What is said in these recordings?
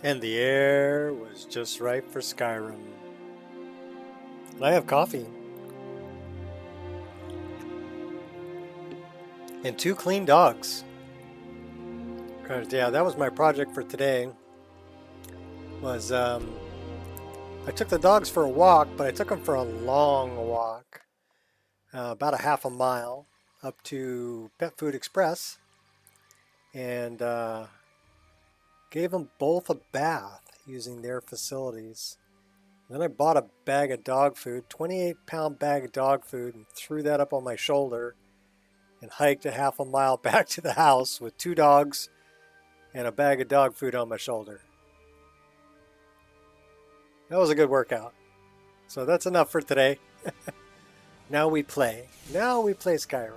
And the air was just right for Skyrim. And I have coffee. And 2 clean dogs. Yeah, that was my project for today. Was I took the dogs for a walk, but I took them for a long walk. About a half a mile up to Pet Food Express. And gave them both a bath using their facilities. Then I bought a bag of dog food, 28-pound bag of dog food, and threw that up on my shoulder and hiked a half a mile back to the house with 2 dogs and a bag of dog food on my shoulder. That was a good workout. So that's enough for today. Now we play. Now we play Skyrim.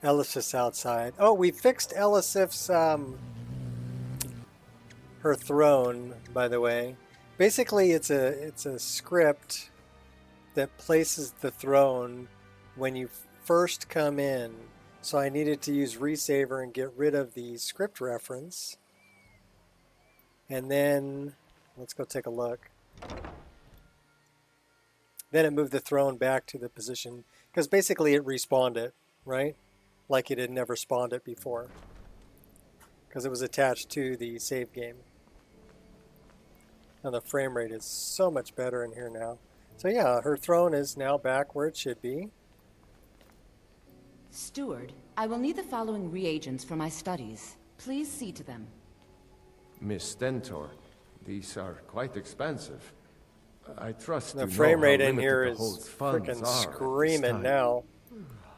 Elisif's outside. Oh, we fixed Elisif's her throne, by the way. Basically, it's a script that places the throne when you first come in. So I needed to use Resaver and get rid of the script reference. And then let's go take a look. Then it moved the throne back to the position because basically it respawned it, right? Like it had never spawned it before because it was attached to the save game. And the frame rate is so much better in here now. So yeah, her throne is now back where it should be. Steward, I will need the following reagents for my studies. Please see to them. Miss Stentor, these are quite expensive. I trust the frame rate in here is freaking screaming now.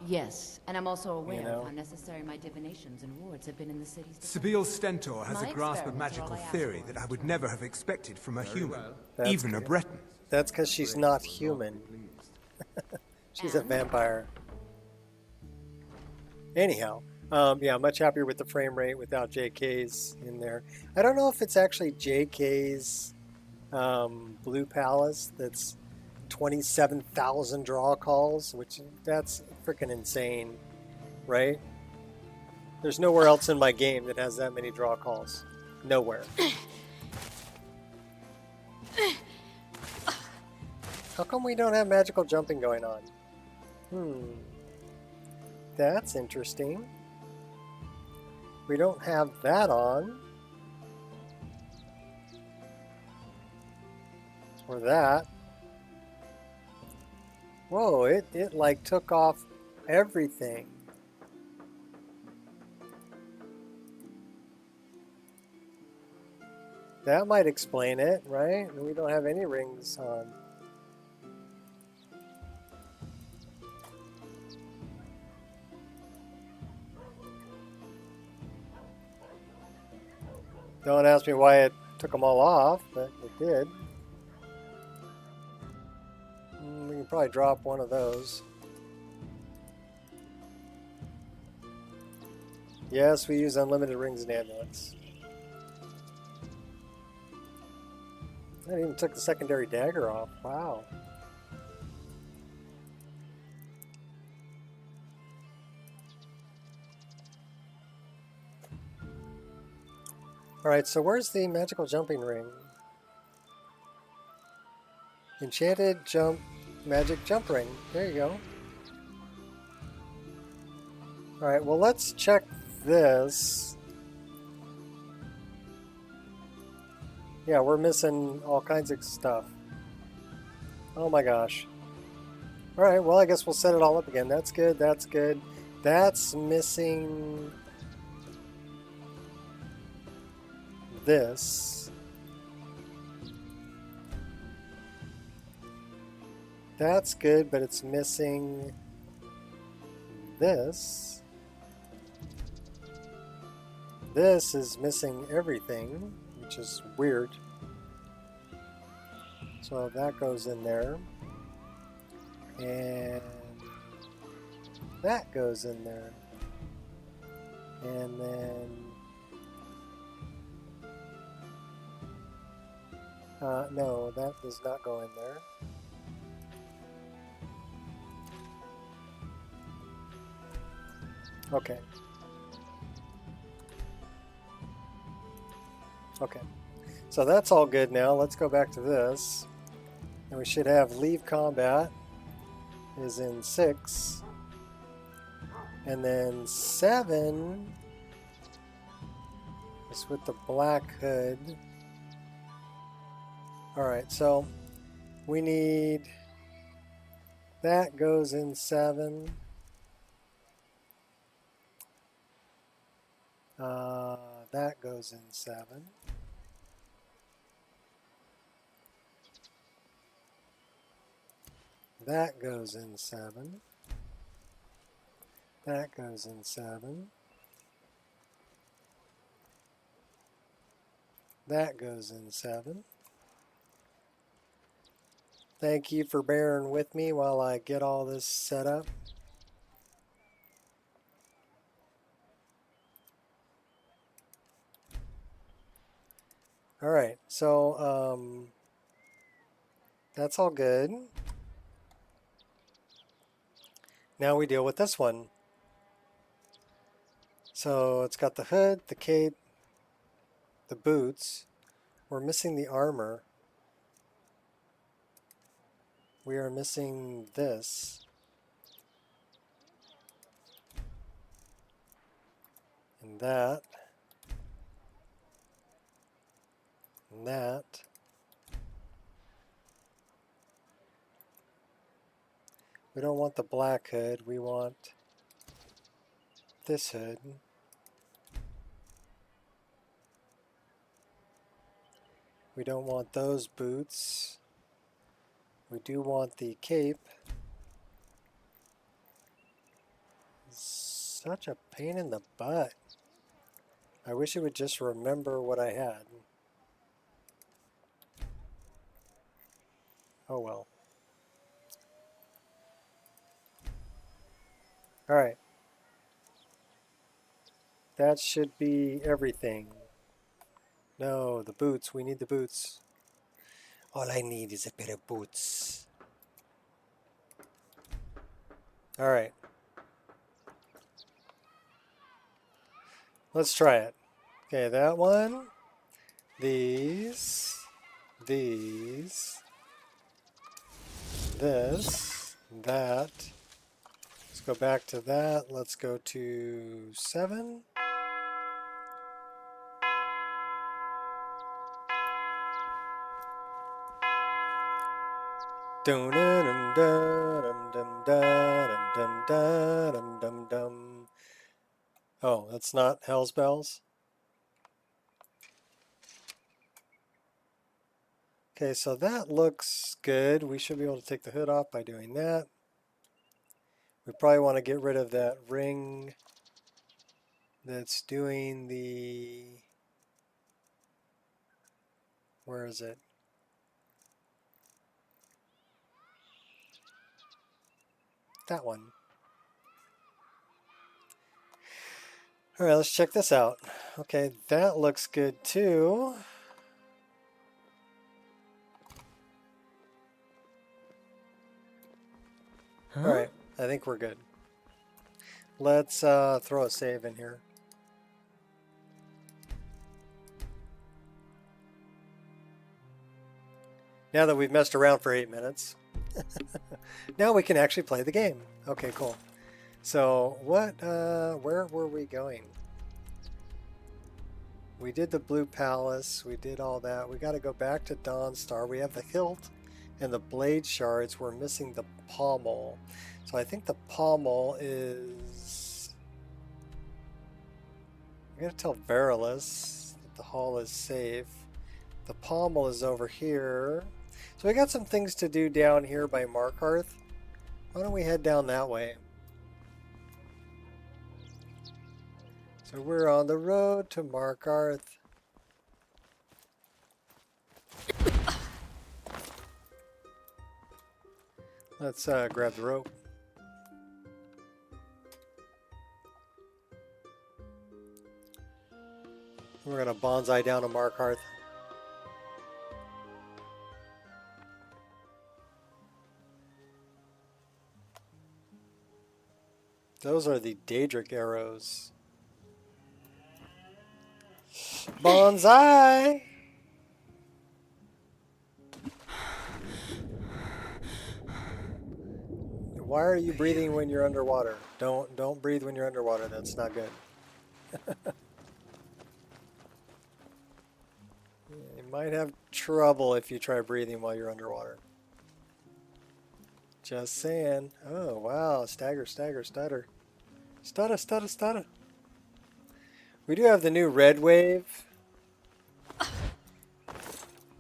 Yes, and I'm also aware of how necessary my divinations and wards have been in the city's defense. Sibyl Stentor has a grasp of magical theory that I would never have expected from a human, even a Breton. That's because she's not human. She's a vampire. Anyhow, yeah, much happier with the frame rate without JK's in there. I don't know if it's actually JK's Blue Palace that's 27,000 draw calls, which that's freaking insane, right? There's nowhere else in my game that has that many draw calls. Nowhere. How come we don't have magical jumping going on? That's interesting. We don't have that on. Or that. Whoa, it like took off everything. That might explain it, right? We don't have any rings on. Don't ask me why it took them all off, but it did. We can probably drop one of those. Yes, we use unlimited rings and amulets. I even took the secondary dagger off. Wow. Alright, so where's the magical jumping ring? Enchanted jump, magic jump ring. There you go. Alright, well let's check this. Yeah, we're missing all kinds of stuff. Oh my gosh. Alright, well I guess we'll set it all up again. That's good, that's good. That's missing this. That's good, but it's missing this. This is missing everything, which is weird. So that goes in there. And that goes in there. And then no, that does not go in there. Okay. Okay, so that's all good now. Let's go back to this. And we should have leave combat is in 6. And then 7 is with the black hood. Alright, so we need... that goes in 7. That goes in 7. That goes in 7. That goes in 7. That goes in 7. Thank you for bearing with me while I get all this set up. Alright, so that's all good. Now we deal with this one. So it's got the hood, the cape, the boots. We're missing the armor. We are missing this. And that. And that. We don't want the black hood, we want this hood. We don't want those boots. We do want the cape. Such a pain in the butt. I wish it would just remember what I had. Oh well. Alright. That should be everything. No, the boots. We need the boots. All I need is a pair of boots. Alright. Let's try it. Okay, that one. These. These. This. That. Let's go back to that. Let's go to 7. Dum dum dum dum dum dum dum dum. Oh, that's not Hell's Bells. Okay, so that looks good. We should be able to take the hood off by doing that. We probably want to get rid of that ring that's doing the... where is it? That one. All right, let's check this out. Okay, that looks good too. Huh? All right, I think we're good. Let's throw a save in here. Now that we've messed around for 8 minutes, now we can actually play the game. Okay, cool. So what, where were we going? We did the Blue Palace, we did all that. We got to go back to Dawnstar. We have the hilt and the blade shards. We're missing the pommel. So I think the pommel is... I'm going to tell Verilis that the hall is safe. The pommel is over here. So we got some things to do down here by Markarth. Why don't we head down that way? So we're on the road to Markarth. Let's grab the rope. We're going to bonsai down to Markarth. Those are the Daedric arrows. Bonsai! Why are you breathing when you're underwater? Don't breathe when you're underwater. That's not good. You might have trouble if you try breathing while you're underwater. Just saying. Oh, wow. Stagger, stagger, stutter. Stutter, stutter, stutter. We do have the new red wave,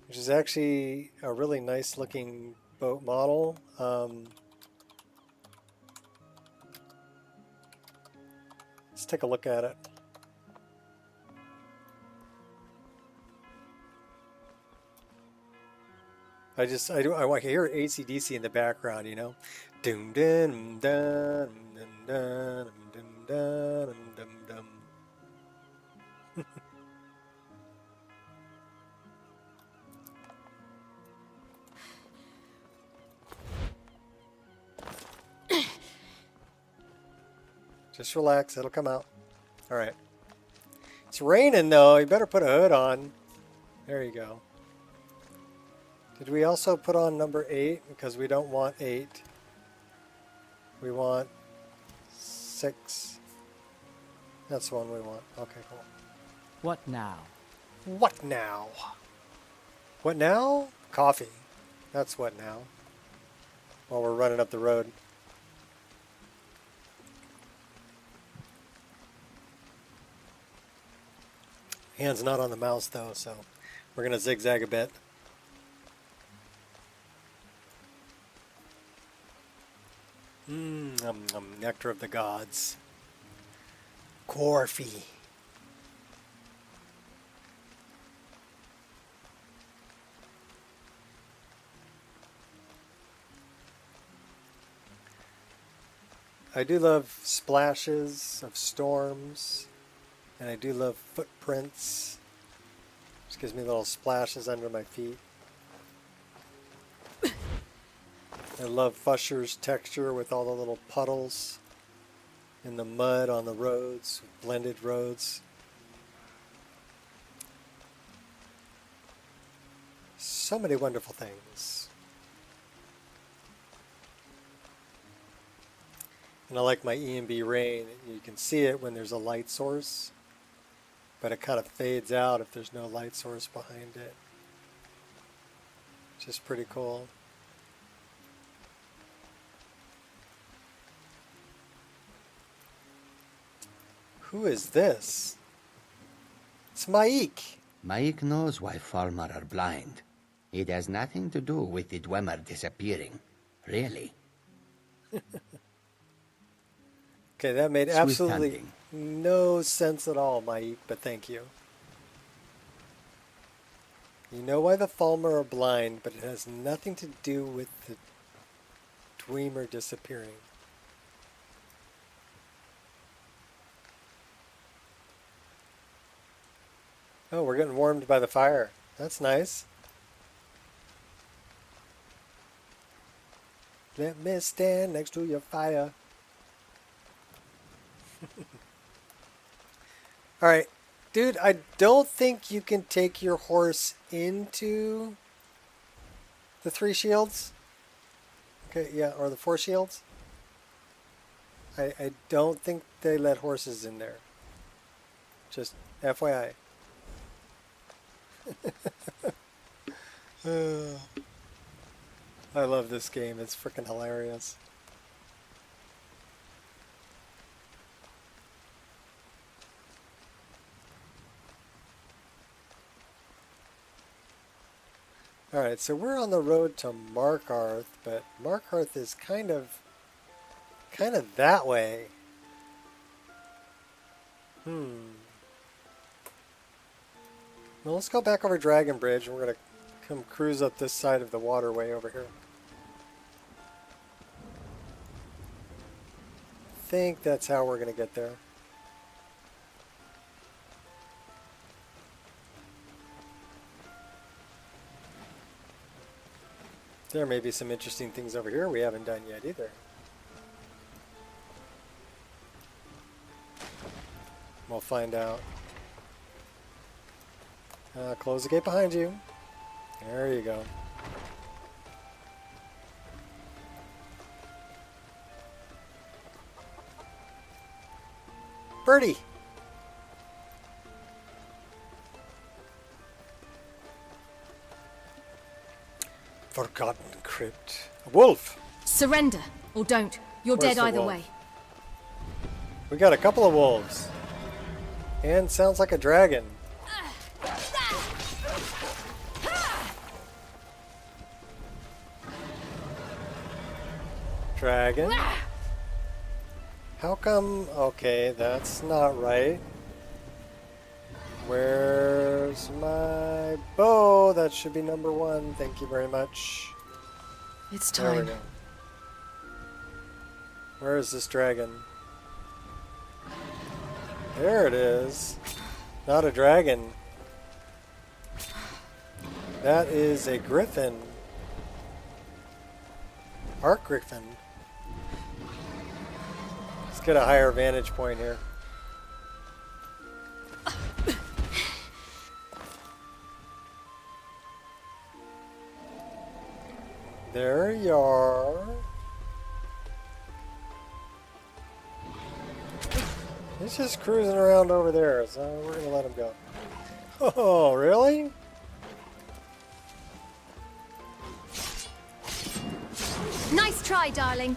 which is actually a really nice looking boat model. Let's take a look at it. I want to hear AC/DC in the background, you know. Dum dum dum dum dum dum dum dum dum. Just relax, it'll come out. All right. It's raining though. You better put a hood on. There you go. Did we also put on number 8? Because we don't want 8. We want 6. That's the one we want. Okay, cool. What now? What now? What now? Coffee. That's what now. While we're running up the road. Hand's not on the mouse though, so we're going to zigzag a bit. Nectar of the gods. Coffee. I do love splashes of storms, and I do love footprints. Just gives me little splashes under my feet. I love Fusher's texture with all the little puddles in the mud on the roads, blended roads. So many wonderful things. And I like my ENB rain. You can see it when there's a light source, but it kind of fades out if there's no light source behind it. Just pretty cool. Who is this? It's Maik. Maik knows why Falmar are blind. It has nothing to do with the Dwemer disappearing. Really. Okay, that made Swift absolutely hunting. no sense at all, Maik, but thank you. You know why the Falmer are blind, but it has nothing to do with the Dwemer disappearing. Oh, we're getting warmed by the fire. That's nice. Let me stand next to your fire. Alright, dude, I don't think you can take your horse into the 3 shields. Okay, yeah, or the 4 shields. I don't think they let horses in there. Just FYI. I love this game. It's freaking hilarious. Alright, so we're on the road to Markarth, but Markarth is kind of that way. Well, let's go back over Dragon Bridge, and we're going to come cruise up this side of the waterway over here. I think that's how we're going to get there. There may be some interesting things over here we haven't done yet either. We'll find out. Close the gate behind you. There you go. Birdie! Forgotten crypt. A wolf! Surrender, or don't. You're Where's dead the either wolf? way. We got a couple of wolves. And sounds like a dragon. Dragon? How come? Okay, that's not right. Where's my bow? That should be number 1. Thank you very much. It's There we time. go. Where is this dragon? There it is. Not a dragon. That is a griffin. Arc griffin. Let's get a higher vantage point here. There you are. He's just cruising around over there, so we're gonna let him go. Oh, really? Nice try, darling.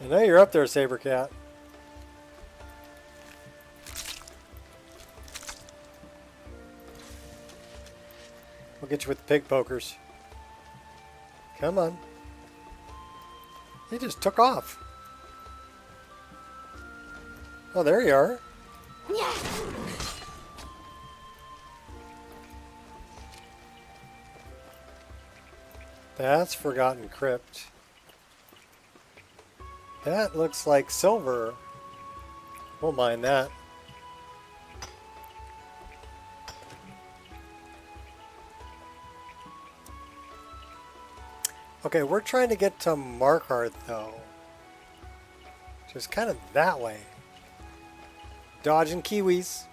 I know you're up there, Sabercat. We'll get you with the pig pokers. Come on. He just took off. Oh, there you are. That's Forgotten Crypt. That looks like silver. We'll mine that. Okay, we're trying to get to Markarth though. Just kind of that way. Dodging kiwis.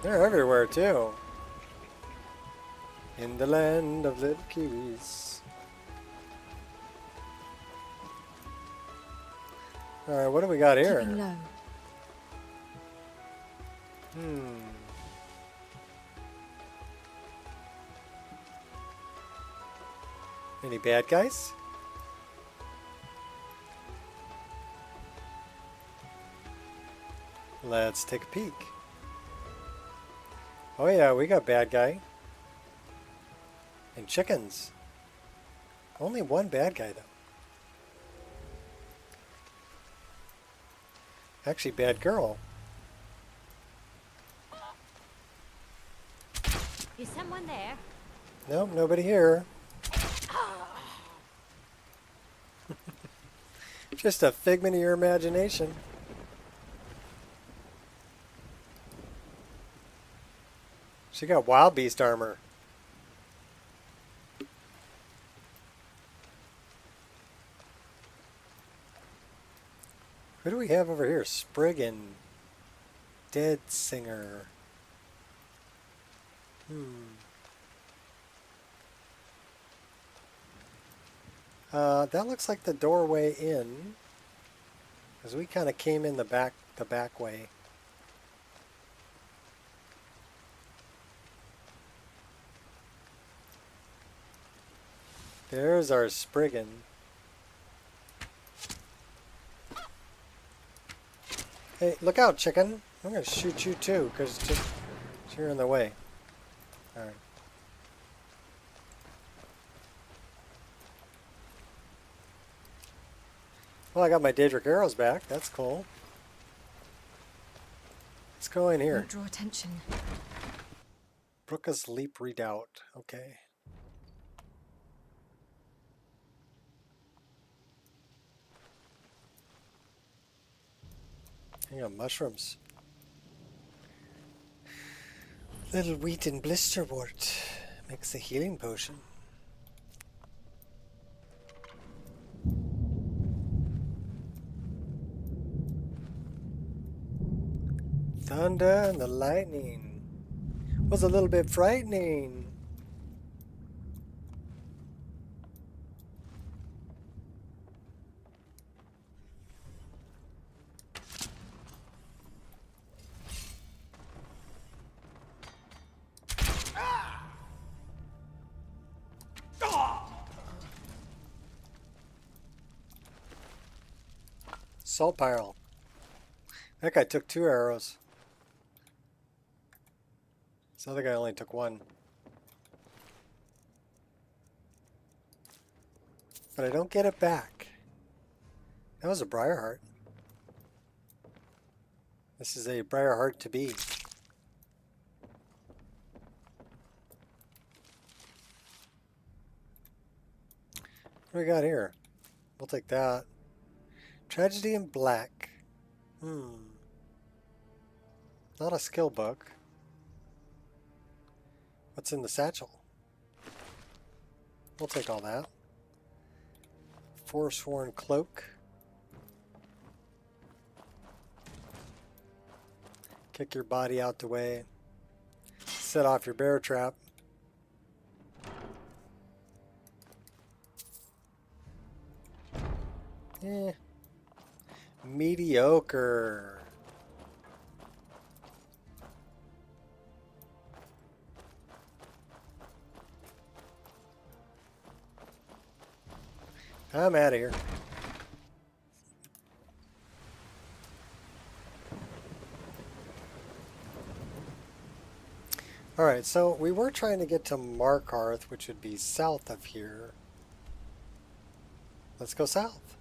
They're everywhere too. In the land of little kiwis. Alright, what do we got here? Keeping low. Any bad guys? Let's take a peek. Oh yeah, we got bad guy. And chickens. Only one bad guy though. Actually, bad girl. Is someone there? Nope, nobody here. Just a figment of your imagination. She got wild beast armor. Who do we have over here? Spriggan. Dead singer. That looks like the doorway in. Because we kind of came in the back way. There's our Spriggan. Hey, look out, chicken. I'm going to shoot you too, because you're in the way. Alright. Well, I got my Daedric arrows back. That's cool. Let's go in here. Won't draw attention. Brooka's Leap Redoubt. Okay. I got mushrooms. Little wheat and blisterwort makes a healing potion. Thunder and the lightning was a little bit frightening. Salt pile. That guy took 2 arrows. This other guy only took 1. But I don't get it back. That was a briar heart. This is a briar heart to be. What do we got here? We'll take that. Tragedy in black. Not a skill book. What's in the satchel? We'll take all that. Forsworn cloak. Kick your body out the way. Set off your bear trap. Mediocre. I'm out of here. Alright, so we were trying to get to Markarth, which would be south of here. Let's go south.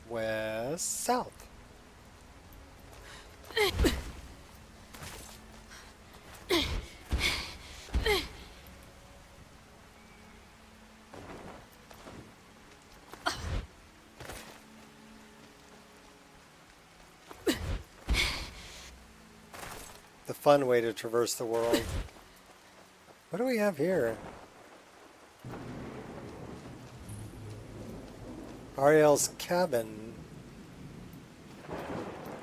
West, south. The fun way to traverse the world. What do we have here? Ariel's cabin.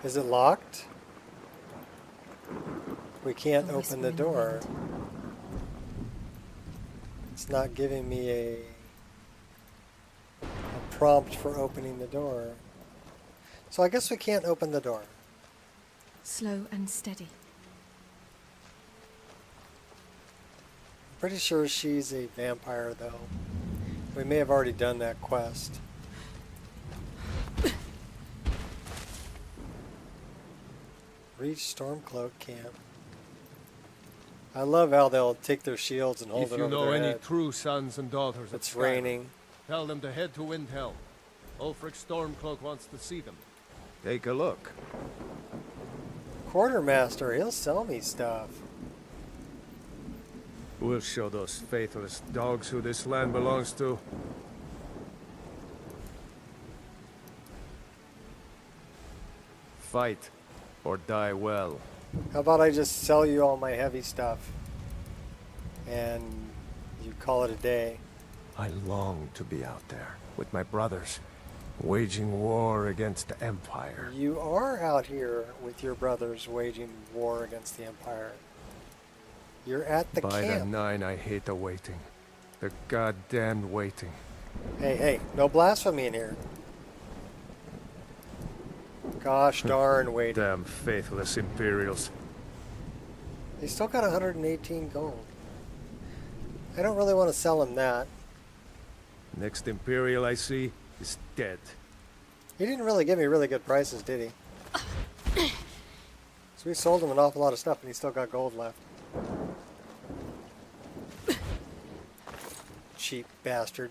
Is it locked? We can't open the door. It's not giving me a prompt for opening the door. So I guess we can't open the door. Slow and steady. Pretty sure she's a vampire though. We may have already done that quest. Reach Stormcloak camp. I love how they'll take their shields and hold it over their head. If you know any true sons and daughters of It's Skyrim, raining. tell them to head to Windhelm. Ulfric Stormcloak wants to see them. Take a look. Quartermaster, he'll sell me stuff. We'll show those faithless dogs who this land belongs to. Fight, or die well. How about I just sell you all my heavy stuff and you call it a day? I long to be out there with my brothers, waging war against the Empire. You are out here with your brothers waging war against the Empire. You're at the By camp. the 9, I hate the waiting. The goddamned waiting. Hey, no blasphemy in here. Gosh darn waiting. Damn faithless Imperials. They still got 118 gold. I don't really want to sell him that. Next Imperial I see is dead. He didn't really give me really good prices, did he? So we sold him an awful lot of stuff and he still got gold left. Cheap bastard.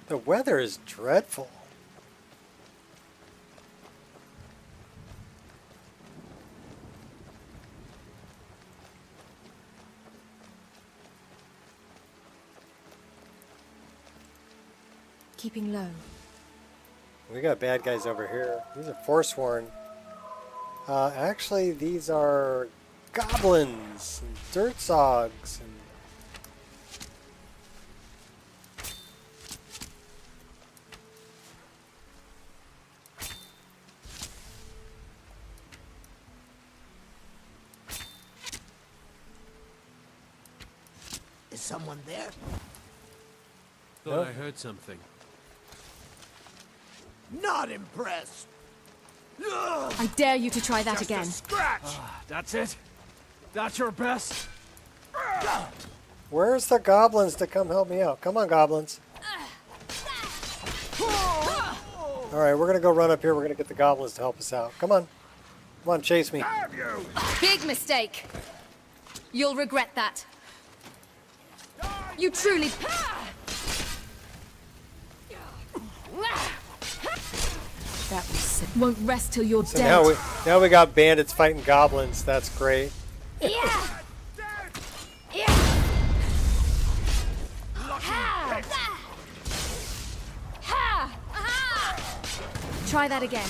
The weather is dreadful. keeping low. We got bad guys over here. These are Forsworn. Actually, these are goblins and dirt zogs. And Is someone there? Thought I heard something. Not impressed. I dare you to try that again. Scratch. That's it? That's your best? where's the goblins to come help me out? Come on, goblins. Alright, we're going to go run up here. We're going to get the goblins to help us out. Come on. Come on, chase me. Big mistake. You'll regret that. You truly... That was sick. Won't rest till you're So dead. now we got bandits fighting goblins. That's great. Yeah. Try that again.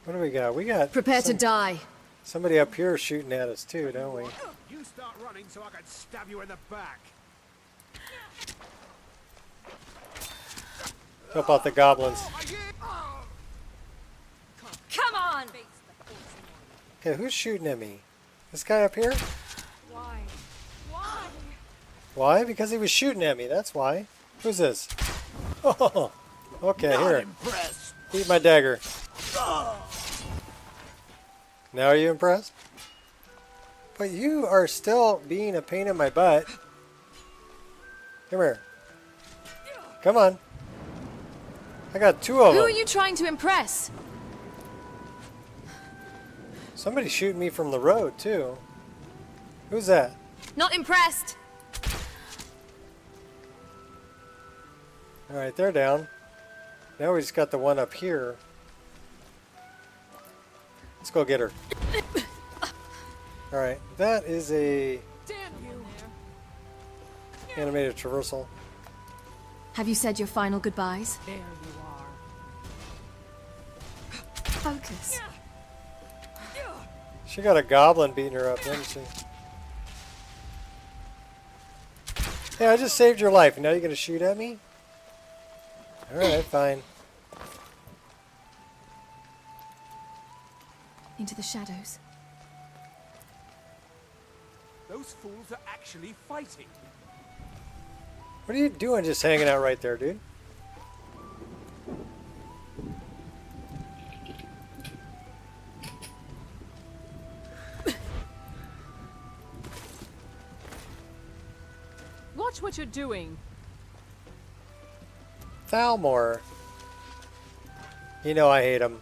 What do we got? We got Prepare to die. somebody up here shooting at us too, don't we? You start running so I can stab you in the back. Help out the goblins. Come on. Okay, who's shooting at me? This guy up here? Why? Why? Because he was shooting at me. That's why. Who's this? Oh, okay, here. Eat my dagger. Now are you impressed? But you are still being a pain in my butt. Come here. Come on. I got two of Who them. are you trying to impress? Somebody's shooting me from the road, too. Who's that? Not impressed. Alright, they're down. Now we just got the one up here. Let's go get her. Alright, that is a animated traversal. Have you said your final goodbyes? There you are. Focus. She got a goblin beating her up, didn't she? Hey, I just saved your life. Now you're going to shoot at me? Alright, fine. Into the shadows. Those fools are actually fighting. What are you doing just hanging out right there, dude? Watch what you're doing. Thalmor. You know I hate him.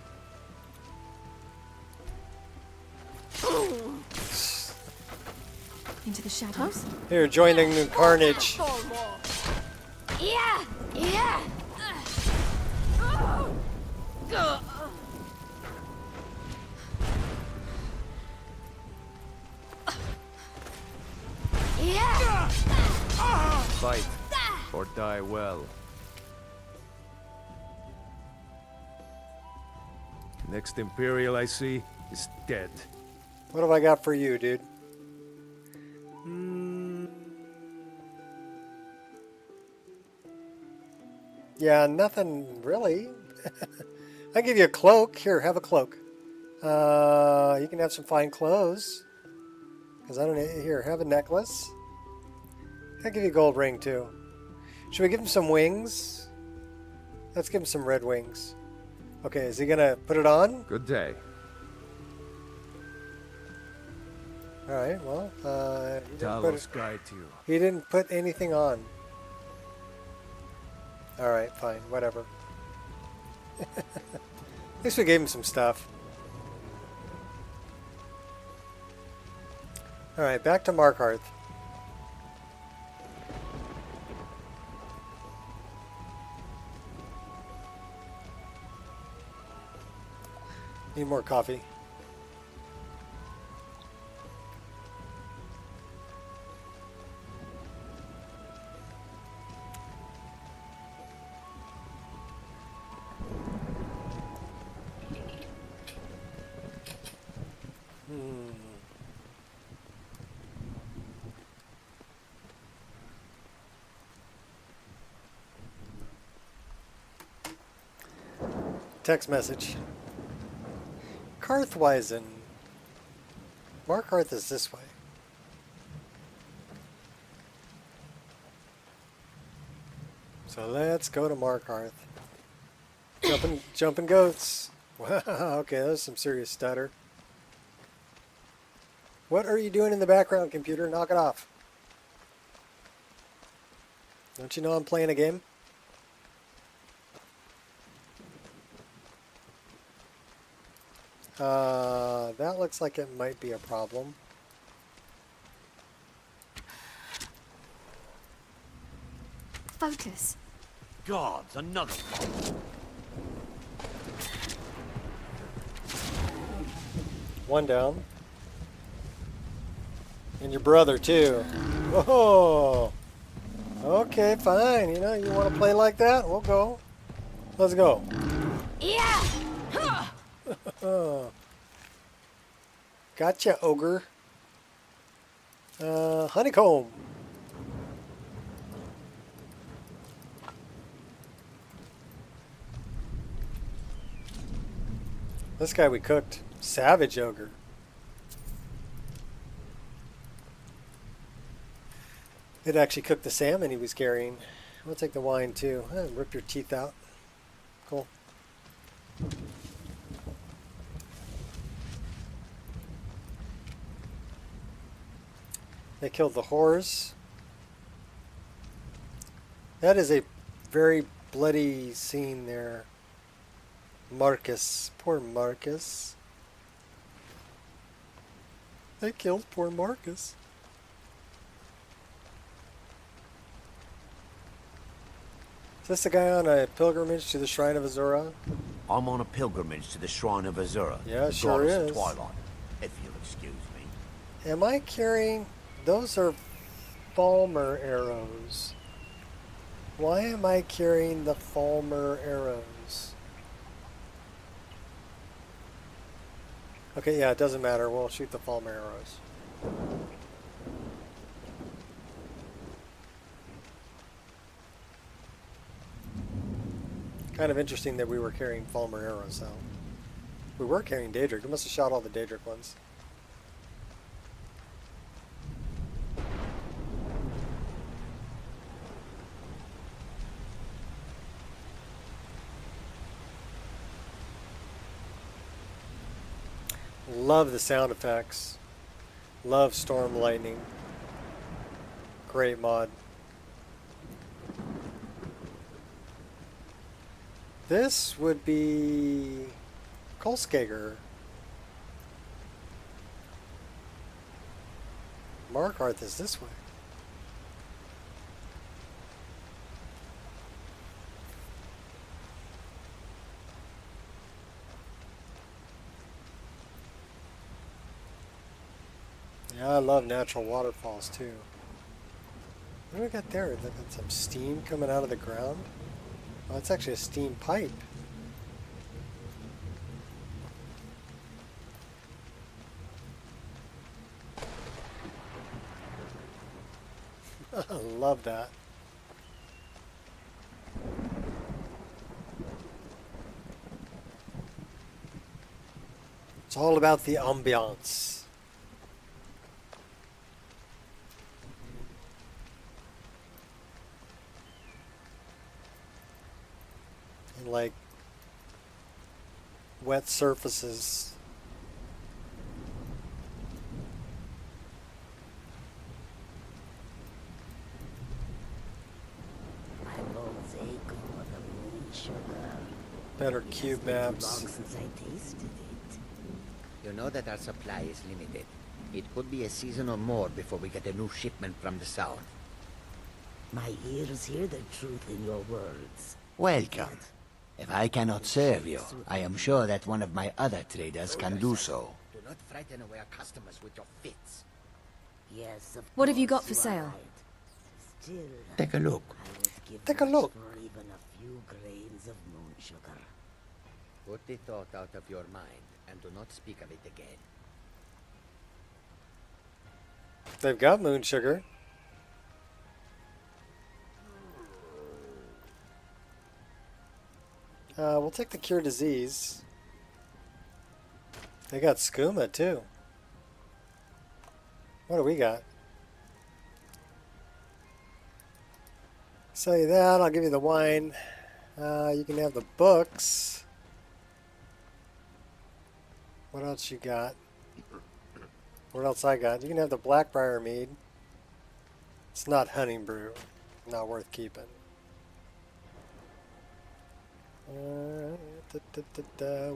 Into the shadows. Here, join the new carnage. Yeah. Yeah. Yeah. Fight or die well. Next Imperial I see is dead. What have I got for you, dude? Yeah, nothing really. I give you a cloak. Here, have a cloak. You can have some fine clothes. Because I don't need... Here, have a necklace. I'll give you a gold ring, too. Should we give him some wings? Let's give him some red wings. Okay, is he going to put it on? Good day. Alright, well, Talos guide you. he didn't put anything on. Alright, fine, whatever. At least we gave him some stuff. Alright, back to Markarth. Need more coffee. Text message. Karthweisen. Markarth is this way. So let's go to Markarth. Jumping goats. Wow, okay, that's some serious stutter. What are you doing in the background, computer? Knock it off. Don't you know I'm playing a game? That looks like it might be a problem. Focus. Gods, another one. One down. And your brother, too. Whoa! Okay, fine. You know, you want to play like that? We'll go. Let's go. Yeah! Gotcha, ogre. Honeycomb. This guy we cooked. Savage ogre. It actually cooked the salmon he was carrying. We'll take the wine too. Rip your teeth out. Cool. They killed the horse. That is a very bloody scene there. Marcus. Poor Marcus. They killed poor Marcus. Is this the guy on a pilgrimage to the Shrine of Azura? I'm on a pilgrimage to the Shrine of Azura. Yeah, the sure goddess is. of Twilight, if you'll excuse me. Am I carrying... Those are Falmer arrows. Why am I carrying the Falmer arrows? Okay, yeah, it doesn't matter. We'll shoot the Falmer arrows. Kind of interesting that we were carrying Falmer arrows, though. We were carrying Daedric. We must have shot all the Daedric ones. Love the sound effects. Love storm lightning. Great mod. This would be Kolskager. Markarth is this way. Yeah, I love natural waterfalls too. What do we got there? Got some steam coming out of the ground? Oh, it's actually a steam pipe. I love that. It's all about the ambiance. And like wet surfaces. Better cube maps. You know that our supply is limited. It could be a season or more before we get a new shipment from the south. My ears hear the truth in your words. Welcome. If I cannot serve you, I am sure that one of my other traders can do so. Do not frighten away our customers with your fits. Yes, of What have you got course for sale? right. Still, Take a look. I would give Take a much look. for even a few grains of moon sugar. Put the thought out of your mind and do not speak of it again. They've got moon sugar. We'll take the cure disease. They got skooma too. What do we got? Sell you that. I'll give you the wine. You can have the books. What else you got? What else I got? You can have the Blackbriar mead. It's not hunting brew. Not worth keeping. What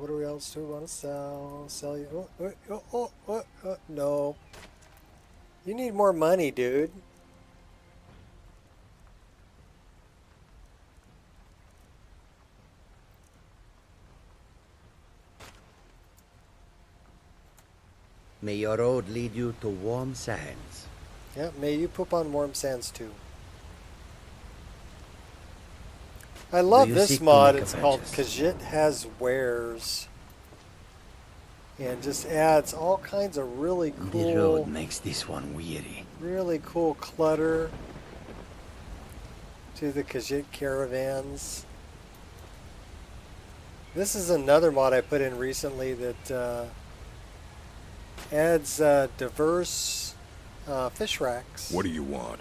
do we else do we want to sell? Sell you. No. You need more money, dude. May your road lead you to warm sands. Yeah, may you poop on warm sands too. I love this mod. It's called Khajiit Has Wares. And just adds all kinds of really cool... The road makes this one weary. Really cool clutter to the Khajiit caravans. This is another mod I put in recently that adds diverse fish racks. What do you want?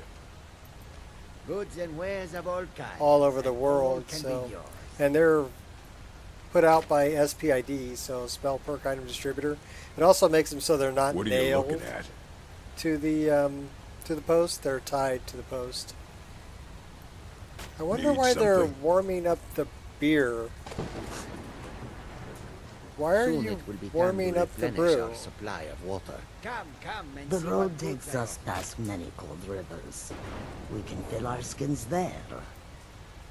Goods and wares of all kinds. All over the world. So, and they're put out by SPID, so Spell Perk Item Distributor. It also makes them so they're not nailed to the post. They're tied to the post. I wonder why they're warming up the beer. Why are you warming up the brew? Supply of water. Come and the road takes us past many cold rivers. We can fill our skins there.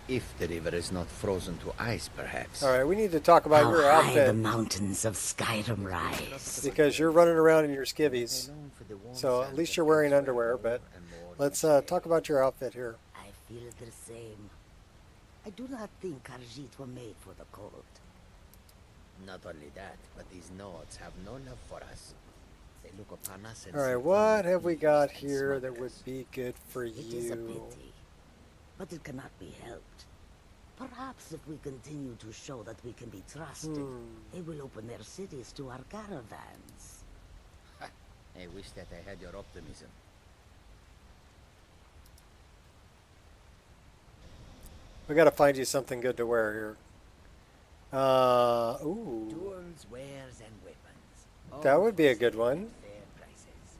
If the river is not frozen to ice, perhaps. All right, we need to talk about your How high outfit. the mountains of Skyrim rise. Because you're running around in your skivvies. So at least you're wearing underwear, but let's talk about your outfit here. I feel the same. I do not think Khajiit were made for the cold. Not only that, but these Nords have no love for us. They look upon us and Alright, what have we got here that would be good for you? It is a pity, but it cannot be helped. Perhaps if we continue to show that we can be trusted, they will open their cities to our caravans. I wish that I had your optimism. We gotta find you something good to wear here. Ooh. Tools, wares, and weapons. That would be a good one. Fair prices.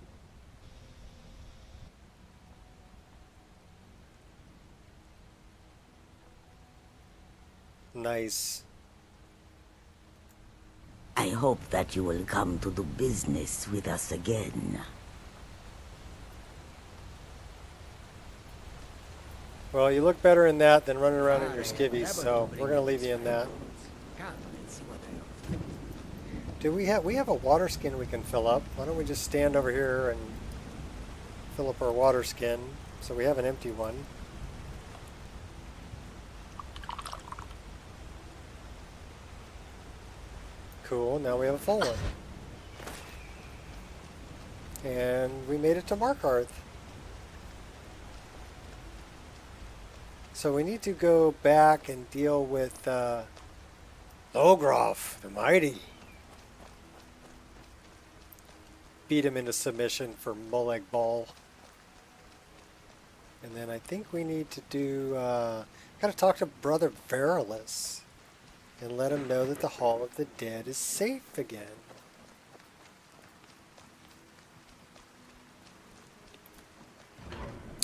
Nice. I hope that you will come to do business with us again. Well, you look better in that than running around in your skivvies, so we're gonna leave you in that. Do we have a water skin we can fill up? Why don't we just stand over here and fill up our water skin so we have an empty one. Cool, now we have a full one. And we made it to Markarth. So we need to go back and deal with Logroff, the Mighty. Beat him into submission for Molag Bal. And then I think we need to do, gotta talk to Brother Verilus and let him know that the Hall of the Dead is safe again.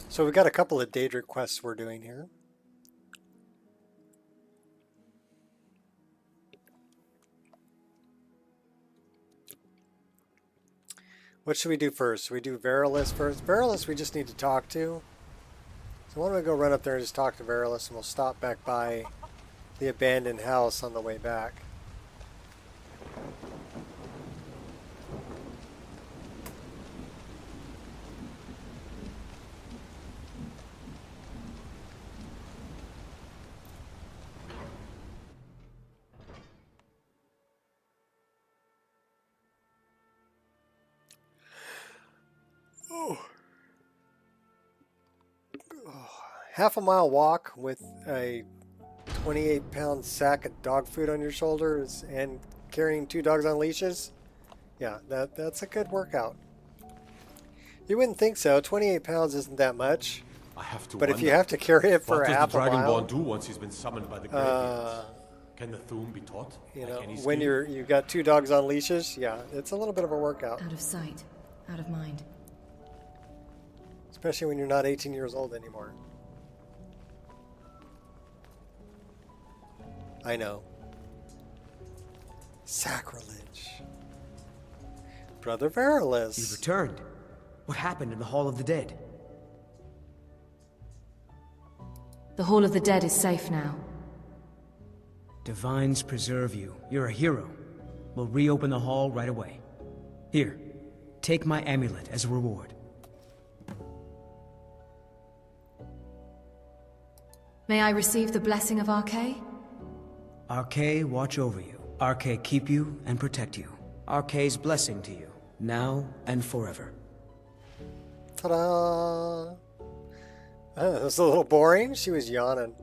So we got a couple of Daedric quests we're doing here. What should we do first? Should we do Verilus first? Verilus we just need to talk to. So why don't we go run up there and just talk to Verilus, and we'll stop back by the abandoned house on the way back. Half a mile walk with a 28-pound sack of dog food on your shoulders and carrying 2 dogs on leashes? Yeah, that's a good workout. You wouldn't think so. 28 pounds isn't that much. I have to but wonder, if you have to carry it for what a does half the a mile, Dragonborne do once he's been summoned by the Greybeards? Can the Thum be taught? You like know, any when skill? you've got 2 dogs on leashes, yeah, it's a little bit of a workout. Out of sight, out of mind. Especially when you're not 18 years old anymore. I know. Sacrilege. Brother Verilis. You've returned. What happened in the Hall of the Dead? The Hall of the Dead is safe now. Divines preserve you. You're a hero. We'll reopen the hall right away. Here, take my amulet as a reward. May I receive the blessing of RK? RK watch over you. RK keep you and protect you. RK's blessing to you, now and forever. Ta-da! That was a little boring. She was yawning.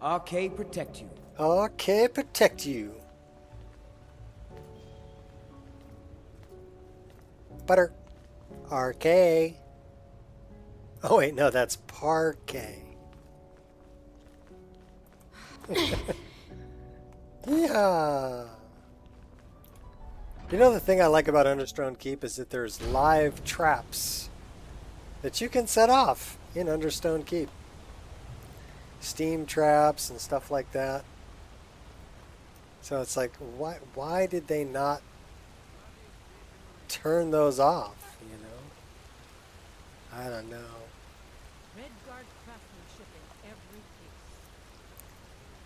RK protect you. RK protect you. Butter. RK. Oh wait, no, that's parquet. Yeah. You know, the thing I like about Understone Keep is that there's live traps that you can set off in Understone Keep. Steam traps and stuff like that. So it's like, why did they not turn those off, you know? I don't know.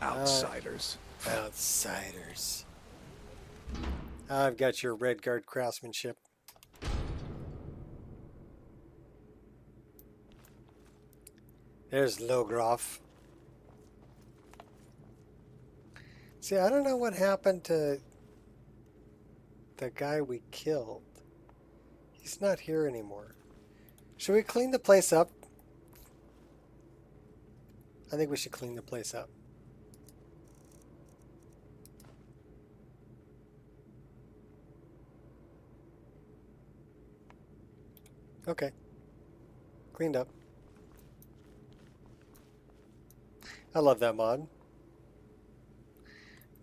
Outsiders. Outsiders. I've got your Redguard craftsmanship. There's Logroff. See, I don't know what happened to the guy we killed. He's not here anymore. Should we clean the place up? I think we should clean the place up. Okay. Cleaned up. I love that mod.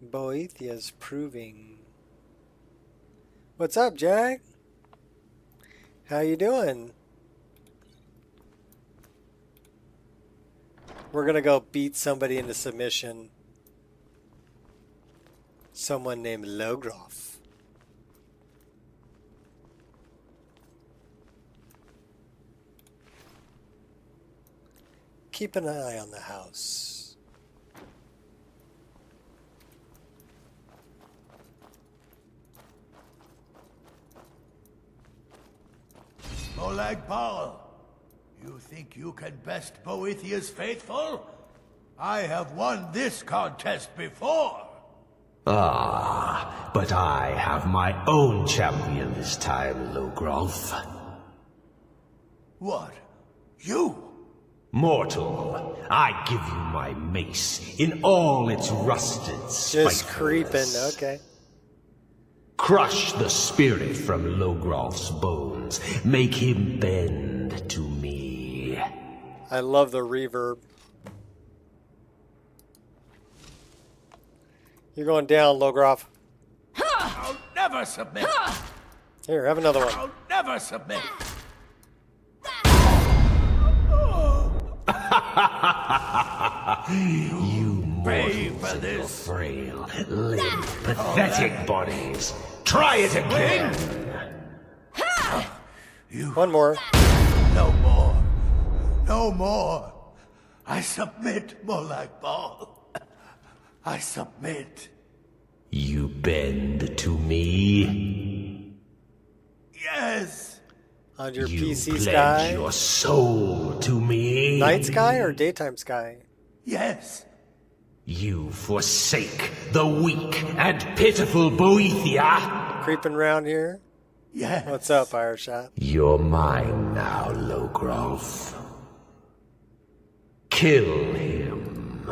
Boethia's proving. What's up, Jack? How you doing? We're gonna go beat somebody into submission. Someone named Logroff. Keep an eye on the house. Molag Bal, you think you can best Boethia's faithful? I have won this contest before. Ah, but I have my own champion this time, Logroff. What? You? Mortal, I give you my mace in all its rusted spitefulness. Just creeping, okay. Crush the spirit from Logroff's bones. Make him bend to me. I love the reverb. You're going down, Logroff. I'll never submit. Here, have another one. I'll never submit. You mortals and your frail, limp, pathetic bodies. Try it again! One more. No more. No more. I submit, Molag Bal. I submit. You bend to me? Yes. On your You PC pledge sky? your soul to me? Night sky or daytime sky? Yes. You forsake the weak and pitiful Boethia? Creeping around here? Yes. What's up, Ireshot? You're mine now, Logroff. Kill him.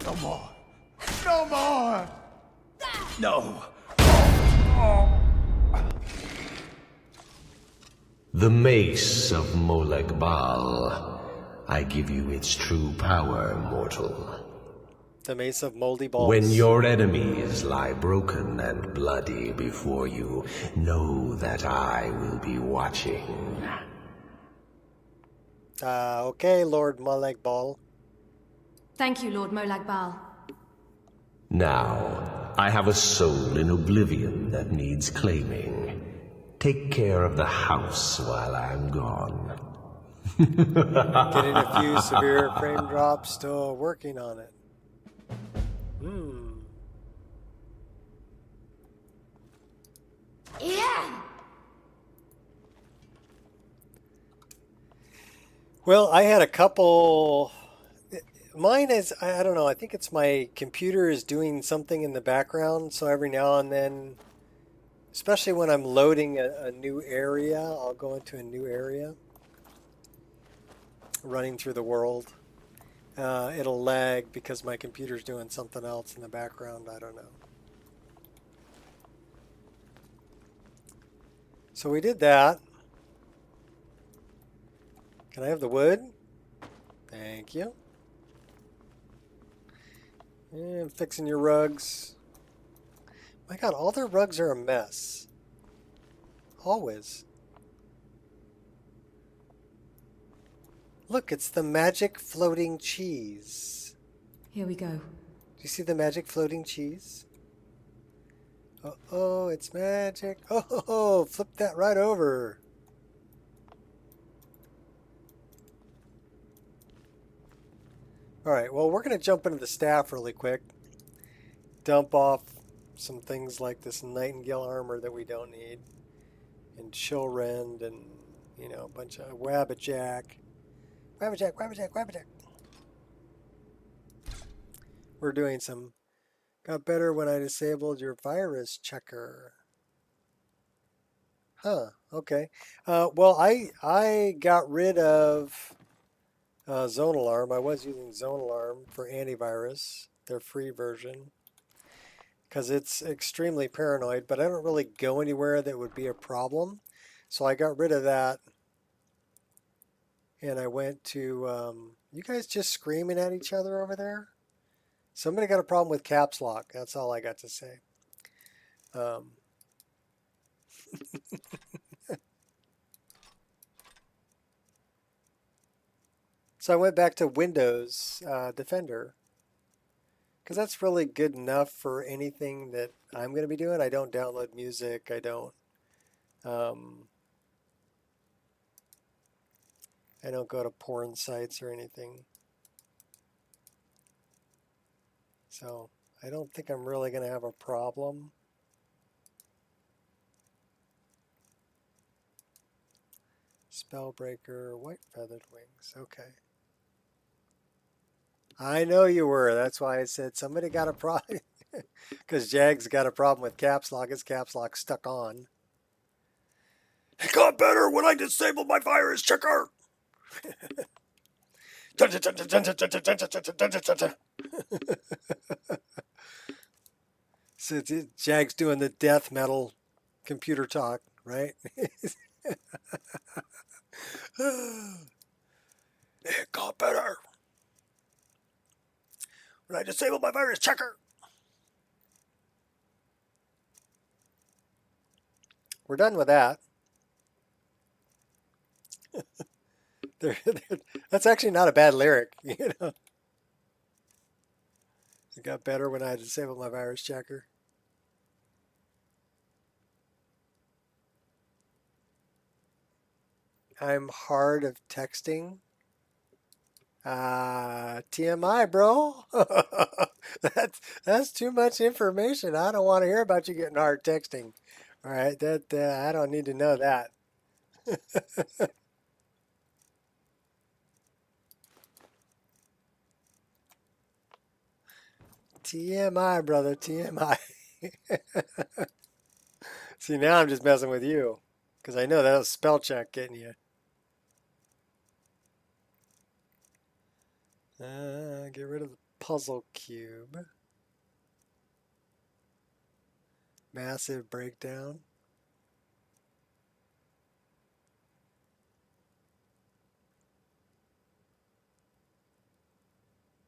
No more. No more. No. The mace of Molag Bal. I give you its true power, mortal. The mace of moldy balls. When your enemies lie broken and bloody before you, know that I will be watching. Okay, Lord Molag Bal. Thank you, Lord Molag Bal. Now, I have a soul in oblivion that needs claiming. Take care of the house while I'm gone. Getting a few severe frame drops, still working on it. Yeah. Well, I had a couple. Mine is, I don't know, I think it's my computer is doing something in the background, so every now and then, especially when I'm loading a new area, I'll go into a new area, running through the world. It'll lag because my computer's doing something else in the background, I don't know. So we did that. Can I have the wood? Thank you. And fixing your rugs. My God, all their rugs are a mess. Always. Look, it's the magic floating cheese. Here we go. Do you see the magic floating cheese? Oh, it's magic. Oh, flip that right over. All right, well, we're going to jump into the staff really quick. Dump off some things like this nightingale armor that we don't need. And chill rend and, you know, a bunch of wabbajack. Wabbajack, wabbajack, wabbajack. We're doing some... Got better when I disabled your virus checker. Huh, okay. Well, I got rid of Zone Alarm. I was using Zone Alarm for antivirus, their free version, because it's extremely paranoid, but I don't really go anywhere that would be a problem. So I got rid of that, and I went to... you guys just screaming at each other over there? Somebody got a problem with caps lock. That's all I got to say. So I went back to Windows Defender because that's really good enough for anything that I'm going to be doing. I don't download music. I don't go to porn sites or anything. So I don't think I'm really going to have a problem. Spellbreaker, white feathered wings. Okay. I know you were. That's why I said somebody got a problem. Because Jag's got a problem with caps lock. His caps lock stuck on. It got better when I disabled my virus checker. So Jag's doing the death metal computer talk, right? It got better when I disabled my virus checker. We're done with that. That's actually not a bad lyric, you know. It got better when I disabled my virus checker. I'm hard of texting. TMI, bro. That's too much information. I don't want to hear about you getting hard texting. All right, that I don't need to know that. TMI, brother, TMI. See, now I'm just messing with you because I know that was spell check getting you. Get rid of the puzzle cube. Massive breakdown.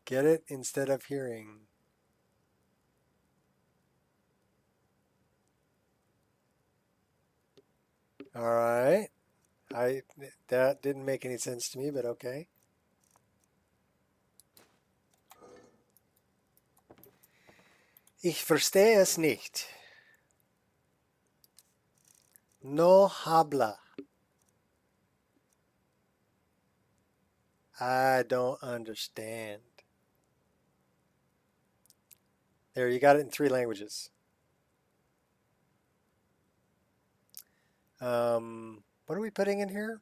Get it instead of hearing. All right. That didn't make any sense to me, but okay. Ich verstehe es nicht. No habla. I don't understand. There, you got it in 3 languages. What are we putting in here?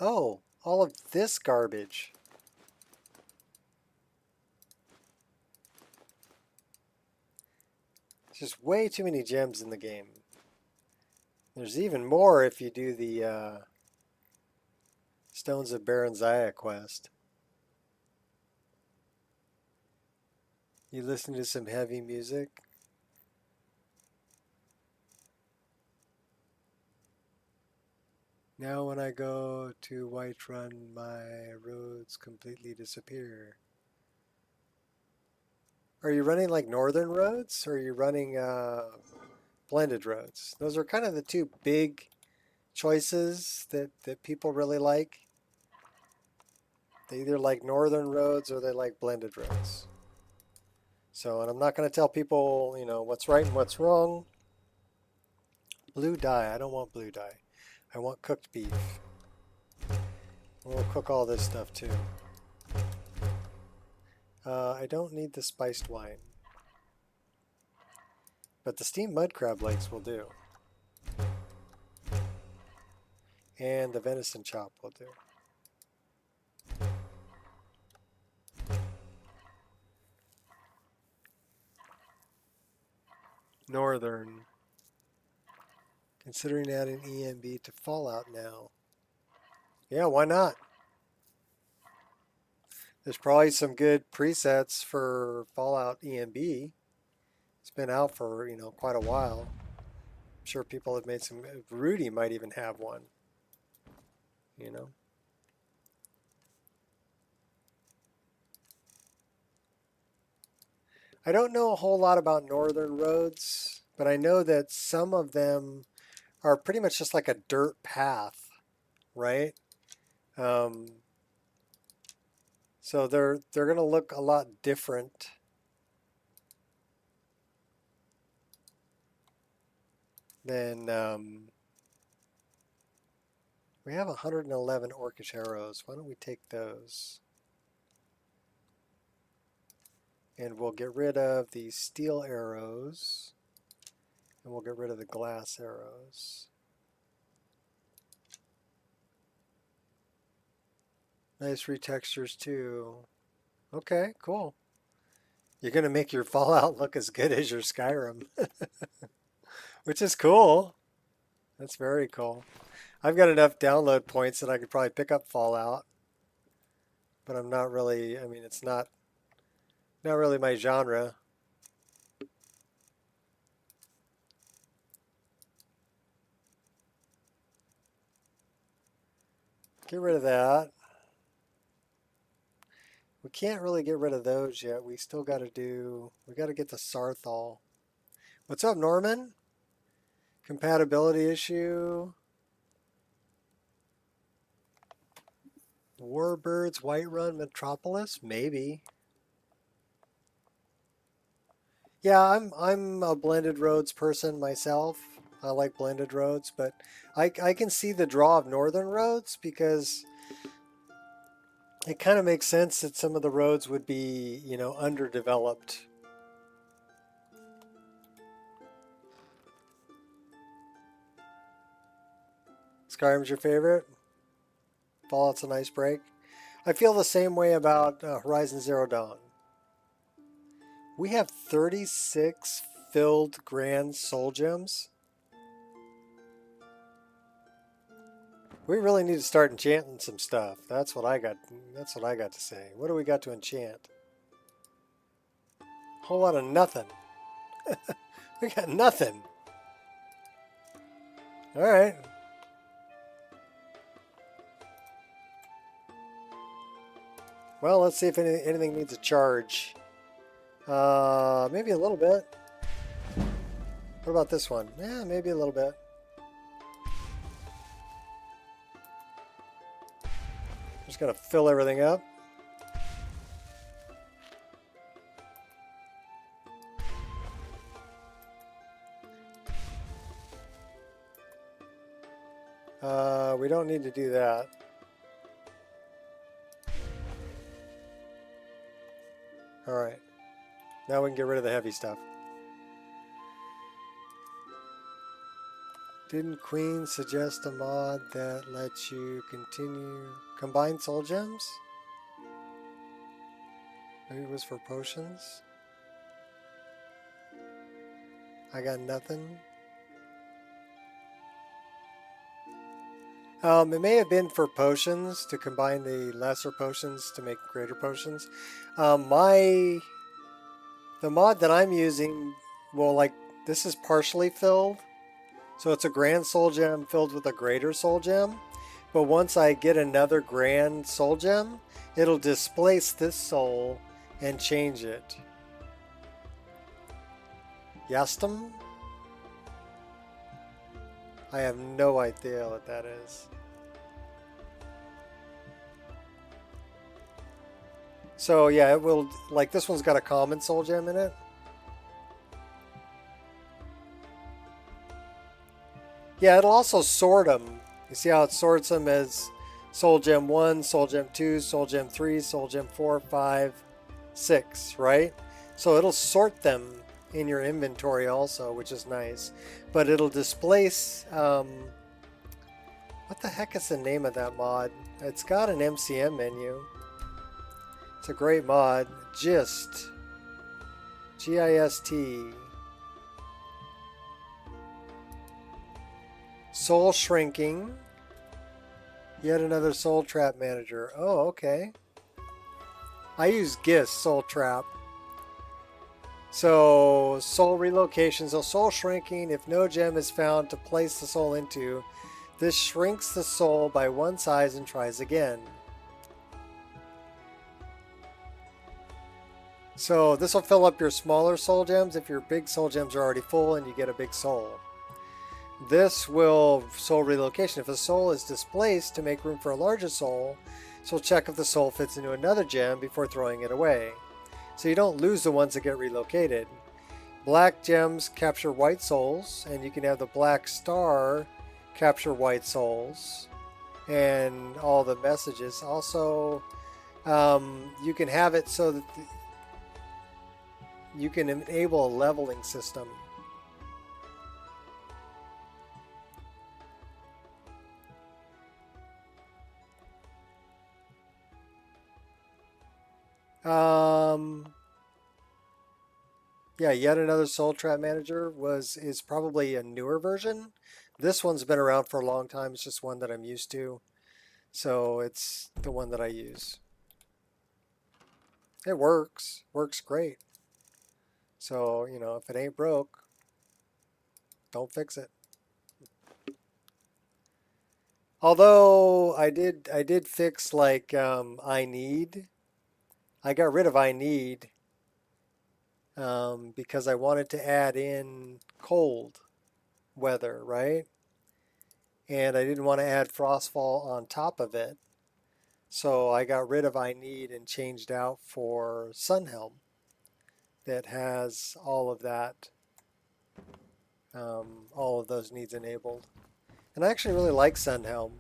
Oh, all of this garbage. There's just way too many gems in the game. There's even more if you do the Stones of Baron Zaya quest. You listen to some heavy music. Now when I go to Whiterun, my roads completely disappear. Are you running like northern roads, or are you running blended roads? Those are kind of the 2 big choices that people really like. They either like northern roads or they like blended roads. So, and I'm not going to tell people, you know, what's right and what's wrong. Blue dye. I don't want blue dye. I want cooked beef. We'll cook all this stuff too. I don't need the spiced wine. But the steamed mud crab legs will do. And the venison chop will do. Northern. Considering adding ENB to Fallout now. Yeah, why not? There's probably some good presets for Fallout ENB. It's been out for, you know, quite a while. I'm sure people have made some. Rudy might even have one. You know. I don't know a whole lot about northern roads, but I know that some of them are pretty much just like a dirt path, right? So they're going to look a lot different than we have 111 orcish arrows. Why don't we take those? And we'll get rid of the steel arrows. And we'll get rid of the glass arrows. Nice retextures too. Okay, cool. You're going to make your Fallout look as good as your Skyrim. Which is cool. That's very cool. I've got enough download points that I could probably pick up Fallout. But I'm not really, I mean, it's not really my genre. Get rid of that. We can't really get rid of those yet. We still got to we got to get the Sarthal. What's up, Norman? Compatibility issue. Warbirds, Whiterun, Metropolis? Maybe. Yeah, I'm a blended roads person myself. I like blended roads, but I can see the draw of northern roads because it kind of makes sense that some of the roads would be, you know, underdeveloped. Skyrim's your favorite? Fallout's a nice break. I feel the same way about Horizon Zero Dawn. We have 36 filled grand soul gems. We really need to start enchanting some stuff. That's what I got to say. What do we got to enchant? Whole lot of nothing. We got nothing. Alright. Well, let's see if anything needs a charge. Maybe a little bit. What about this one? Yeah, maybe a little bit. Just gonna fill everything up. We don't need to do that. Alright. Now we can get rid of the heavy stuff. Didn't Queen suggest a mod that lets you combine soul gems? Maybe it was for potions? I got nothing. It may have been for potions, to combine the lesser potions to make greater potions. The mod that I'm using, well, like, this is partially filled. So it's a grand soul gem filled with a greater soul gem. But once I get another grand soul gem, it'll displace this soul and change it. Yastum? I have no idea what that is. So yeah, it will, like this one's got a common soul gem in it. Yeah, it'll also sort them. You see how it sorts them as soul gem 1, soul gem 2, soul gem 3, soul gem 4, 5, 6, right? So it'll sort them in your inventory also, which is nice. But it'll displace, what the heck is the name of that mod? It's got an MCM menu. It's a great mod. GIST. G-I-S-T. Soul shrinking. Yet another soul trap manager. Oh, okay. I use GIST, soul trap. So, soul relocation. So, soul shrinking. If no gem is found to place the soul into, this shrinks the soul by one size and tries again. So, this will fill up your smaller soul gems if your big soul gems are already full and you get a big soul. This will soul relocation. If a soul is displaced to make room for a larger soul, so check if the soul fits into another gem before throwing it away. So you don't lose the ones that get relocated. Black gems capture white souls, and you can have the black star capture white souls, and all the messages. Also, you can have it so that you can enable a leveling system. Yeah, yet another soul trap manager is probably a newer version. This one's been around for a long time. It's just one that I'm used to. So it's the one that I use. It works. Works great. So, you know, if it ain't broke, don't fix it. Although I did fix like I need. I got rid of I need because I wanted to add in cold weather, right? And I didn't want to add frostfall on top of it. So I got rid of I need and changed out for Sunhelm that has all of that, all of those needs enabled. And I actually really like Sunhelm.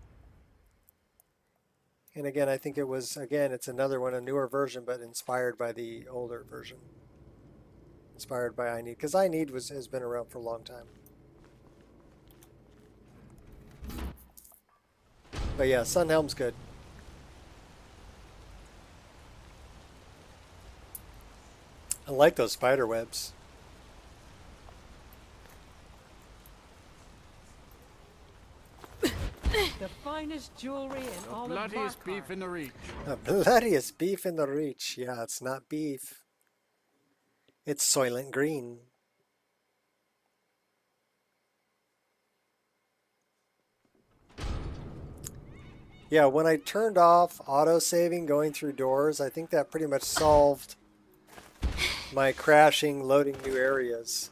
And again, I think it was, again, it's another one, a newer version, but inspired by the older version. Inspired by I need, because I need has been around for a long time. But yeah, Sunhelm's good. I like those spider webs. The finest jewelry in all of The bloodiest beef in the reach. The bloodiest beef in the reach. Yeah, it's not beef. It's Soylent Green. Yeah, when I turned off auto-saving going through doors, I think that pretty much solved my crashing loading new areas.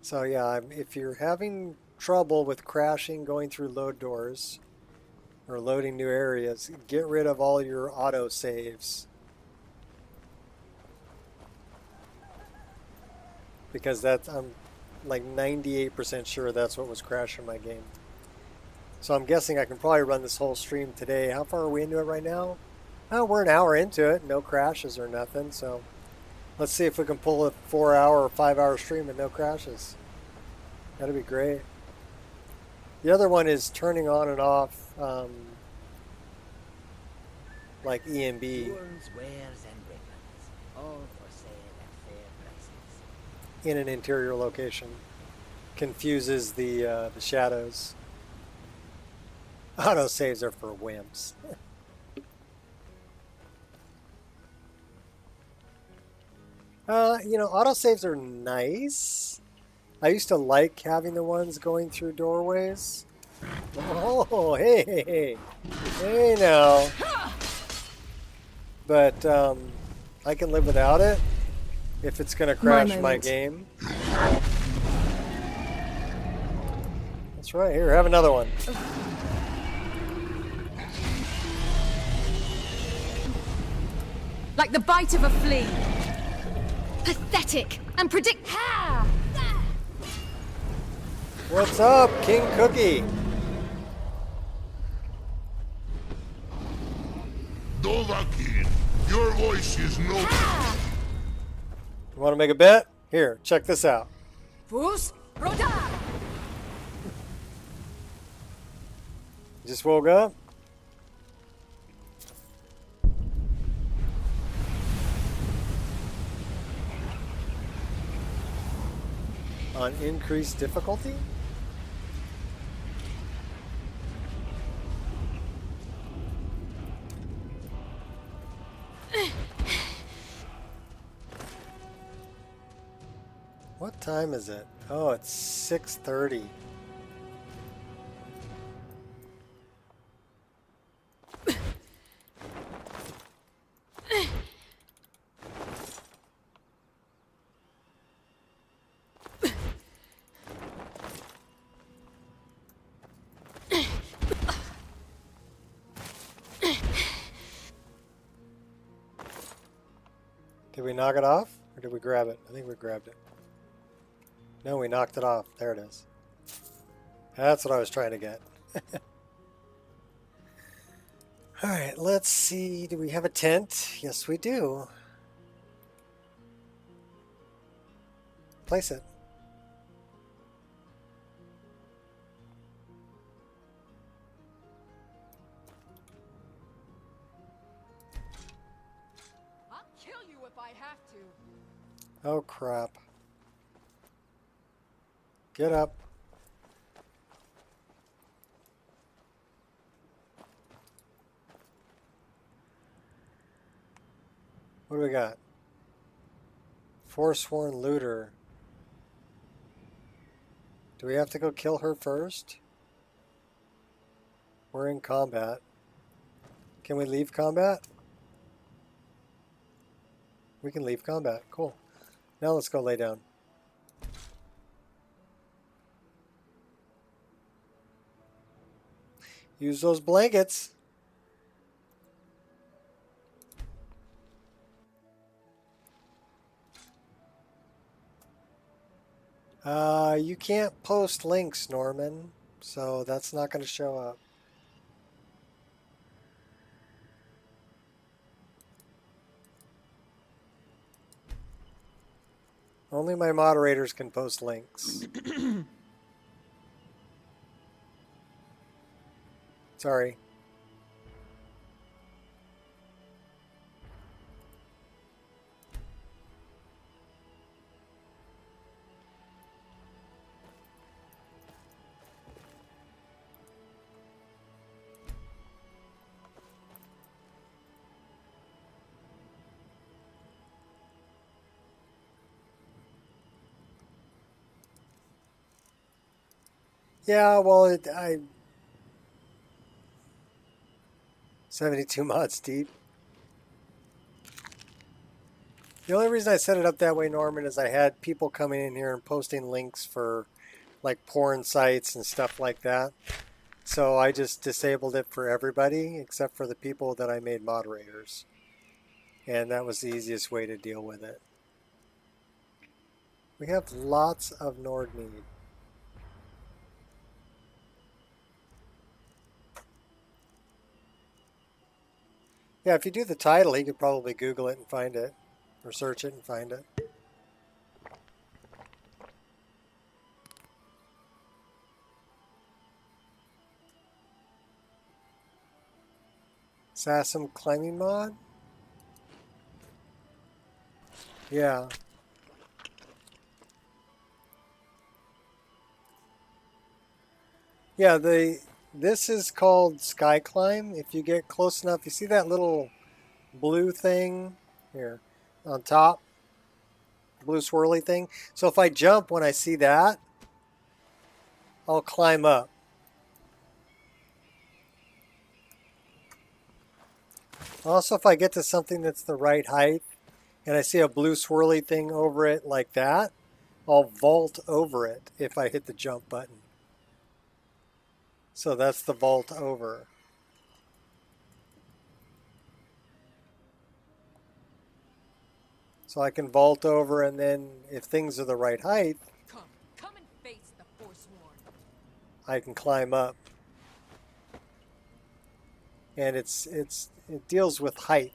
So yeah, if you're having trouble with crashing going through load doors or loading new areas, get rid of all your auto-saves. Because that's, I'm like 98% sure that's what was crashing my game. So I'm guessing I can probably run this whole stream today. How far are we into it right now? Oh, we're an hour into it. No crashes or nothing. So let's see if we can pull a 4-hour or 5-hour stream with no crashes. That'd be great. The other one is turning on and off like ENB. Tools, wares, and weapons, all for sale at fair prices. In an interior location. Confuses the shadows. Auto saves are for wimps. You know, autosaves are nice. I used to like having the ones going through doorways. Oh, hey now. But I can live without it if it's going to crash my game. That's right. Here, have another one. Like the bite of a flea. Pathetic and predict. Ha! What's up, King Cookie? Dovahkiin, your voice is no. You want to make a bet? Here, check this out. Fus Roda. Just woke up. On increased difficulty? What time is it? Oh, it's 6:30. Did we knock it off? Or did we grab it? I think we grabbed it. No, we knocked it off. There it is. That's what I was trying to get. Alright, let's see. Do we have a tent? Yes, we do. Place it. I'll kill you if I have to. Oh, crap. Get up. What do we got? Forsworn looter. Do we have to go kill her first? We're in combat. Can we leave combat? We can leave combat. Cool. Now let's go lay down. Use those blankets. You can't post links, Norman, so that's not going to show up. Only my moderators can post links. Sorry. Yeah, well, 72 mods deep. The only reason I set it up that way, Norman, is I had people coming in here and posting links for like porn sites and stuff like that. So I just disabled it for everybody except for the people that I made moderators. And that was the easiest way to deal with it. We have lots of Nord need. Yeah, if you do the title, you could probably Google it and find it. Or search it and find it. Assassin climbing mod? Yeah. Yeah, this is called Sky Climb. If you get close enough, you see that little blue thing here on top? Blue swirly thing. So if I jump when I see that, I'll climb up. Also, if I get to something that's the right height and I see a blue swirly thing over it like that, I'll vault over it if I hit the jump button. So that's the vault over. So I can vault over, and then if things are the right height, Come and face the Forsworn. I can climb up. And it deals with height.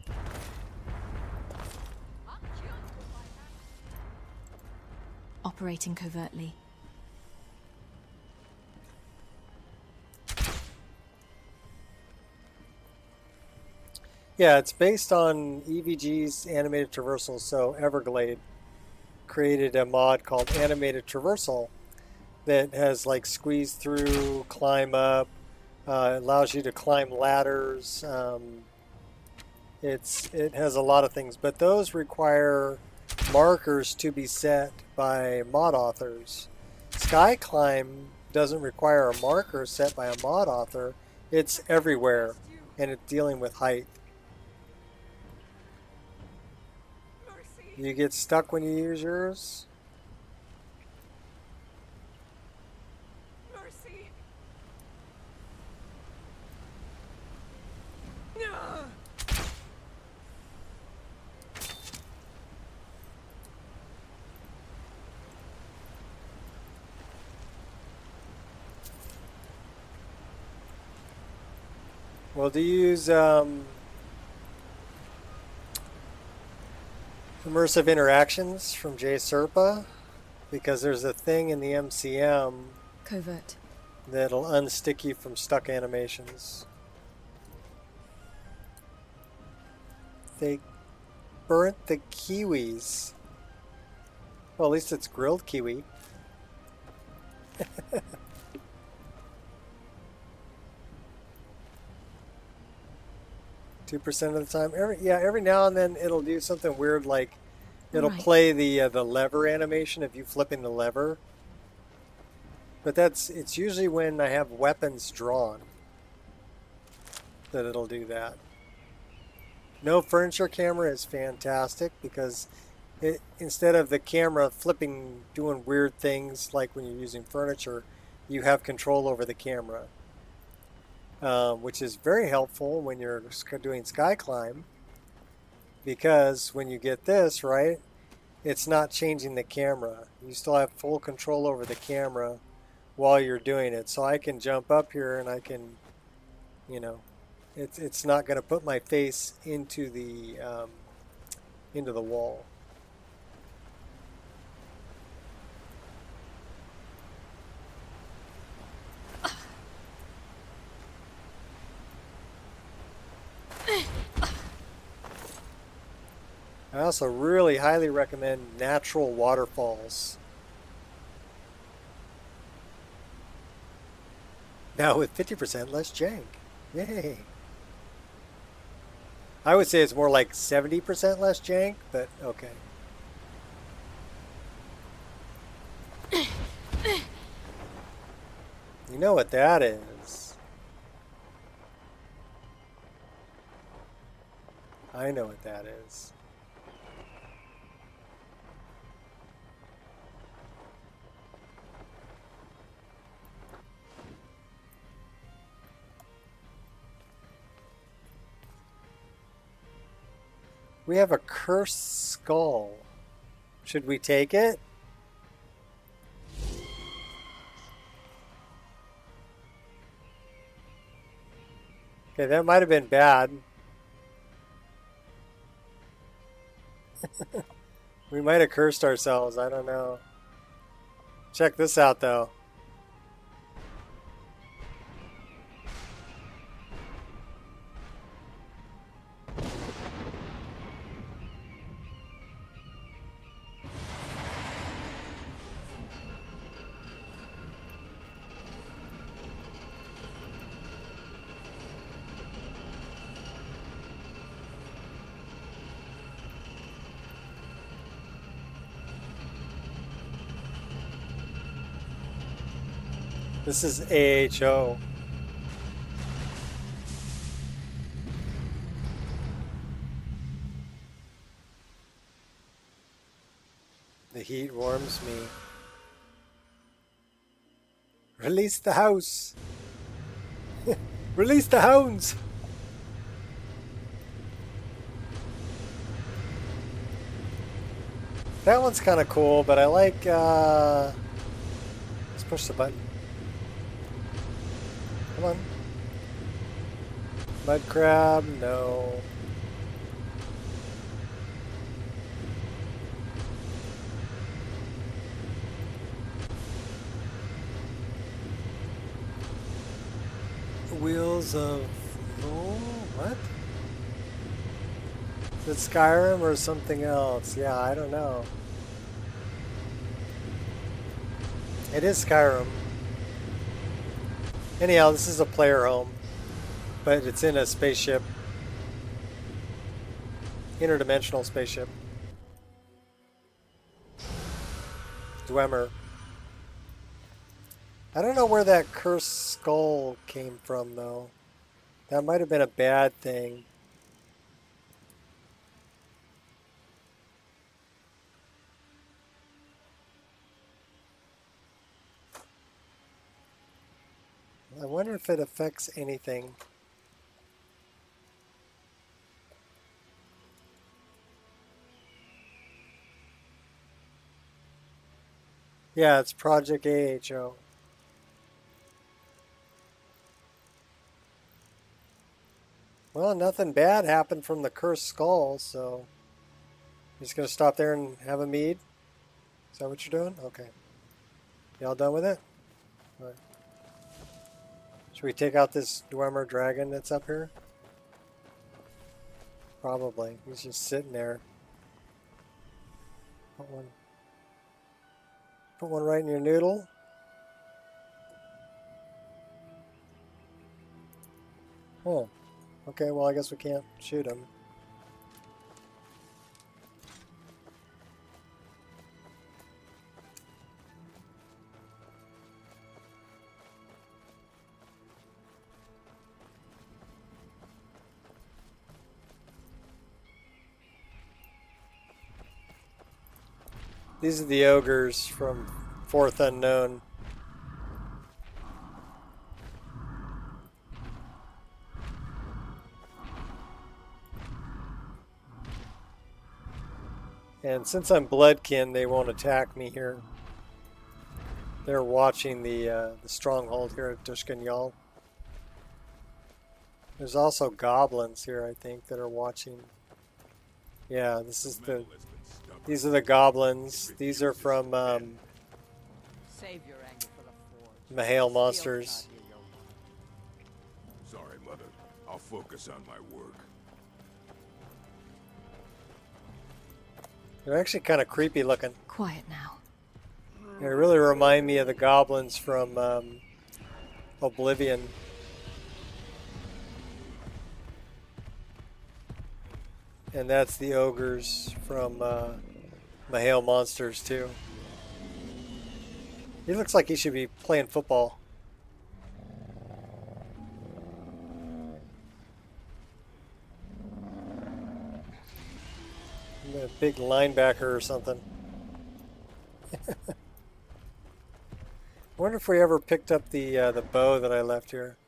Operating covertly. Yeah, it's based on EVG's animated traversal. So Everglade created a mod called Animated Traversal that has like squeeze through, climb up, allows you to climb ladders. It has a lot of things, but those require markers to be set by mod authors. Sky Climb doesn't require a marker set by a mod author. It's everywhere, and it's dealing with height. You get stuck when you use yours? Mercy. Well, do you use immersive interactions from JSerpa? Because there's a thing in the MCM Covert. that'll unstick you from stuck animations. They burnt the kiwis. Well, at least it's grilled kiwi. 2% of the time. Every now and then it'll do something weird, like it'll play the lever animation of you flipping the lever. But it's usually when I have weapons drawn that it'll do that. No furniture camera is fantastic because instead of the camera flipping, doing weird things like when you're using furniture, you have control over the camera. Which is very helpful when you're doing Sky Climb, because when you get this, right, it's not changing the camera. You still have full control over the camera while you're doing it. So I can jump up here and I can, you know, it's not going to put my face into the wall. I also really highly recommend natural waterfalls. Now with 50% less jank. Yay. I would say it's more like 70% less jank, but okay. You know what that is. I know what that is. We have a cursed skull. Should we take it? Okay, that might have been bad. We might have cursed ourselves. I don't know. Check this out, though. This is AHO. The heat warms me. Release the house. Release the hounds. That one's kind of cool, but I like, let's push the button. Come on. Mud crab, no. Wheels of... Oh, what? Is it Skyrim or something else? Yeah, I don't know. It is Skyrim. Anyhow, this is a player home, but it's in a spaceship. Interdimensional spaceship. Dwemer. I don't know where that cursed skull came from, though. That might have been a bad thing. I wonder if it affects anything. Yeah, it's Project AHO. Well, nothing bad happened from the cursed skull, so you're just gonna stop there and have a mead? Is that what you're doing? Okay. Y'all done with it? All right. Should we take out this Dwemer dragon that's up here? Probably. He's just sitting there. Put one right in your noodle. Oh. Okay, well I guess we can't shoot him. These are the ogres from Fourth Unknown. And since I'm bloodkin, they won't attack me here. They're watching the stronghold here at Dushkanyal. There's also goblins here, I think, that are watching. Yeah, this is the... These are the goblins. These are from Mahale monsters. Sorry, Mother. I'll focus on my work. They're actually kind of creepy looking. Quiet now. They really remind me of the goblins from Oblivion. And that's the ogres from Mahale monsters too. He looks like he should be playing football. A big linebacker or something. I wonder if we ever picked up the bow that I left here.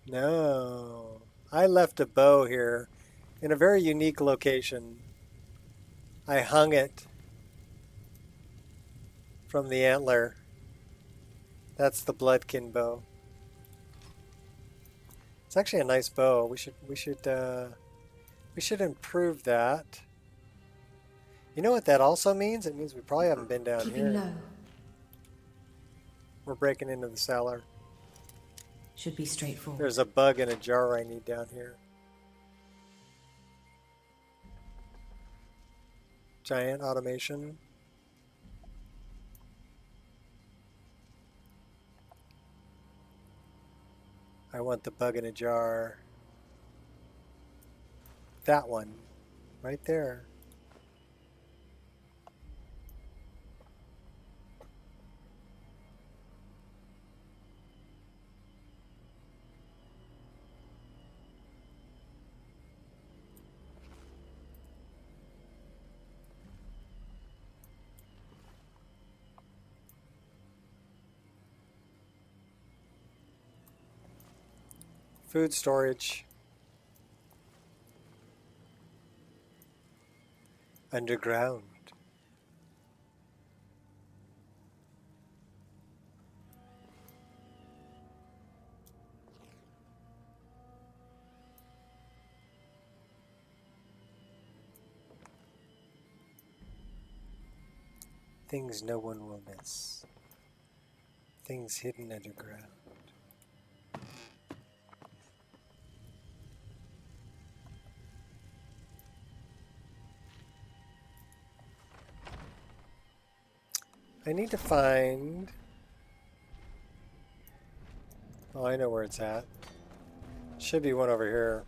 No, I left a bow here in a very unique location. I hung it from the antler. That's the Bloodkin bow. It's actually a nice bow. We should improve that. You know what that also means? It means we probably haven't been down Keeping here. low. We're breaking into the cellar. Should be straightforward. There's a bug in a jar I need down here. Giant automation. I want the bug in a jar. That one. Right there. Food storage. Underground. Things no one will miss. Things hidden underground. I need to find... Oh, I know where it's at. Should be one over here.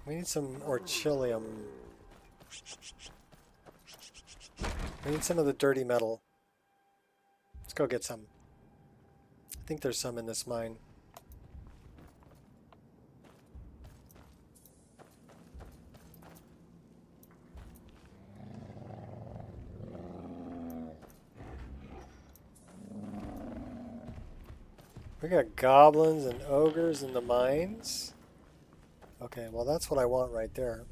We need some orchilium. We need some of the dirty metal. Let's go get some. I think there's some in this mine. We got goblins and ogres in the mines. Okay, well that's what I want right there.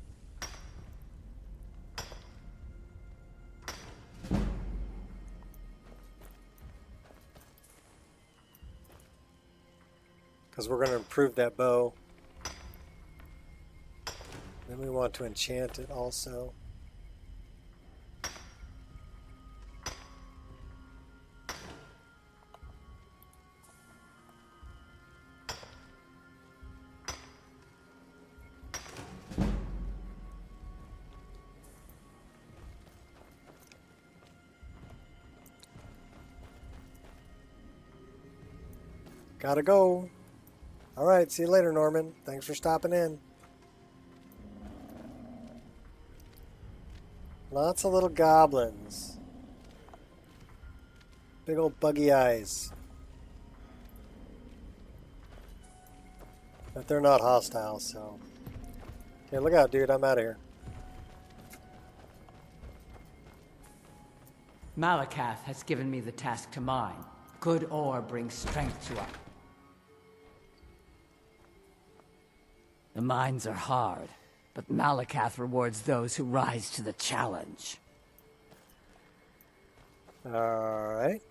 Because we're going to improve that bow. Then we want to enchant it also. Gotta go. Alright, see you later, Norman. Thanks for stopping in. Lots of little goblins. Big old buggy eyes. But they're not hostile, so... Okay, look out, dude. I'm out of here. Malakath has given me the task to mine. Good ore brings strength to us. The mines are hard, but Malakath rewards those who rise to the challenge. Alright.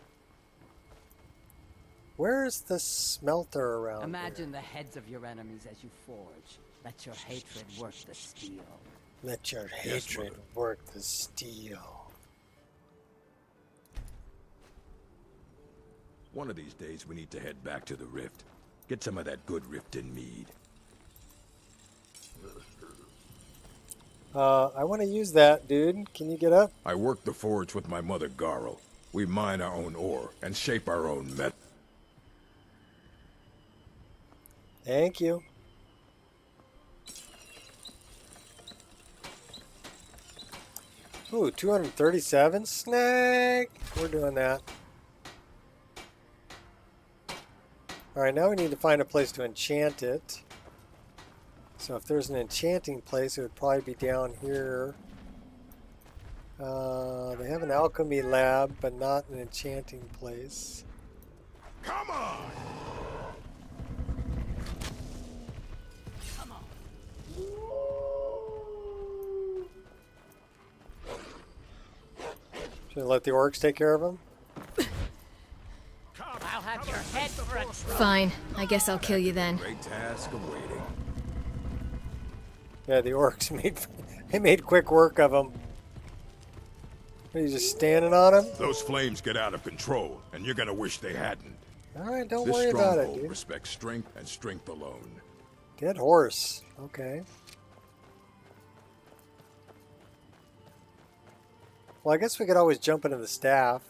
Where's the smelter around Imagine the heads of your enemies as you forge. Let your hatred work the steel. Let your hatred work the steel. One of these days we need to head back to the Rift. Get some of that good Riften mead. I want to use that, dude. Can you get up? I work the forge with my mother, Garl. We mine our own ore and shape our own metal. Thank you. Ooh, 237 snake. We're doing that. Alright, now we need to find a place to enchant it. So if there's an enchanting place, it would probably be down here. They have an alchemy lab, but not an enchanting place. Come on! Should I let the orcs take care of them? I'll have your head for a trophy. Fine. I guess I'll kill you then. Great task awaiting. Yeah, the orcs made quick work of them. Are you just standing on him? Those flames get out of control, and you're gonna wish they hadn't. Alright, don't This worry about it, stronghold dude. respects strength and strength alone. Dead horse. Okay. Well, I guess we could always jump into the staff.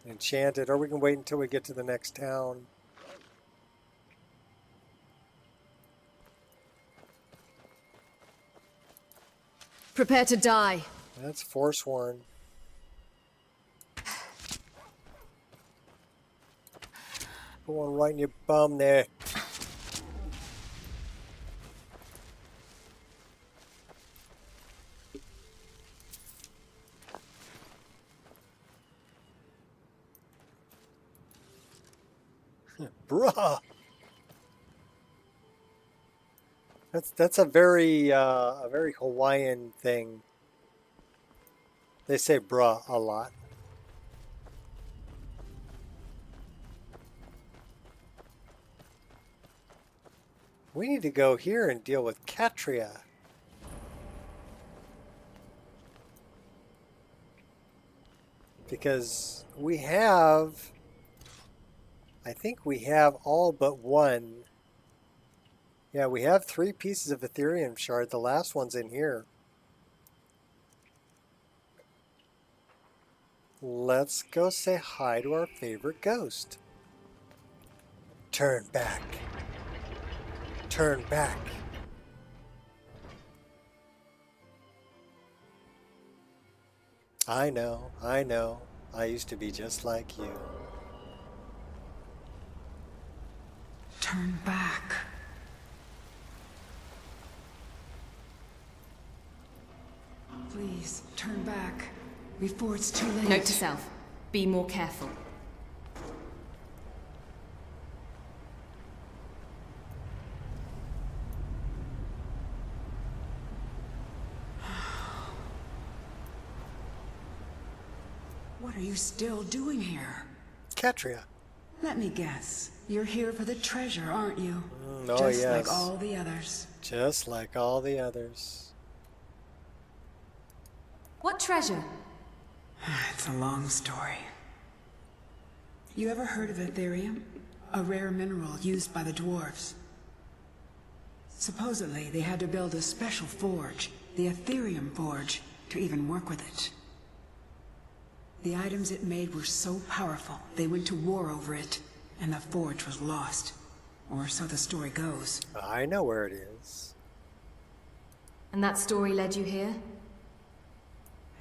Enchant it, or we can wait until we get to the next town. Prepare to die. That's Forsworn. Put one right in your bum there. Bruh. That's a very Hawaiian thing. They say bruh a lot. We need to go here and deal with Katria. Because we have, I think we have all but one. Yeah, we have 3 pieces of Ethereum shard. The last one's in here. Let's go say hi to our favorite ghost. Turn back. Turn back. I know, I know. I used to be just like you. Turn back. Please, turn back. Before it's too late. Note to self. Be more careful. What are you still doing here? Katria. Let me guess. You're here for the treasure, aren't you? Oh, Just yes. like all the others. Just like all the others. What treasure? It's a long story. You ever heard of Ethereum? A rare mineral used by the dwarves. Supposedly, they had to build a special forge, the Ethereum Forge, to even work with it. The items it made were so powerful, they went to war over it, and the forge was lost. Or so the story goes. I know where it is. And that story led you here?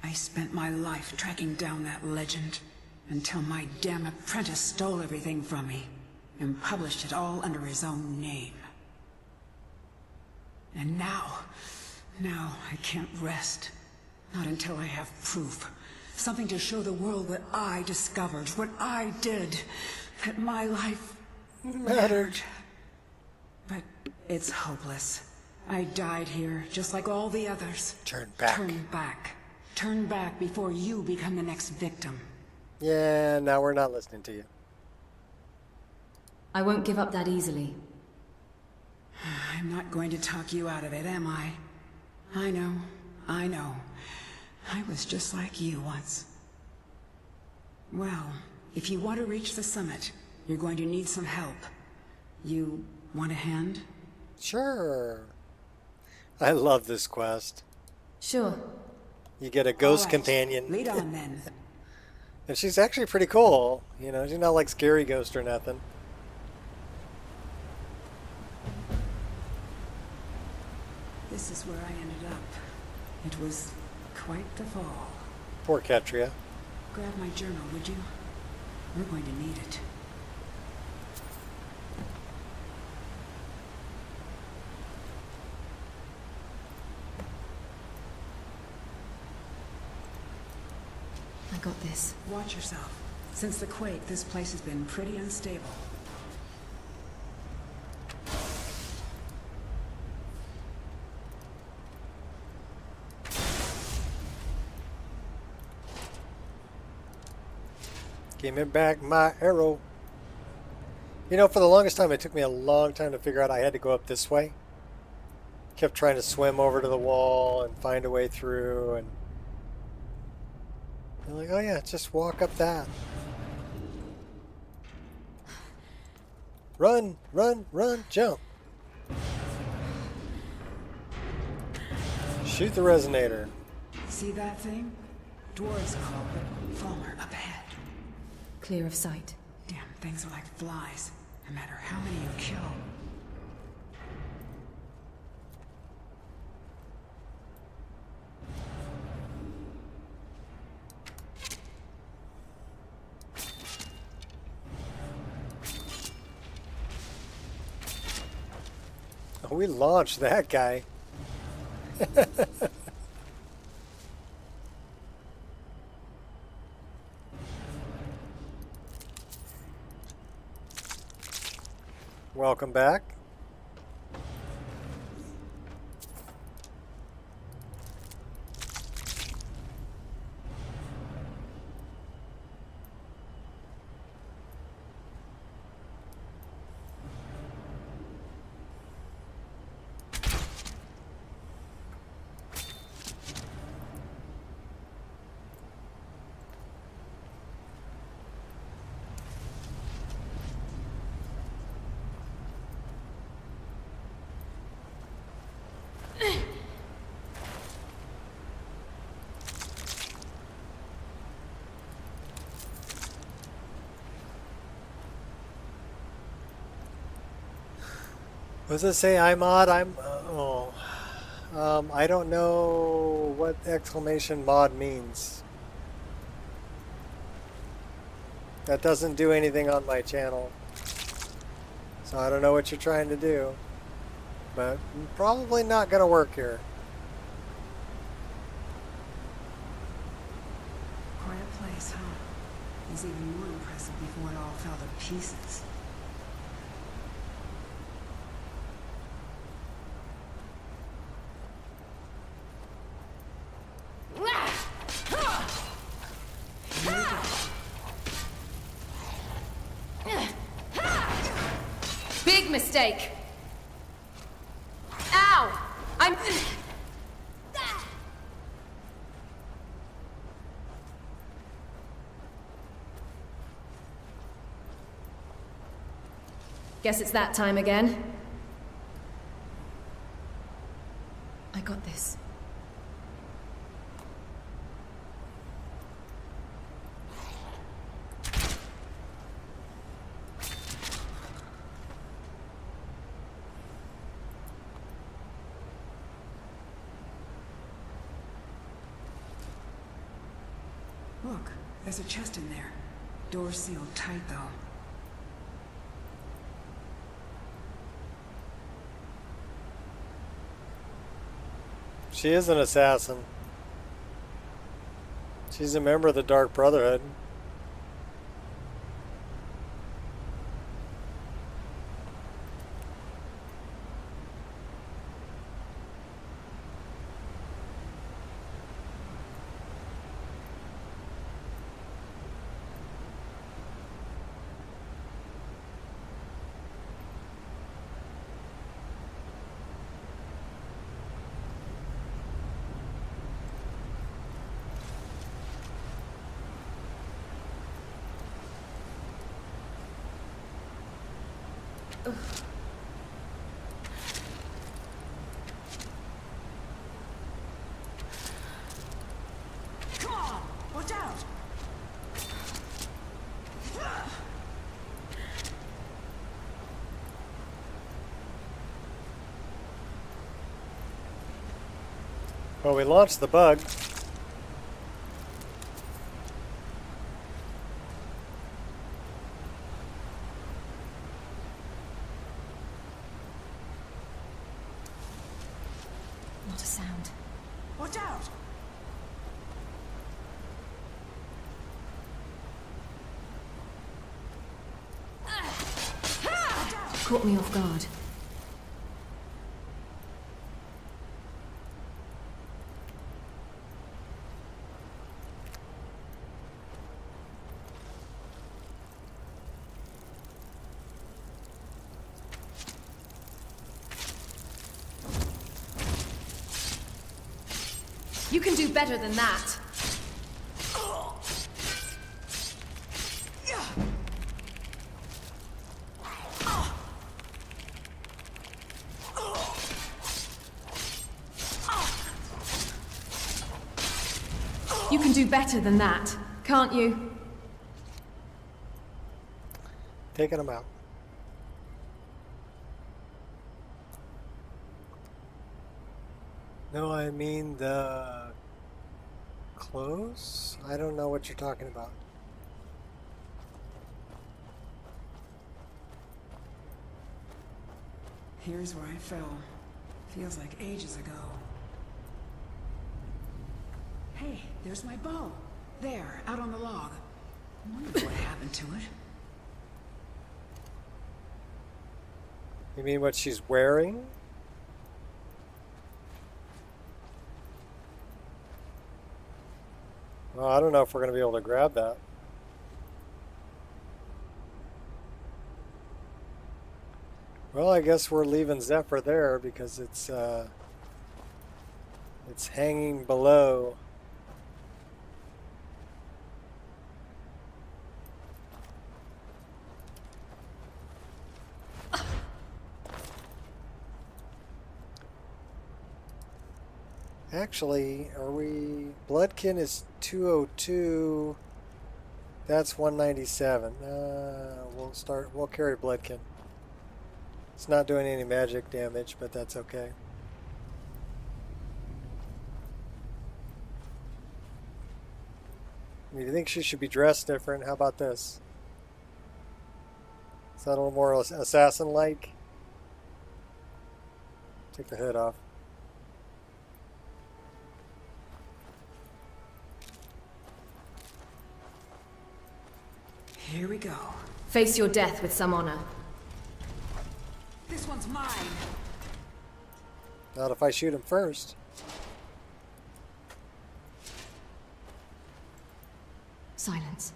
I spent my life tracking down that legend, until my damn apprentice stole everything from me, and published it all under his own name. And now I can't rest. Not until I have proof. Something to show the world what I discovered, what I did. That my life mattered. But it's hopeless. I died here, just like all the others. Turn back. Turn back. Turn back before you become the next victim. Yeah, now we're not listening to you. I won't give up that easily. I'm not going to talk you out of it, am I? I know. I was just like you once. Well, if you want to reach the summit, you're going to need some help. You want a hand? Sure. I love this quest. Sure. You get a ghost All right, companion. Lead on then. And she's actually pretty cool. You know, she's not like Scary Ghost or nothing. This is where I ended up. It was quite the fall. Poor Katria. Grab my journal, would you? We're going to need it. got this. Watch yourself. Since the quake, this place has been pretty unstable. Give me back my arrow. You know, for the longest time, it took me a long time to figure out I had to go up this way. Kept trying to swim over to the wall and find a way through, and I'm like, oh yeah, just walk up that. Run, run, run, jump. Shoot the resonator. See that thing? Dwarves call it Falmer up ahead. Clear of sight. Damn, things are like flies, no matter how many you kill. Oh, we launched that guy. Welcome back. What does it say? I'm odd. I don't know what exclamation mod means. That doesn't do anything on my channel. So I don't know what you're trying to do. But probably not going to work here. Quiet place, huh? It was even more impressive before it all fell to pieces. Big mistake. Ow! I'm... Guess it's that time again. I got this. Look, there's a chest in there. Door sealed tight, though. She is an assassin. She's a member of the Dark Brotherhood. Come on! Watch out! Well, we launched the bug. Not a sound. Watch out! Caught me off guard. You can do better than that. You can do better than that, can't you? Taking them out. No, I mean the clothes? I don't know what you're talking about. Here's where I fell. Feels like ages ago. Hey, there's my bow. There, out on the log. I wonder what happened to it. You mean what she's wearing? Well, I don't know if we're going to be able to grab that. Well, I guess we're leaving Zephyr there because it's hanging below. Actually, are we... Bloodkin is 202. That's 197. We'll carry Bloodkin. It's not doing any magic damage, but that's okay. You think she should be dressed different? How about this? Is that a little more assassin-like? Take the hood off. Here we go. Face your death with some honor. This one's mine. Not if I shoot him first. Silence.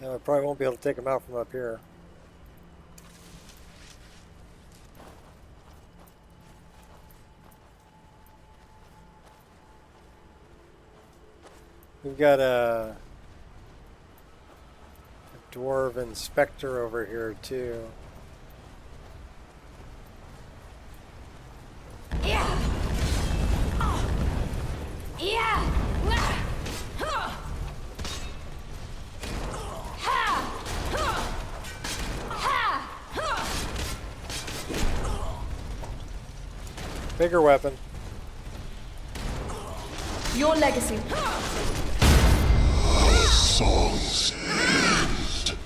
Yeah, I probably won't be able to take him out from up here. We've got a dwarven specter over here too. Yeah. Yeah. Bigger weapon. Your legacy. Our songs end.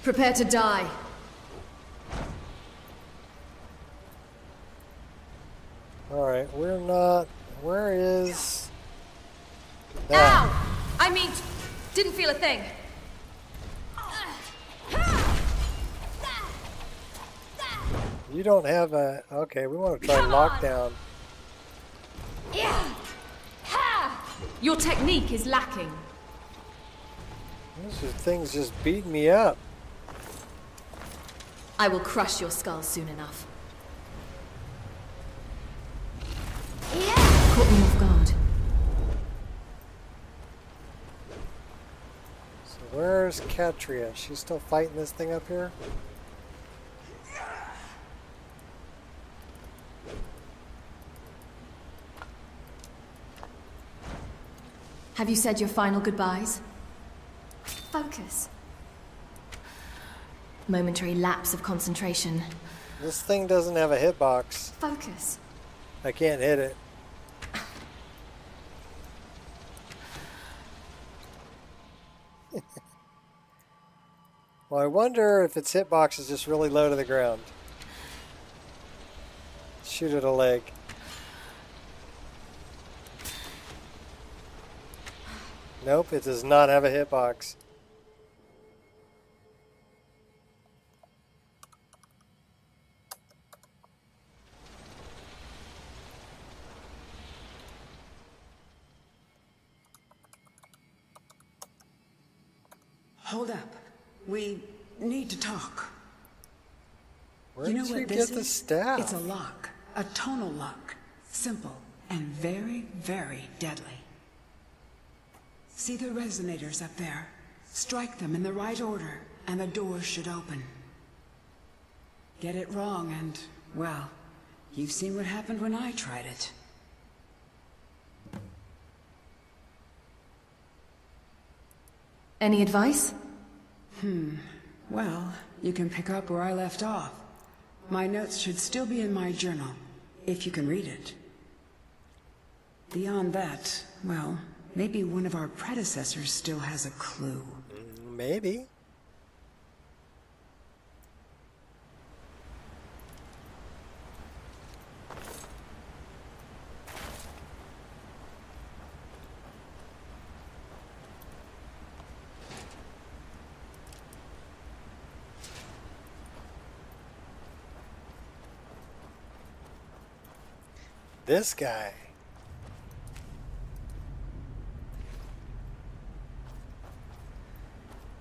Prepare to die. Alright, we're not... Where is... that? Ow! I mean, didn't feel a thing. You don't have a... Okay, we want to try lockdown. Yeah. Ha! Your technique is lacking. This thing's just beating me up. I will crush your skull soon enough. Yeah. Caught me off guard. So Where's Katria? She's still fighting this thing up here? Have you said your final goodbyes? Focus. Momentary lapse of concentration. This thing doesn't have a hitbox. Focus. I can't hit it. Well, I wonder if its hitbox is just really low to the ground. Shoot at a leg. Nope, it does not have a hitbox. Hold up. We need to talk. Where you know did what you this get the is? staff? It's a lock. A tonal lock. Simple and very, very deadly. See the resonators up there? Strike them in the right order, and the doors should open. Get it wrong, and, well, you've seen what happened when I tried it. Any advice? Well, you can pick up where I left off. My notes should still be in my journal, if you can read it. Beyond that, well, maybe one of our predecessors still has a clue. Maybe. This guy.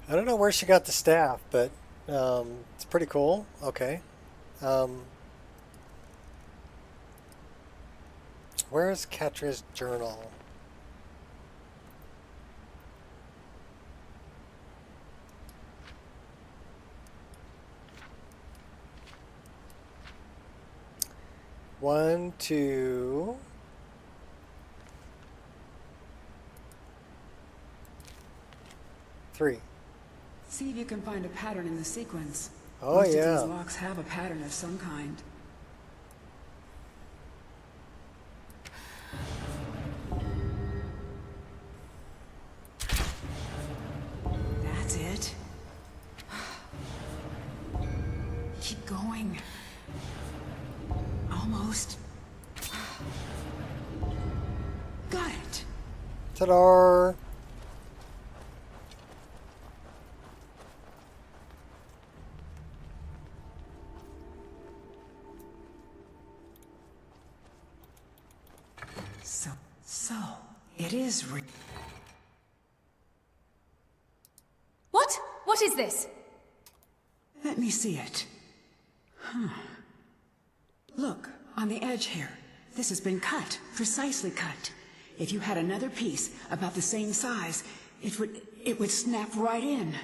I don't know where she got the staff, but it's pretty cool. Okay. Where's Katria's journal? One, two. Three. See if you can find a pattern in the sequence. Oh, Most yeah. of these locks have a pattern of some kind. That's it. Keep going. Almost. Got it. Ta-da! So, it is real. What? What is this? Let me see it. Look, on the edge here. This has been cut, precisely cut. If you had another piece about the same size, it would snap right in.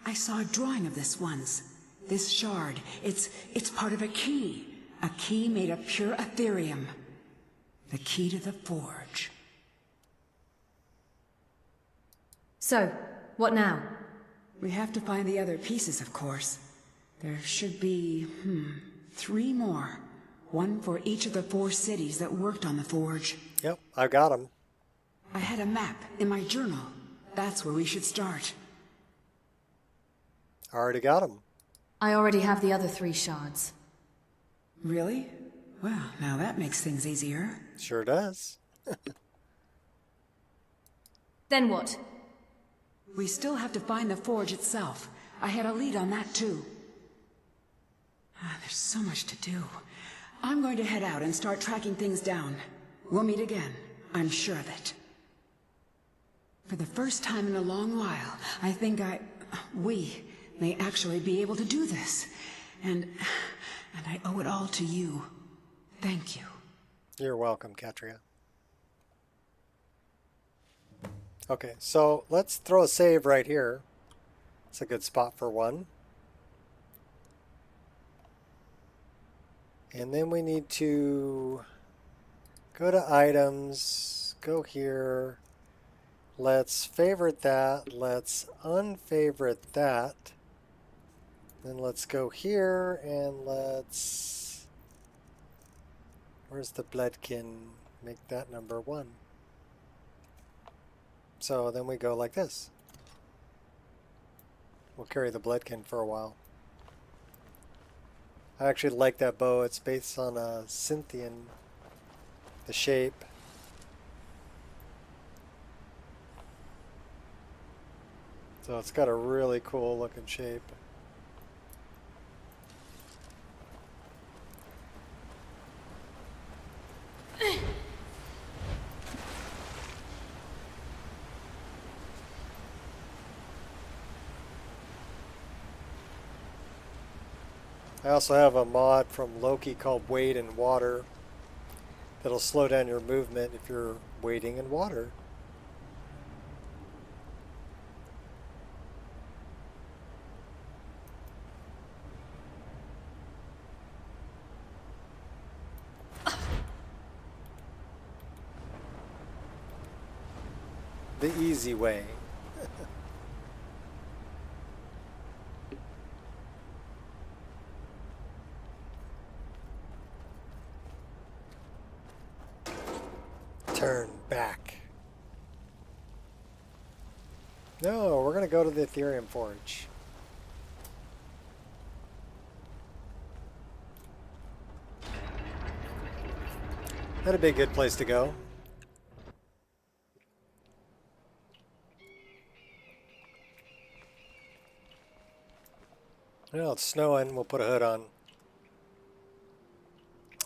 I saw a drawing of this once. This shard, it's part of a key. A key made of pure Ethereum. The key to the forge. So, what now? We have to find the other pieces, of course. There should be, 3 more. One for each of the 4 cities that worked on the forge. Yep, I got them. I had a map in my journal. That's where we should start. I already got them. I already have the other 3 shards. Really? Well, now that makes things easier. Sure does. Then what? We still have to find the forge itself. I had a lead on that, too. There's so much to do. I'm going to head out and start tracking things down. We'll meet again. I'm sure of it. For the first time in a long while, I think we may actually be able to do this. And I owe it all to you. Thank you. You're welcome, Katria. Okay, so let's throw a save right here. It's a good spot for one. And then we need to go to items, go here. Let's favorite that. Let's unfavorite that. Then let's go here and let's... Where's the bloodkin? Make that number 1. So then we go like this. We'll carry the bloodkin for a while. I actually like that bow. It's based on a Scythian, the shape. So it's got a really cool looking shape. I also have a mod from Loki called Wade in Water that'll slow down your movement if you're wading in water. The easy way. Turn back. No, we're going to go to the Ethereum Forge. That'd be a good place to go. Well, it's snowing. We'll put a hood on.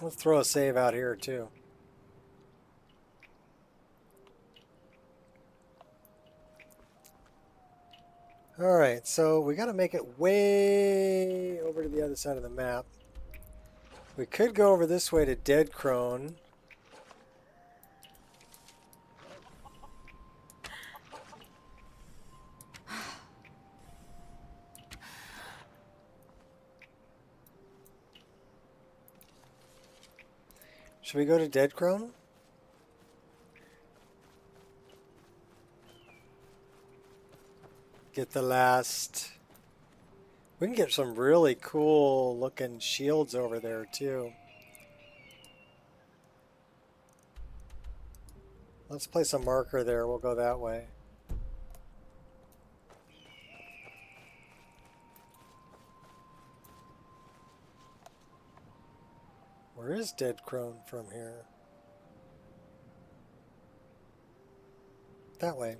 Let's throw a save out here too. Alright, so we got to make it way over to the other side of the map. We could go over this way to Dead Crone. Should we go to Dead Crone? Get the last... We can get some really cool looking shields over there too. Let's place a marker there. We'll go that way. Where is Dead Crone from here? That way.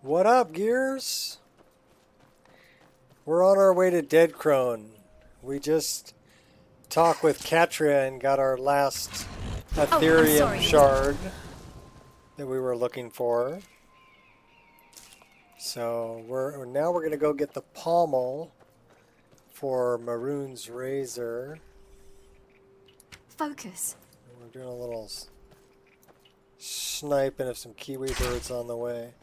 What up, Gears? We're on our way to Dead Crone. We just talked with Katria and got our last Ethereum shard that we were looking for. So now we're gonna go get the pommel for Maroon's razor. Focus. And we're doing a little sniping of some kiwi birds on the way.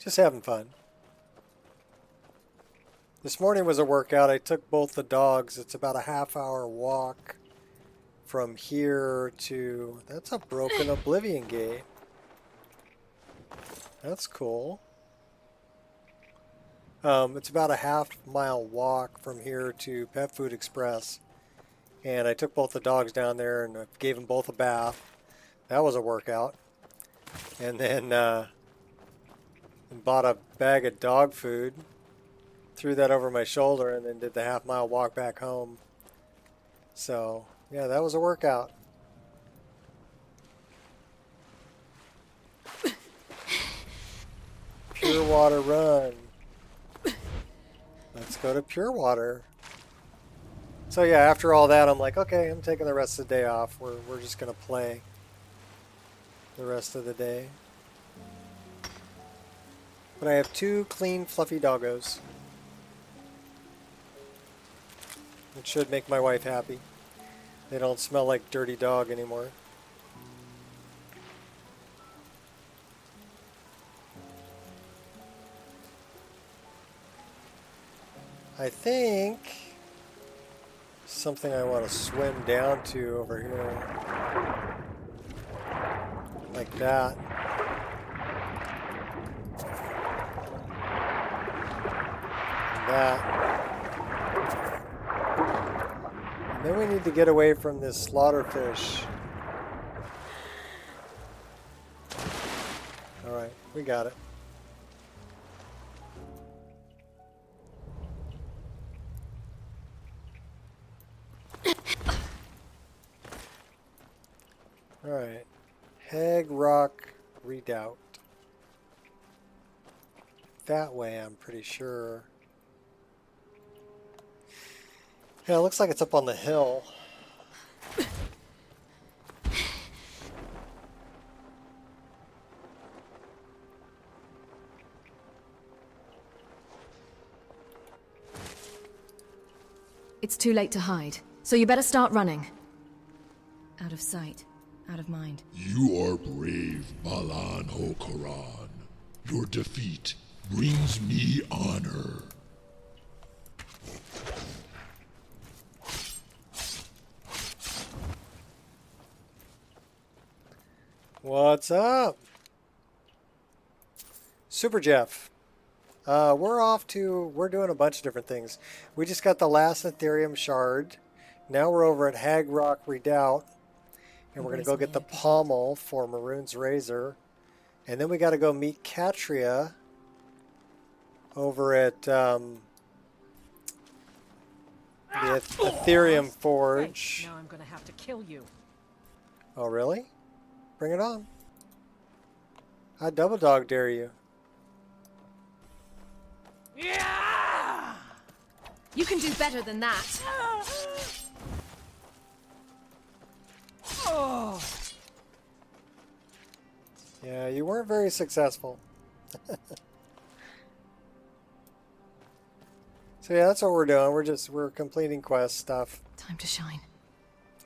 Just having fun. This morning was a workout. I took both the dogs. It's about a half-hour walk from here to... That's a broken Oblivion gate. That's cool. It's about a half-mile walk from here to Pet Food Express. And I took both the dogs down there and I gave them both a bath. That was a workout. And then... and bought a bag of dog food, threw that over my shoulder, and then did the half-mile walk back home. So, yeah, that was a workout. Pure water run. Let's go to pure water. So yeah, after all that, I'm like, okay, I'm taking the rest of the day off. We're just gonna play the rest of the day. But I have 2 clean, fluffy doggos. It should make my wife happy. They don't smell like dirty dog anymore. I think something I want to swim down to over here. Like that. And that. And then we need to get away from this slaughterfish. Alright, we got it. Alright. Hag Rock Redoubt. That way, I'm pretty sure. Yeah, it looks like it's up on the hill. It's too late to hide, so you better start running. Out of sight, out of mind. You are brave, Malan Hokaran. Your defeat brings me honor. What's up? Super Jeff. We're doing a bunch of different things. We just got the last Ethereum shard. Now we're over at Hag Rock Redoubt. And we're going to go get the pommel for Maroon's Razor. And then we got to go meet Katria over at the Ethereum Forge. Now I'm going to have to kill you. Oh, really? Bring it on. I double dog dare you. Yeah! You can do better than that. Oh. Yeah, you weren't very successful. So yeah, that's what we're doing. We're completing quest stuff. Time to shine.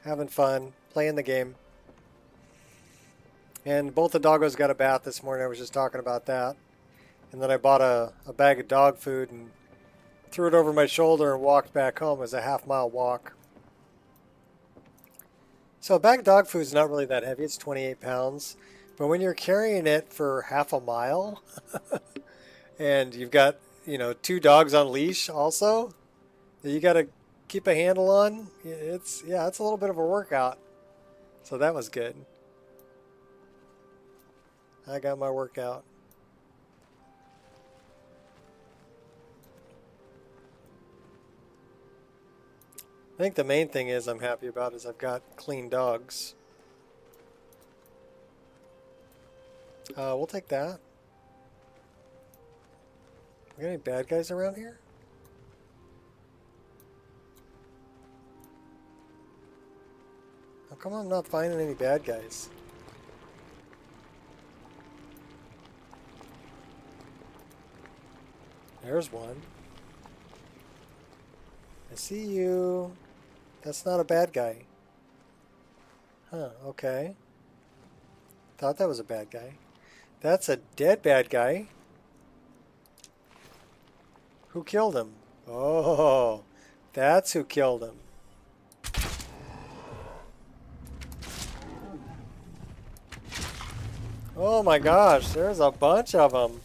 Having fun, playing the game. And both the doggos got a bath this morning. I was just talking about that. And then I bought a bag of dog food and threw it over my shoulder and walked back home. It was a half-mile walk. So a bag of dog food is not really that heavy. It's 28 pounds. But when you're carrying it for half a mile and you've got, 2 dogs on leash also that you got to keep a handle on, it's a little bit of a workout. So that was good. I got my workout. I think the main thing I'm happy about is I've got clean dogs. We'll take that. We got any bad guys around here? How come I'm not finding any bad guys? There's one. I see you. That's not a bad guy. Huh, okay. Thought that was a bad guy. That's a dead bad guy. Who killed him? Oh, that's who killed him. Oh my gosh, there's a bunch of them.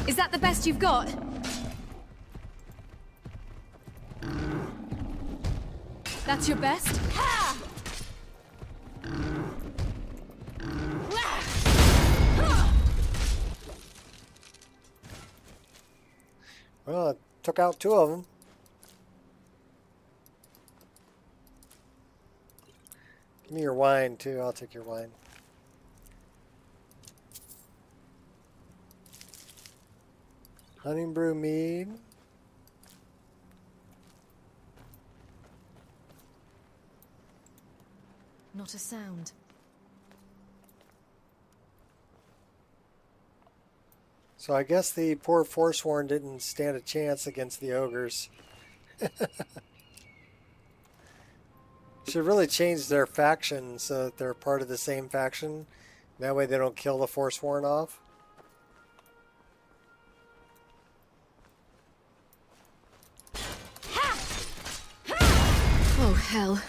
Is that the best you've got? That's your best? Well, I took out 2 of them. Give me your wine too, I'll take your wine. Honey brew mead. Not a sound. So I guess the poor Forsworn didn't stand a chance against the ogres. Should really change their faction so that they're part of the same faction. That way they don't kill the Forsworn off. Oh, hell.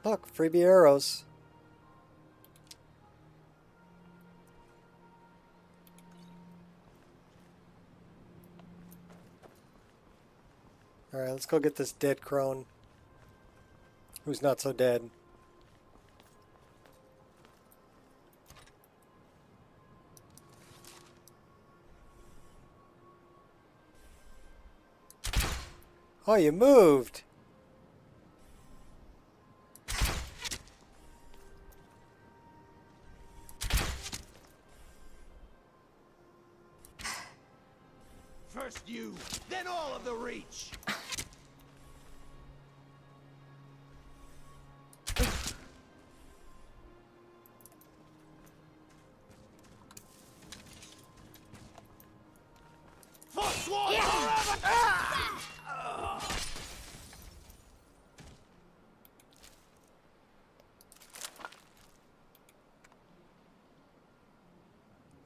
Look, freebie arrows. Alright, let's go get this dead crone. Who's not so dead. Oh, you moved! First you, then all of the Reach! Forsworn forever!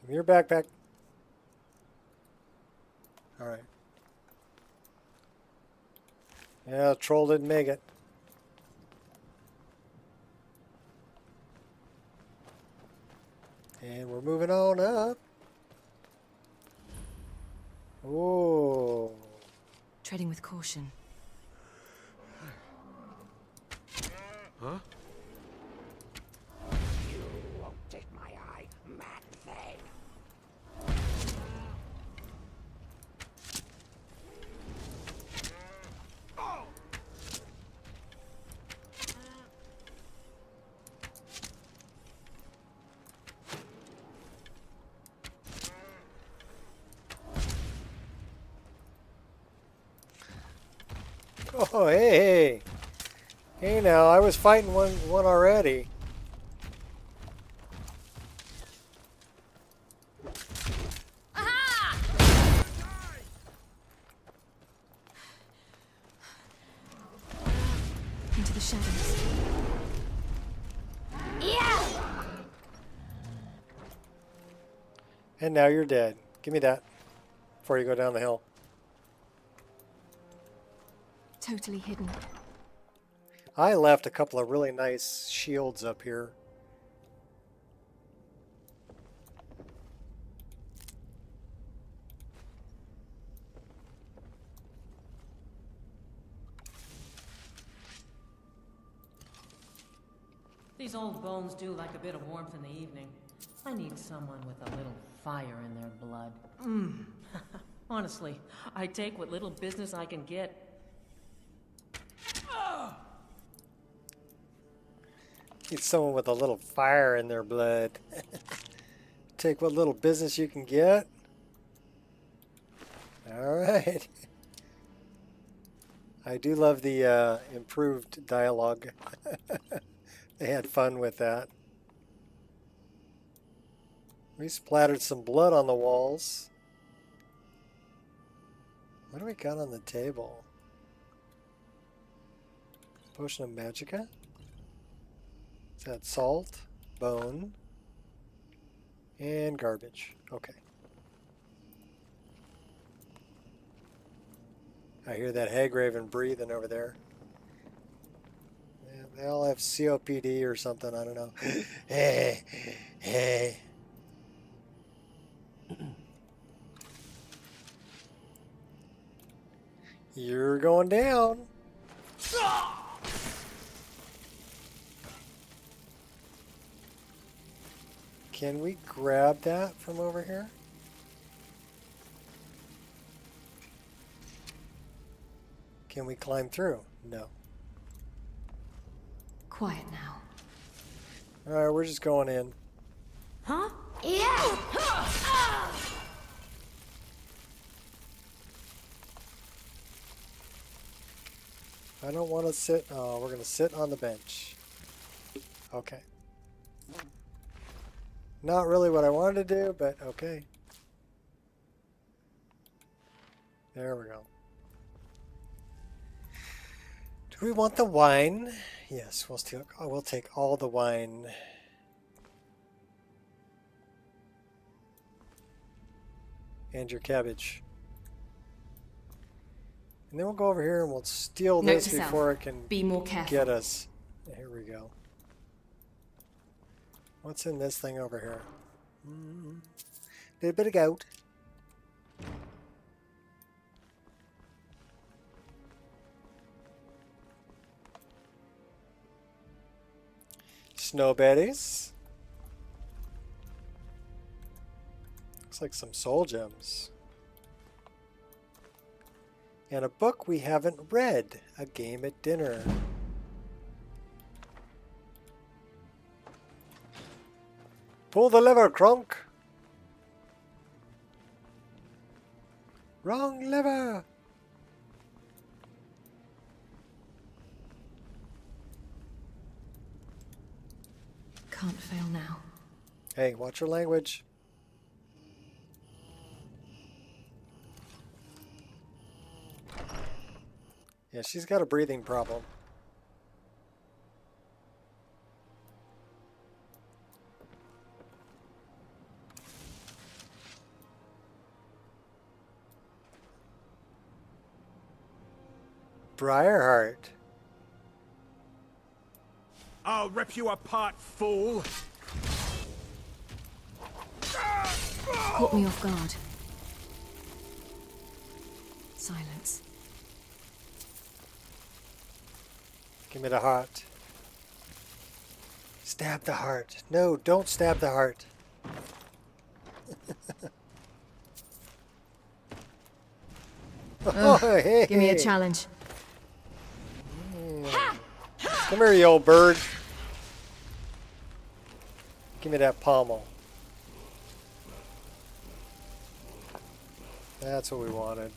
Give me your backpack. Alright. Yeah, troll didn't make it. And we're moving on up. Oh. Treading with caution. Huh? You won't take my eye, mad thing. Oh, hey, hey. Hey now, I was fighting one already. Into the shadows. Yeah! And now you're dead. Give me that before you go down the hill. Totally hidden. I left a couple of really nice shields up here. These old bones do like a bit of warmth in the evening. I need someone with a little fire in their blood. Honestly, I take what little business I can get. Need someone with a little fire in their blood. Take what little business you can get. Alright. I do love the improved dialogue. They had fun with that. We splattered some blood on the walls. What do we got on the table? Potion of Magicka? Is that salt, bone, and garbage? Okay. I hear that Hagraven breathing over there. Yeah, they all have COPD or something, I don't know. Hey, hey. You're going down. Can we grab that from over here? Can we climb through? No. Quiet now. Alright, we're just going in. Huh? Yeah! I don't want to sit. Oh, we're going to sit on the bench. Okay. Not really what I wanted to do, but okay. There we go. Do we want the wine? Yes, we'll take all the wine. And your cabbage. And then we'll go over here and we'll steal this before it can be more careful. Get us. Here we go. What's in this thing over here? Little bit of goat. Snowberries. Looks like some soul gems. And a book we haven't read. A Game at Dinner. Pull the lever, Kronk. Wrong lever. Can't fail now. Hey, watch your language. Yeah, she's got a breathing problem. Briarheart. I'll rip you apart, fool! Caught me off guard. Silence. Give me the heart. Stab the heart. No, don't stab the heart. Oh, hey. Give me a challenge. Come here, you old bird. Give me that pommel. That's what we wanted.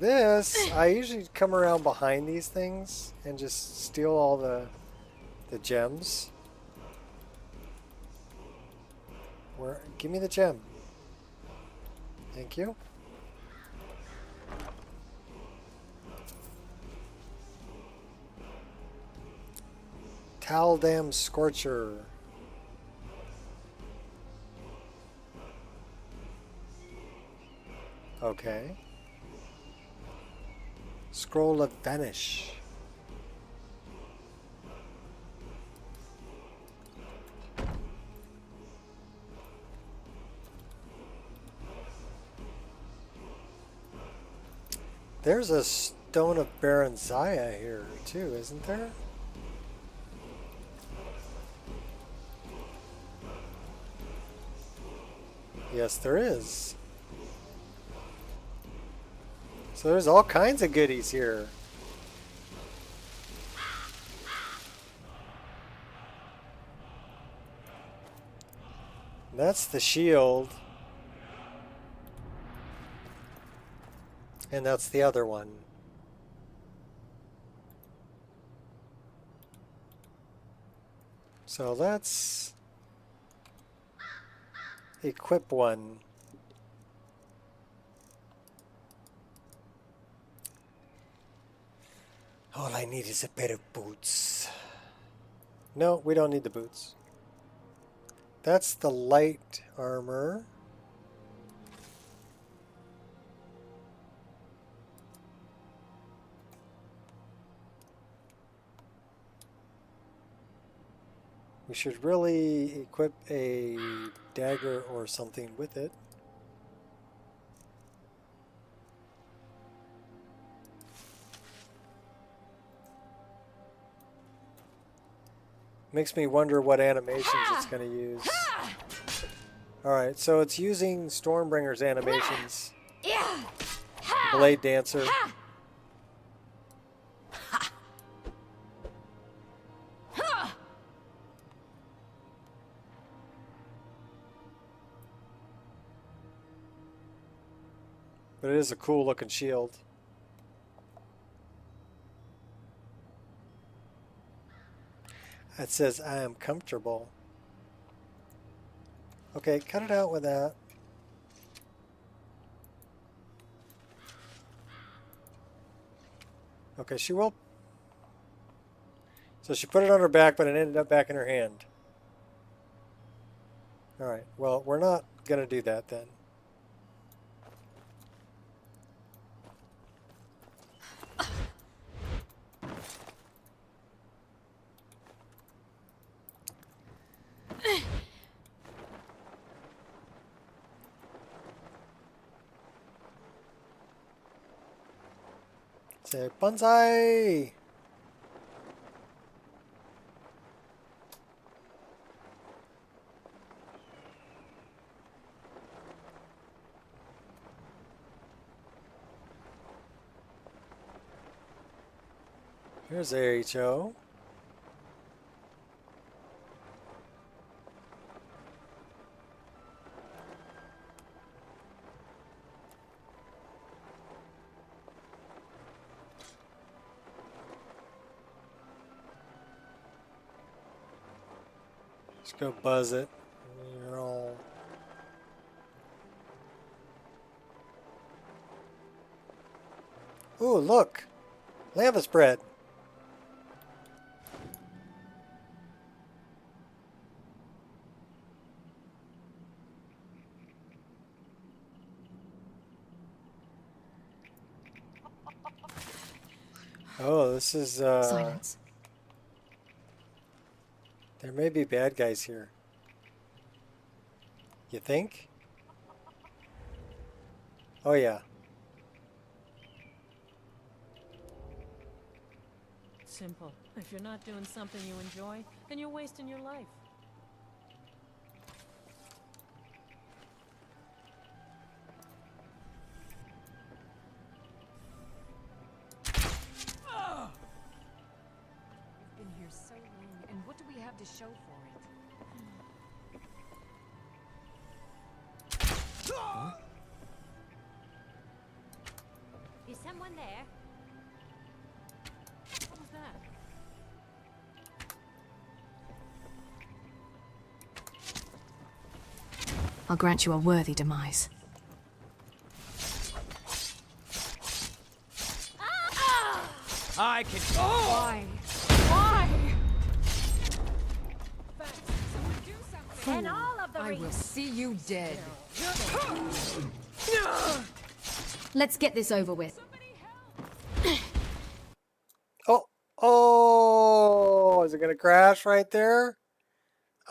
This, I usually come around behind these things and just steal all the gems. Give me the gem. Thank you. Taldam Scorcher. Okay. Scroll of Vanish. There's a Stone of Baron Zaya here too, isn't there? Yes, there is. So there's all kinds of goodies here. That's the shield. And that's the other one. So let's equip one. All I need is a pair of boots. No, we don't need the boots. That's the light armor. We should really equip a dagger or something with it. Makes me wonder what animations it's going to use. Alright, so it's using Stormbringer's animations. Blade Dancer. But it is a cool looking shield. It says, I am comfortable. Okay, cut it out with that. Okay, she will. So she put it on her back, but it ended up back in her hand. Alright, well, we're not going to do that then. Say bonsai! Here's AHO. Let's go buzz it. Roll. Ooh, look! Lava spread. Oh, this is Silence. There may be bad guys here. You think? Oh yeah. Simple. If you're not doing something you enjoy, then you're wasting your life. We've been here so long, and what do we have to show for it? Huh? Is someone there? What was that? I'll grant you a worthy demise. I can. Oh! Why? Why? And all of the I will see you dead. Let's get this over with. Oh, is it going to crash right there?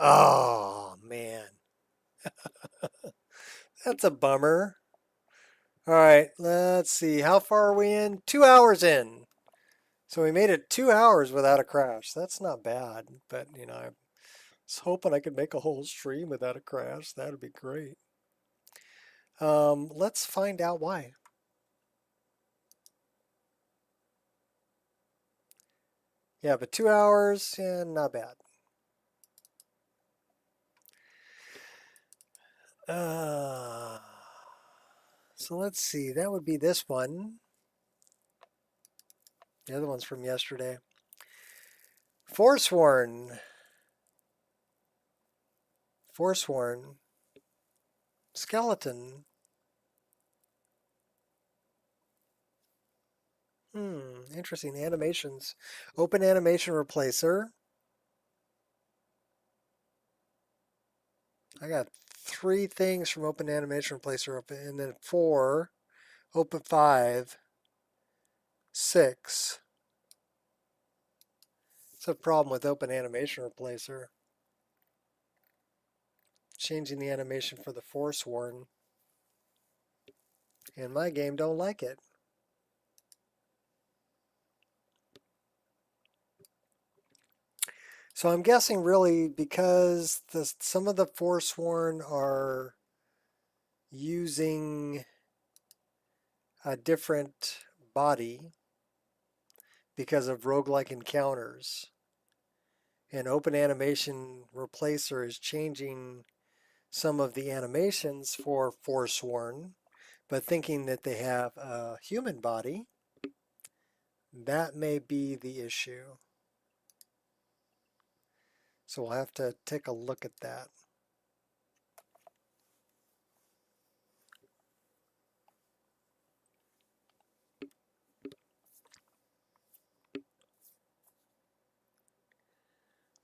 Oh, man. That's a bummer. All right, let's see. How far are we in? 2 hours in. So we made it 2 hours without a crash. That's not bad, but, you know, I was hoping I could make a whole stream without a crash. That would be great. Let's find out why. Yeah, but 2 hours, yeah, not bad. So let's see. That would be this one. The other one's from yesterday. Forsworn. Forsworn. Skeleton. Interesting. Animations. Open animation replacer. I got 3 things from open animation replacer open, and then 4. Open 5. 6. It's a problem with open animation replacer. Changing the animation for the Forsworn. And my game don't like it. So I'm guessing really because some of the Forsworn are using a different body because of roguelike encounters. And Open Animation Replacer is changing some of the animations for Forsworn, but thinking that they have a human body. That may be the issue. So we'll have to take a look at that.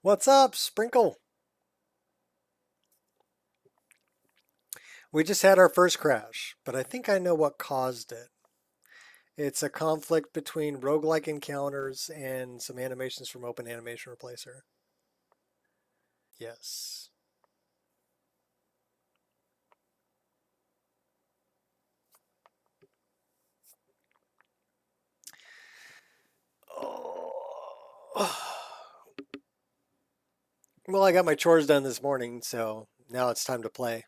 What's up, Sprinkle? We just had our first crash, but I think I know what caused it. It's a conflict between roguelike encounters and some animations from Open Animation Replacer. Yes. Oh. Well, I got my chores done this morning, so now it's time to play.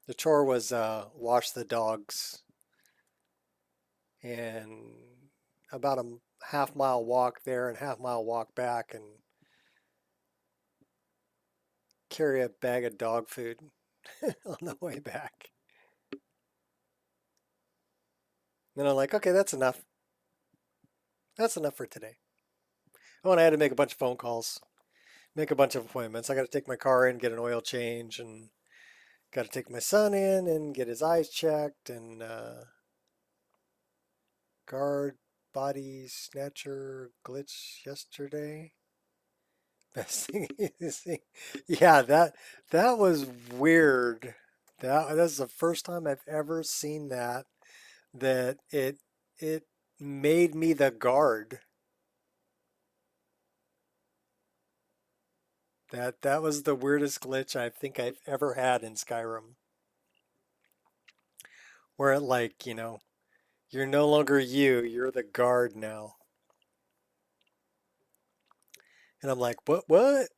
The chore was wash the dogs and about a half-mile walk there and half-mile walk back and carry a bag of dog food on the way back. Then I'm like, okay, that's enough. That's enough for today. Oh, and I had to make a bunch of phone calls, make a bunch of appointments. I got to take my car in, get an oil change, and got to take my son in and get his eyes checked, and guard body snatcher glitch yesterday. Best thing is, yeah, that was weird. That's the first time I've ever seen that it made me the guard. That was the weirdest glitch I think I've ever had in Skyrim. Where it, like, you know, you're no longer you're the guard now. And I'm like, what?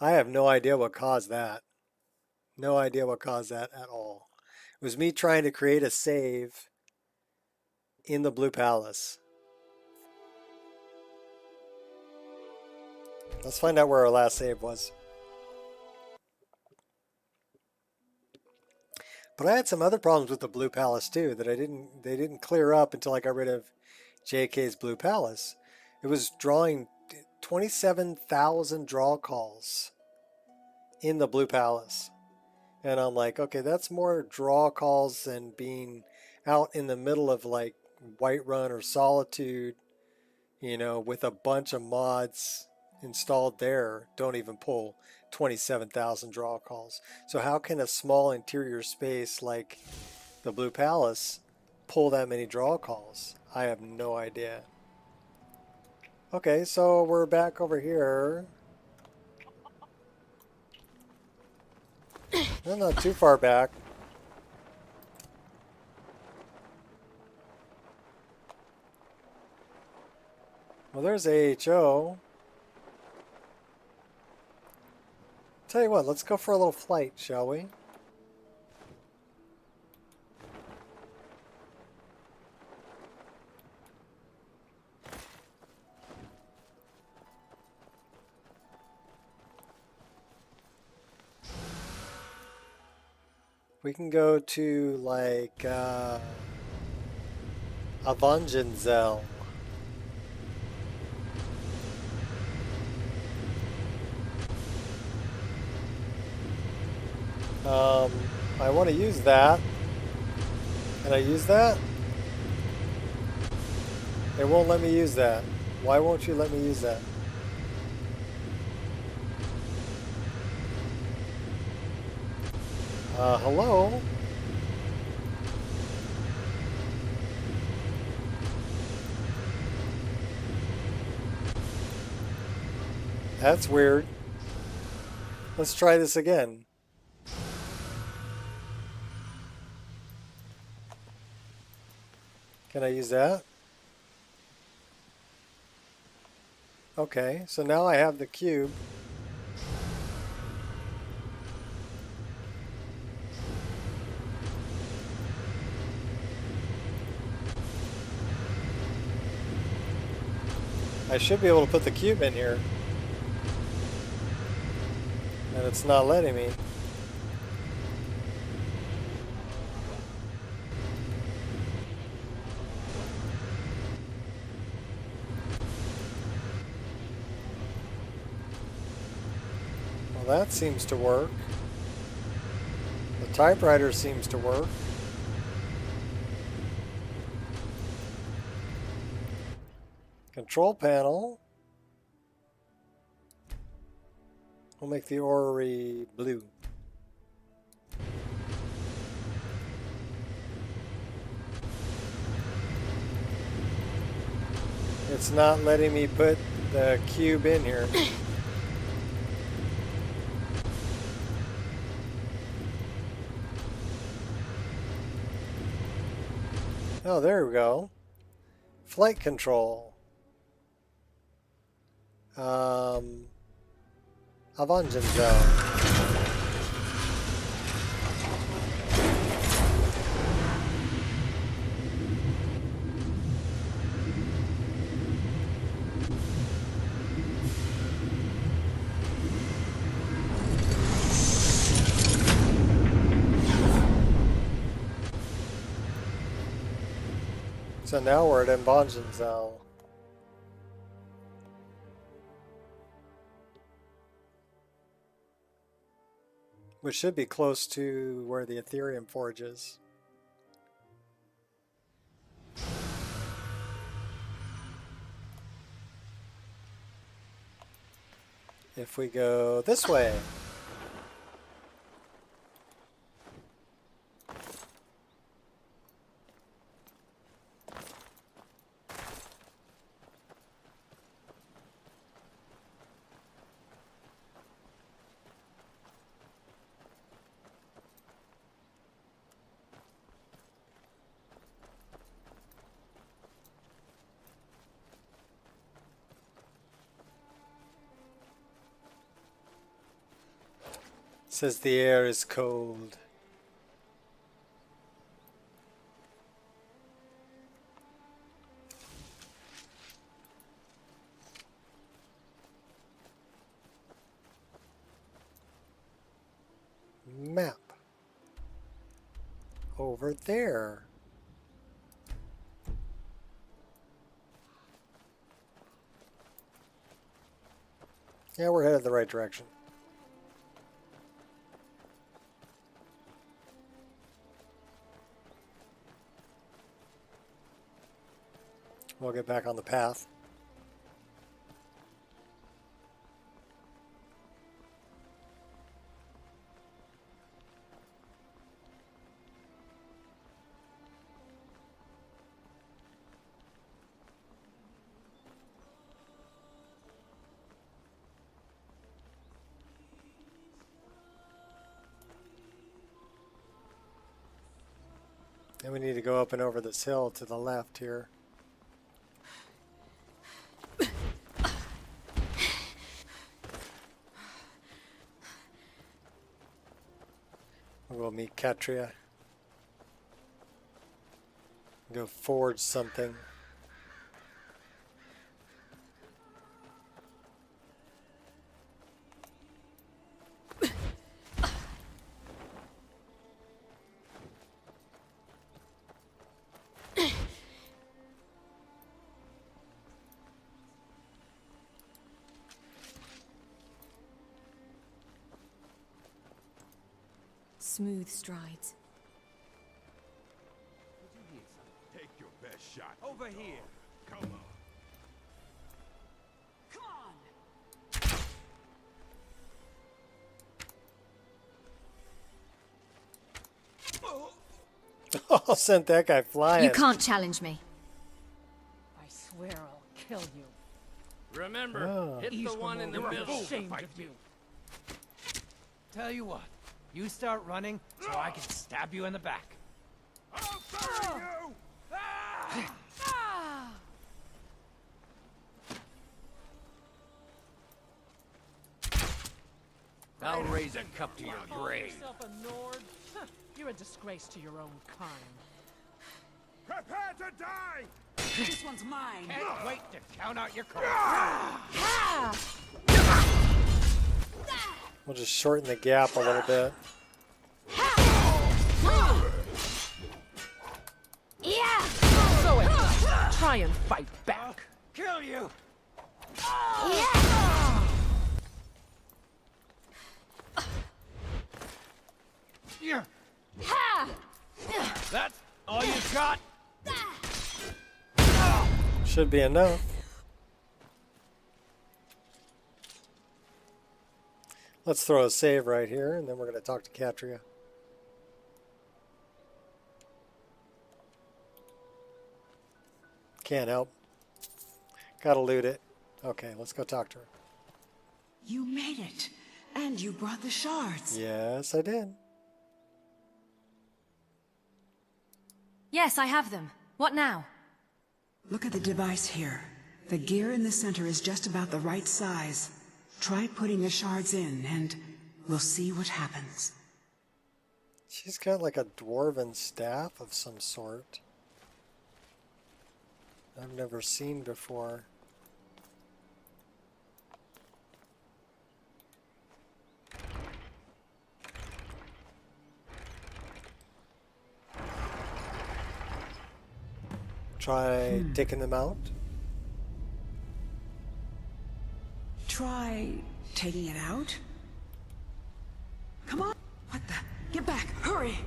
I have no idea what caused that. No idea what caused that at all. It was me trying to create a save in the Blue Palace. Let's find out where our last save was. But I had some other problems with the Blue Palace too that they didn't clear up until I got rid of JK's Blue Palace. It was drawing 27,000 draw calls in the Blue Palace. And I'm like, okay, that's more draw calls than being out in the middle of like Whiterun or Solitude, you know, with a bunch of mods installed there. Don't even pull 27,000 draw calls. So how can a small interior space like the Blue Palace pull that many draw calls? I have no idea. Okay, so we're back over here. I'm not too far back. Well, there's AHO. Tell you what, let's go for a little flight, shall we? We can go to like Avangenzel. I want to use that. Can I use that? It won't let me use that. Why won't you let me use that? Hello? That's weird. Let's try this again. Can I use that? Okay, so now I have the cube. I should be able to put the cube in here. And it's not letting me. Well, that seems to work. The typewriter seems to work. Control panel. We'll make the orrery blue. It's not letting me put the cube in here. Oh, there we go. Flight control. Avenging zone. So now we're at Avenging zone. Which should be close to where the Ethereum Forge is. If we go this way. Says the air is cold. Map. Over there. Yeah, we're headed the right direction. We'll get back on the path. And we need to go up and over this hill to the left here. We'll meet Katria. Go forge something. Smooth strides. Take your best shot. Over here. Come on. Oh, sent that guy flying. You can't challenge me. I swear I'll kill you. Remember, hit the one in the middle. Ashamed of you. Tell you what, you start running so I can stab you in the back. I'll bury you! I'll raise a cup to your grave. Yourself a Nord? Huh, you're a disgrace to your own kind. Prepare to die! This one's mine. Can't wait to count out your coins. We'll just shorten the gap a little bit. Yeah. So try and fight back. Kill you. Yeah. That's all you got? Should be enough. Let's throw a save right here, and then we're going to talk to Katria. Can't help. Gotta loot it. Okay, let's go talk to her. You made it. And you brought the shards. Yes, I did. Yes, I have them. What now? Look at the device here. The gear in the center is just about the right size. Try putting the shards in, and we'll see what happens. She's got like a dwarven staff of some sort. I've never seen before. Try taking them out. Try taking it out? Come on! What the? Get back! Hurry!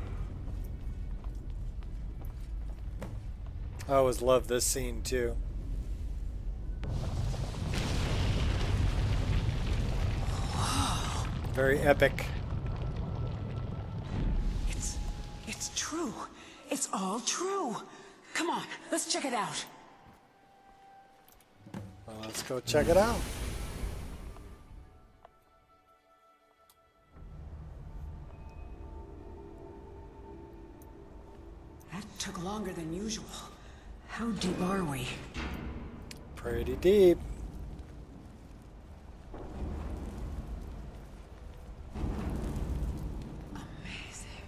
I always love this scene too. Whoa. Very epic. It's true. It's all true. Come on, let's check it out. Well, let's go check it out. That took longer than usual. How deep are we? Pretty deep. Amazing.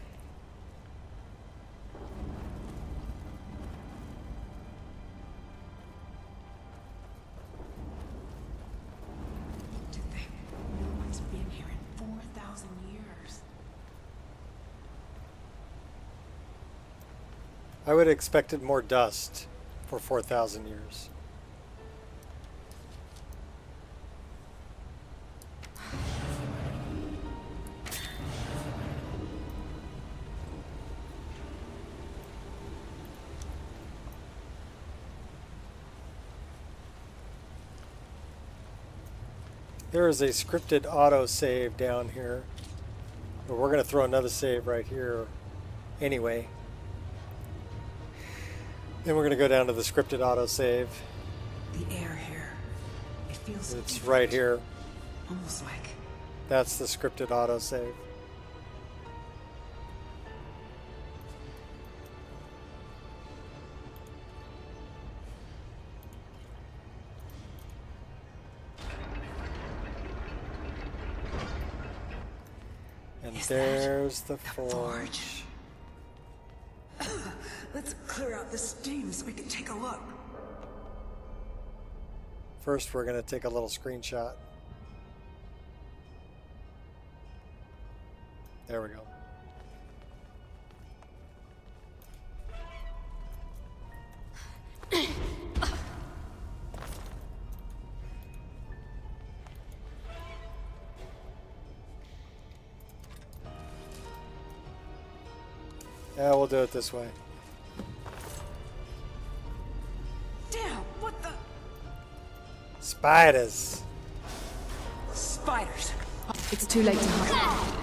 To think, no one's been here in 4,000 years. I would have expected more dust for 4,000 years. There is a scripted autosave down here, but we're going to throw another save right here anyway. Then we're going to go down to the scripted autosave. The air here. It feels It's right here. almost like That's the scripted autosave. And there's the forge. Let's clear out the steam so we can take a look. First, we're going to take a little screenshot. There we go. Yeah, we'll do it this way. Damn, what the? Spiders. Spiders. It's too late to hide.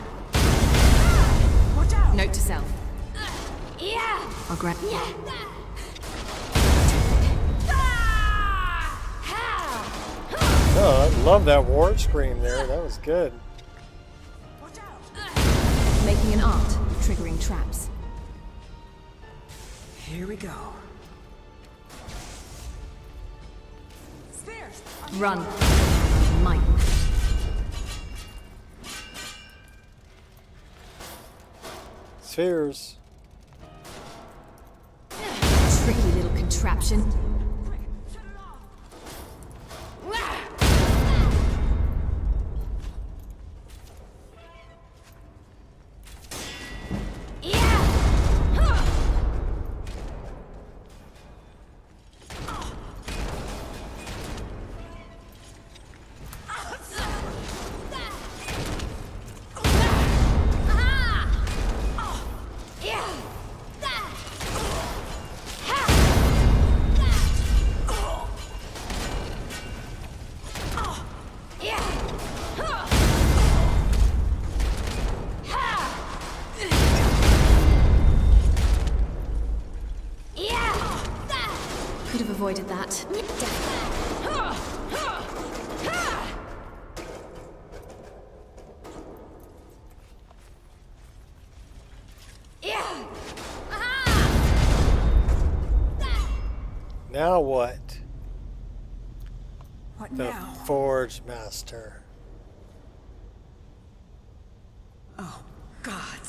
Watch out! Note to self. Yeah. I'll grab. Oh, I love that war scream there. That was good. Watch out! making an art of triggering traps. Here we go. Run. Might. Spheres. Tricky little contraption. Could have avoided that. Now what? What the now? Forge Master. Oh, God.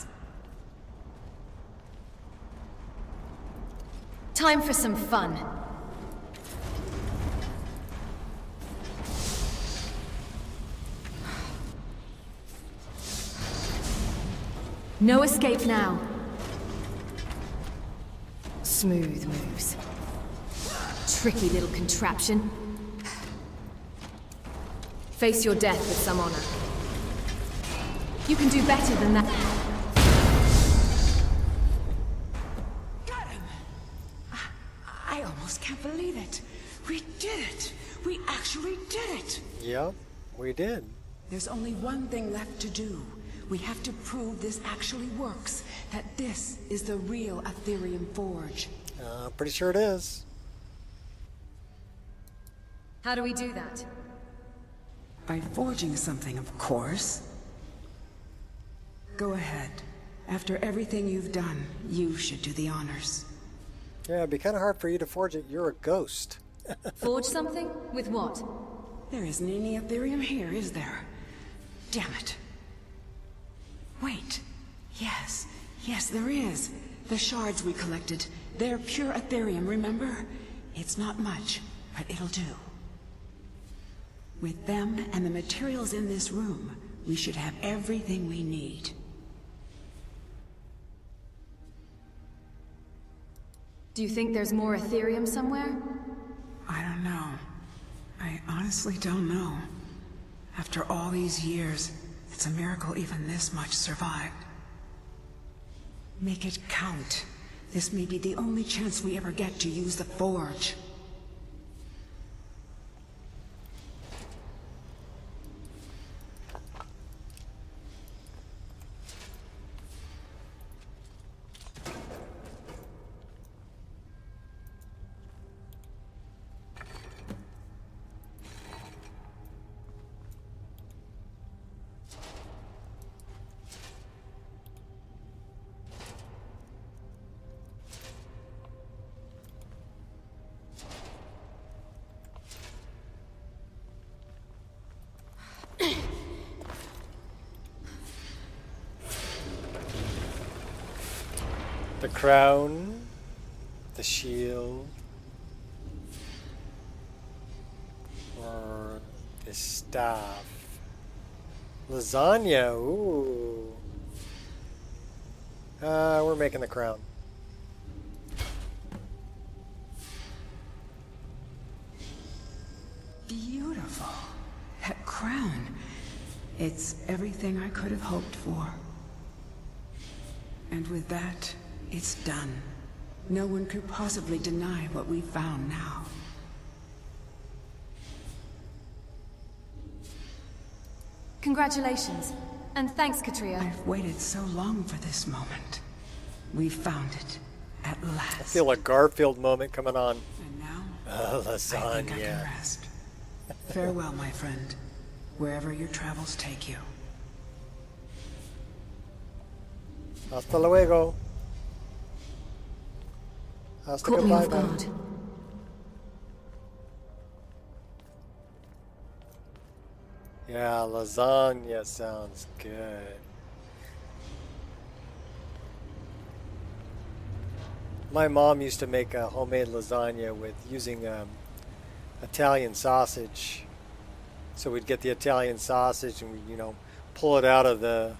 Time for some fun. No escape now. Smooth moves. Tricky little contraption. Face your death with some honor. You can do better than that. Got him! I almost can't believe it. We did it! We actually did it! Yep, we did. There's only one thing left to do. We have to prove this actually works. That this is the real Aetherium Forge. Pretty sure it is. How do we do that? By forging something, of course. Go ahead. After everything you've done, you should do the honors. Yeah, it'd be kind of hard for you to forge it. You're a ghost. Forge something? With what? There isn't any Aetherium here, is there? Damn it. Wait. Yes. Yes, there is. The shards we collected. They're pure Aetherium, remember? It's not much, but it'll do. With them and the materials in this room, we should have everything we need. Do you think there's more Aetherium somewhere? I don't know. I honestly don't know. After all these years, it's a miracle even this much survived. Make it count. This may be the only chance we ever get to use the Forge. The crown, the shield, or the staff. Lasagna, ooh. We're making the crown. Beautiful. That crown. It's everything I could have hoped for. And with that, it's done. No one could possibly deny what we found now. Congratulations. And thanks, Katria. I've waited so long for this moment. We found it. At last. I feel a Garfield moment coming on. And now, lasagna. I think I can rest. Farewell, my friend. Wherever your travels take you. Hasta luego. Hasta Caught me off goodbye. guard. Yeah, lasagna sounds good. My mom used to make a homemade lasagna with using Italian sausage. So we'd get the Italian sausage and we'd, pull it out of the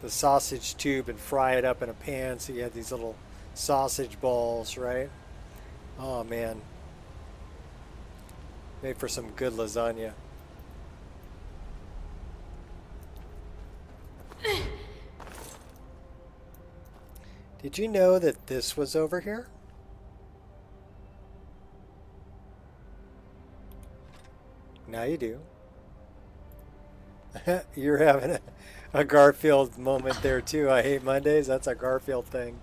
sausage tube and fry it up in a pan. So you had these little sausage balls, right? Oh man, made for some good lasagna. Did you know that this was over here? Now you do. You're having a Garfield moment there too. I hate Mondays. That's a Garfield thing.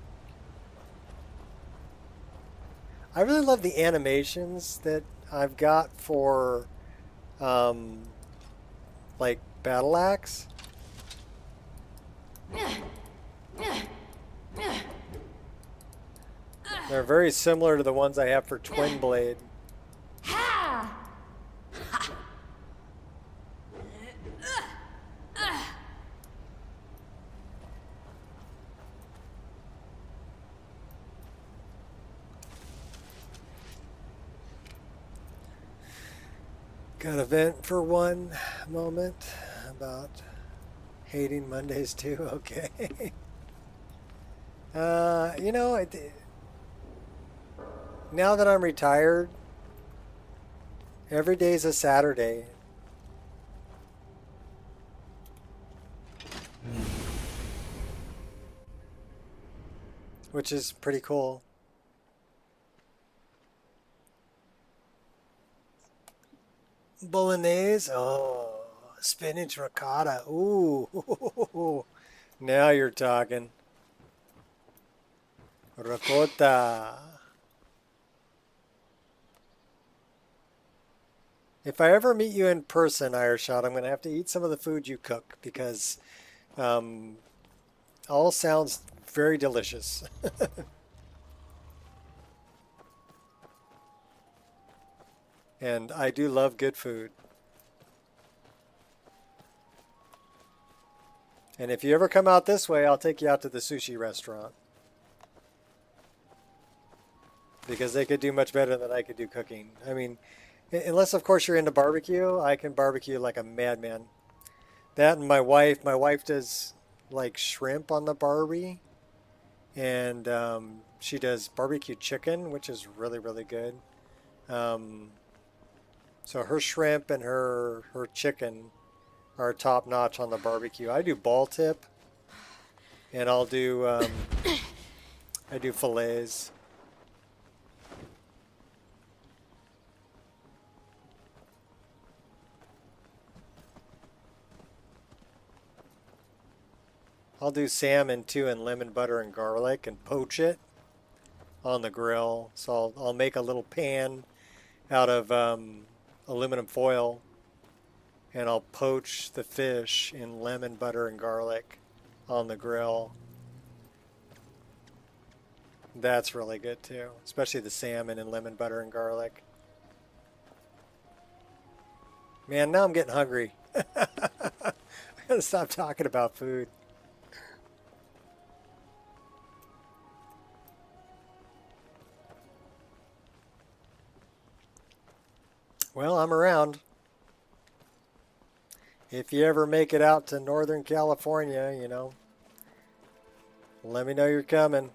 I really love the animations that I've got for like Battle Axe. They're very similar to the ones I have for Twin Blade. Got a vent for one moment about hating Mondays too. Okay. Now that I'm retired, every day's a Saturday. Which is pretty cool. Bolognese, oh, spinach ricotta, ooh, now you're talking. Ricotta. If I ever meet you in person, Ireshot, I'm going to have to eat some of the food you cook because all sounds very delicious. And I do love good food. And if you ever come out this way, I'll take you out to the sushi restaurant. Because they could do much better than I could do cooking. I mean, unless of course you're into barbecue, I can barbecue like a madman. That and my wife does like shrimp on the Barbie. And she does barbecue chicken, which is really, really good. So her shrimp and her chicken are top notch on the barbecue. I do ball tip, and I'll do I do fillets. I'll do salmon too in lemon butter and garlic and poach it on the grill. So I'll make a little pan out of aluminum foil, and I'll poach the fish in lemon butter and garlic on the grill. That's really good too, especially the salmon in lemon butter and garlic. Man, now I'm getting hungry. I gotta stop talking about food. Well, I'm around. If you ever make it out to Northern California, let me know you're coming.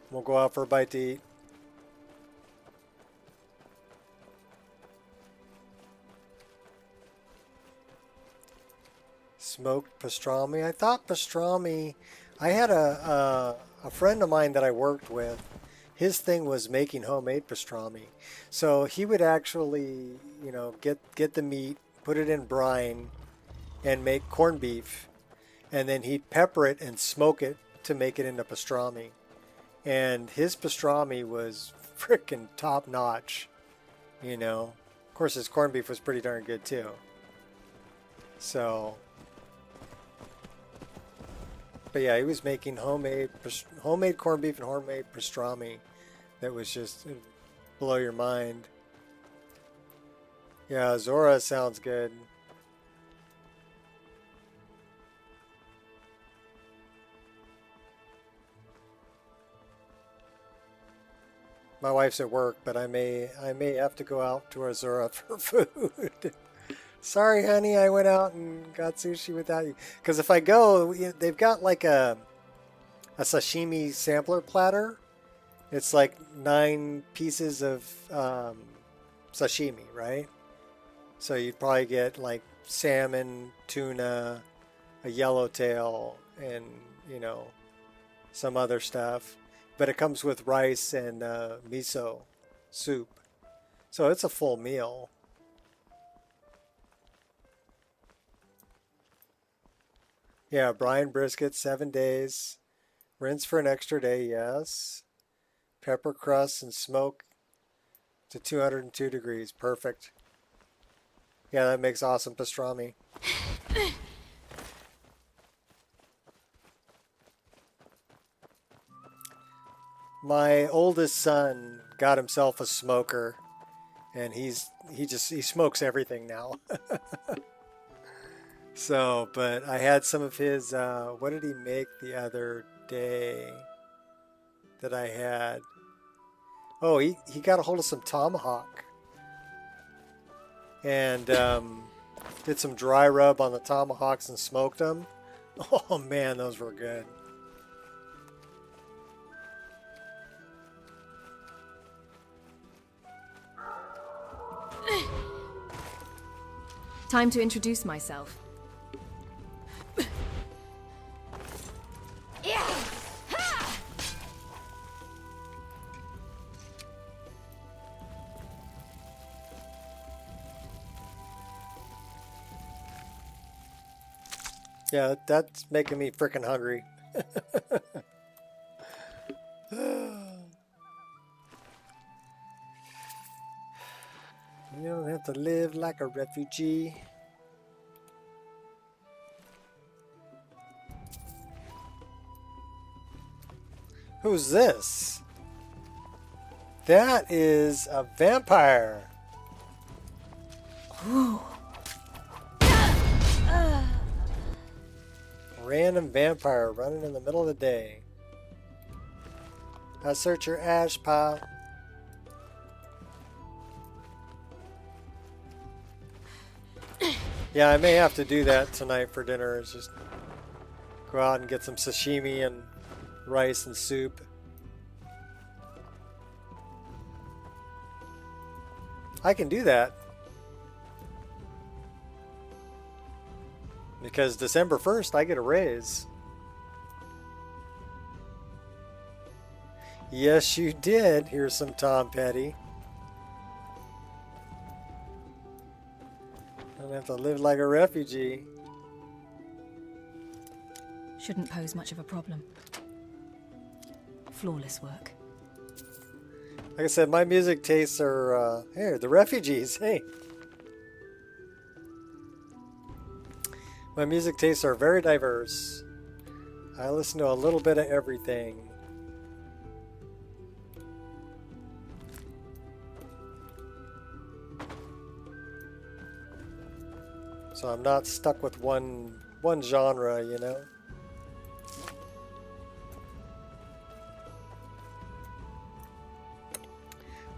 We'll go out for a bite to eat. Smoked pastrami. I thought pastrami, I had a friend of mine that I worked with. His thing was making homemade pastrami. So he would actually, get the meat, put it in brine, and make corned beef. And then he'd pepper it and smoke it to make it into pastrami. And his pastrami was freaking top notch, Of course, his corned beef was pretty darn good too. So, But yeah, he was making homemade corned beef and homemade pastrami. That was just blow your mind. Yeah, Zora sounds good. My wife's at work, but I may have to go out to Azura for food. Sorry, honey, I went out and got sushi without you. Because if I go, they've got like a sashimi sampler platter. It's like 9 pieces of sashimi, right? So you'd probably get like salmon, tuna, a yellowtail, and some other stuff. But it comes with rice and miso soup. So it's a full meal. Yeah, brine brisket, 7 days. Rinse for an extra day, yes. Pepper crust and smoke to 202 degrees. Perfect. Yeah, that makes awesome pastrami. My oldest son got himself a smoker, and he smokes everything now. So, but I had some of his, what did he make the other day that I had? Oh, he got a hold of some tomahawk and did some dry rub on the tomahawks and smoked them. Oh man, those were good. Time to introduce myself. Yeah, that's making me freaking hungry. You don't have to live like a refugee. Who's this? That is a vampire. Ooh. Random vampire running in the middle of the day. I search your ash pile. Yeah, I may have to do that tonight for dinner. Is just go out and get some sashimi and rice and soup. I can do that. Because December 1st, I get a raise. Yes, you did. Here's some Tom Petty. Don't have to live like a refugee. Shouldn't pose much of a problem. Flawless work. Like I said, my music tastes are... here, the refugees. Hey. My music tastes are very diverse. I listen to a little bit of everything. So I'm not stuck with one genre, you know?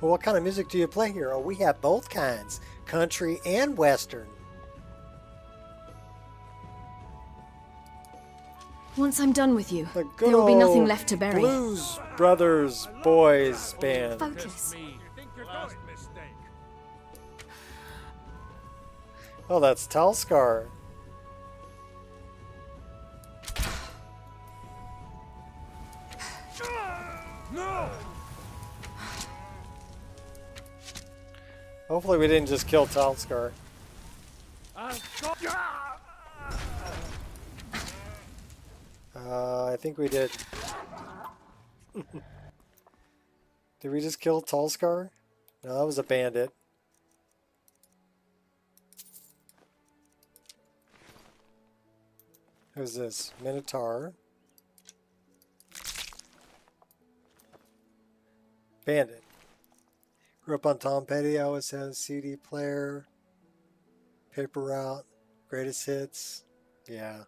Well, what kind of music do you play here? Oh, we have both kinds. Country and Western. Once I'm done with you, there will be nothing left to bury. Blues Brothers Boys Band. Focus. Oh, that's Talskar. No! Hopefully we didn't just kill Talskar. I think we did. Did we just kill Talskar? No, that was a bandit. Who's this? Minotaur. Bandit. Grew up on Tom Petty. I always had a CD player. Paper Route. Greatest Hits. Yeah.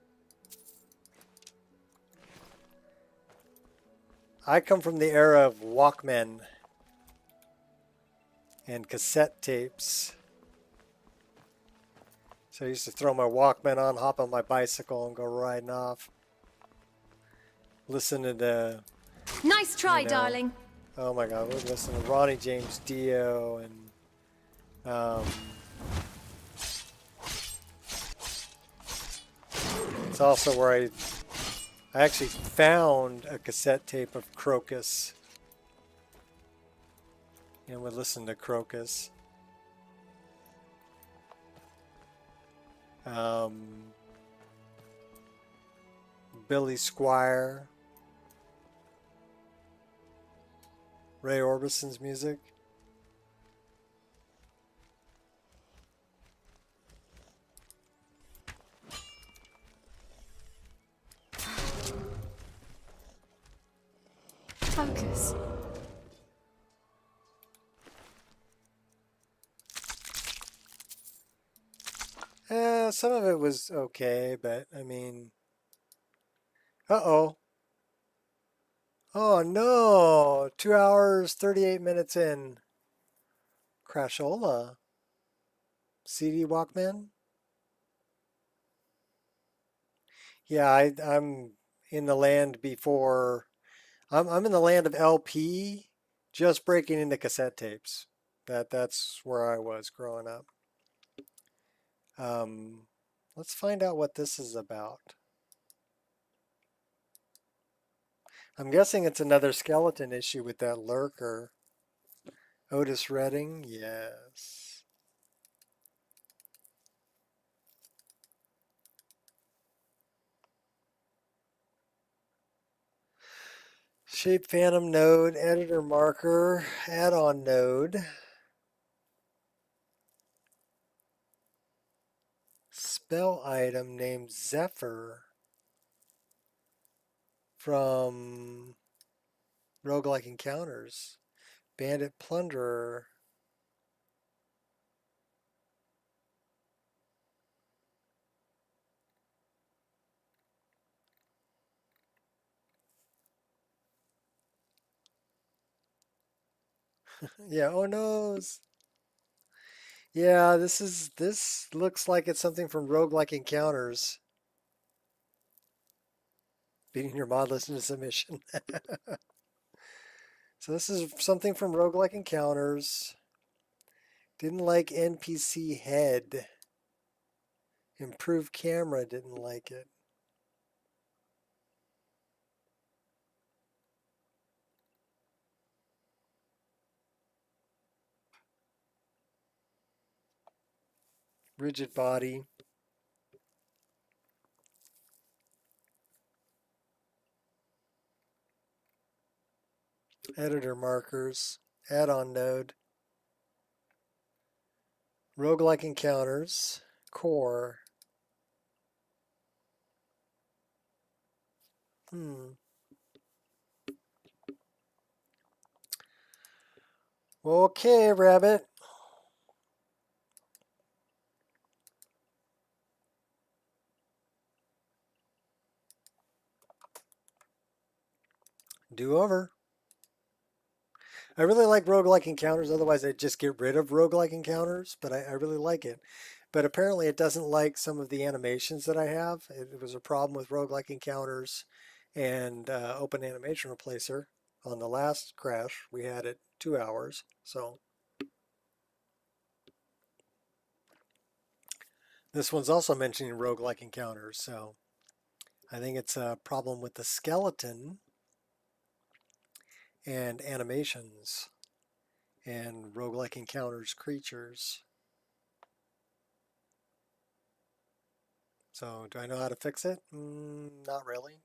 I come from the era of Walkmen and cassette tapes. So I used to throw my Walkman on, hop on my bicycle, and go riding off. Listening to... Nice try, darling. Oh my God, we'd listen to Ronnie James Dio and... it's also where I actually found a cassette tape of Crocus. And would listen to Crocus. Billy Squire. Ray Orbison's music. Focus. Some of it was okay, but I mean... Uh-oh. Oh no! 2 hours, 38 minutes in. Crashola. CD Walkman? Yeah, I'm in the land before... I'm in the land of LP, just breaking into cassette tapes. That's where I was growing up. Let's find out what this is about. I'm guessing it's another skeleton issue with that lurker. Otis Redding, yes. Shape Phantom node, editor marker, add-on node. Spell item named Zephyr from Roguelike Encounters. Bandit Plunderer. Yeah, oh noes. Yeah, this looks like it's something from Roguelike Encounters. Beating your mod listen to submission. So this is something from Roguelike Encounters. Didn't like NPC head. Improved camera, didn't like it. Rigid body. Editor markers. Add-on node. Roguelike Encounters. Core. Okay, rabbit. Do over. I really like Roguelike Encounters, otherwise I'd just get rid of Roguelike Encounters, but I really like it. But apparently it doesn't like some of the animations that I have. It was a problem with Roguelike Encounters and Open Animation Replacer. On the last crash, we had it 2 hours, so. This one's also mentioning Roguelike Encounters, so I think it's a problem with the skeleton and animations and Roguelike Encounters creatures. So do I know how to fix it? Not really.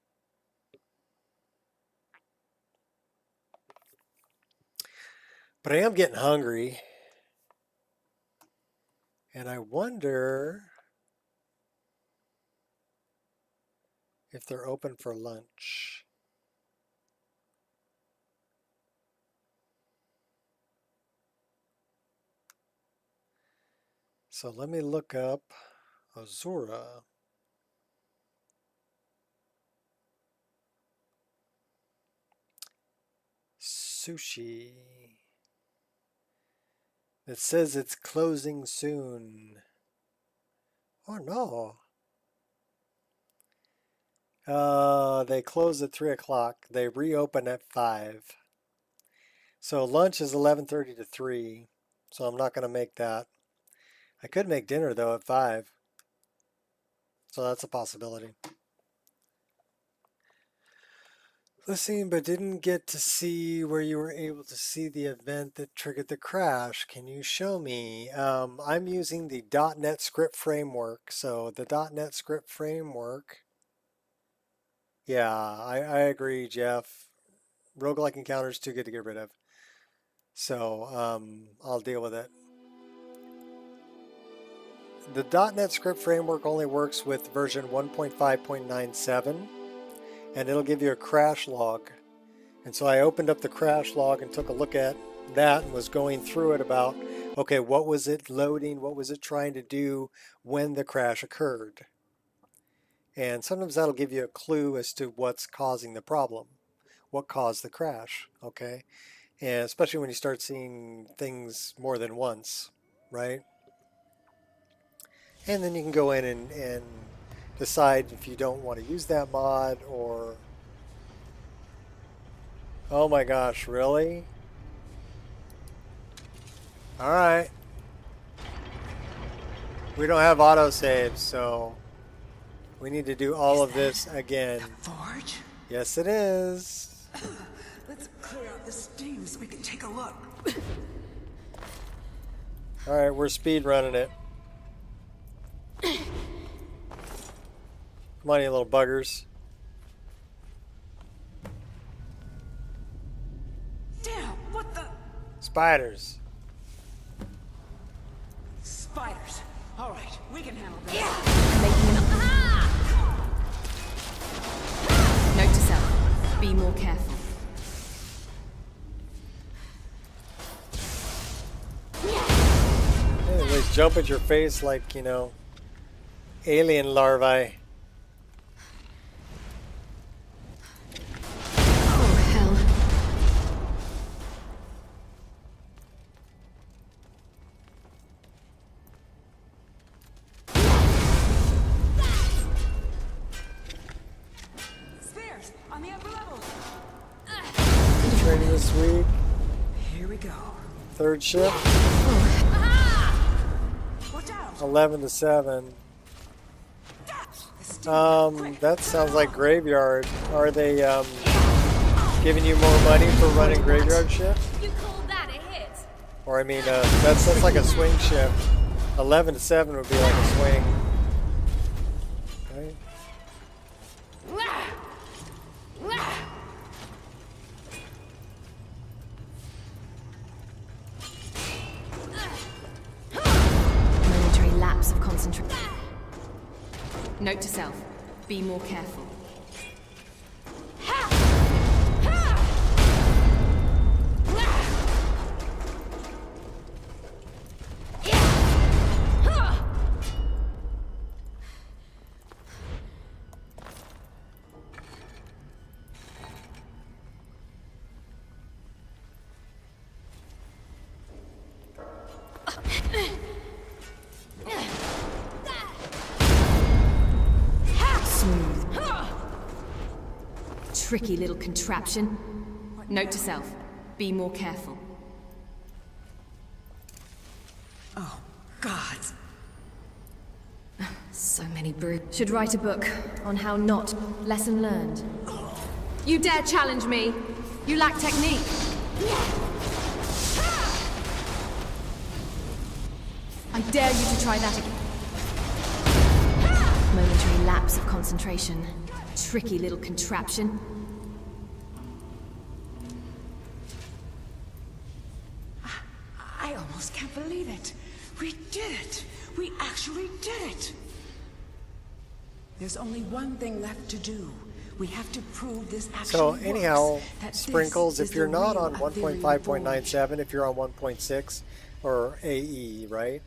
But I am getting hungry. And I wonder if they're open for lunch. So let me look up Azura. Sushi. It says it's closing soon. Oh no. They close at 3 o'clock. They reopen at 5. So lunch is 11:30 to 3. So I'm not going to make that. I could make dinner though at 5. So that's a possibility. Listening, but didn't get to see where you were able to see the event that triggered the crash. Can you show me? I'm using the .NET script framework. So the .NET script framework. Yeah, I agree, Jeff. Roguelike encounters too good to get rid of. So I'll deal with it. The .NET script framework only works with version 1.5.97. And it'll give you a crash log. And so I opened up the crash log and took a look at that and was going through it about, okay, what was it loading? What was it trying to do when the crash occurred? And sometimes that'll give you a clue as to what's causing the problem, what caused the crash, okay? And especially when you start seeing things more than once, right? And then you can go in and decide if you don't want to use that mod or... Oh my gosh, really? Alright. We don't have autosaves, so we need to do all of this again. The forge? Yes, it is. Let's clear out the steam so we can take a look. Alright, we're speed running it. Come on, you little buggers. Damn, what the? Spiders. Spiders. All right, we can handle this. Note to self, be more careful. Yeah, they jump at your face like, you know, alien larvae. Training this week. Here we go. Third shift. 11 to 7. That sounds like graveyard. Are they giving you more money for running graveyard shift? You call that a hit? Or I mean, that's like a swing shift. 11 to 7 would be like a swing. Right? Momentary lapse of concentration. Note to self, be more careful. Tricky little contraption. Note to self, be more careful. Oh, God. So many brutes. Should write a book on how not. Lesson learned. You dare challenge me? You lack technique. I dare you to try that again. Momentary lapse of concentration. Tricky little contraption. I almost can't believe it. We did it. We actually did it. There's only one thing left to do. We have to prove this actually So works, anyhow, that Sprinkles, this if is you're the not real on Ethereal 1.5.97, if you're on 1.6 or AE, right?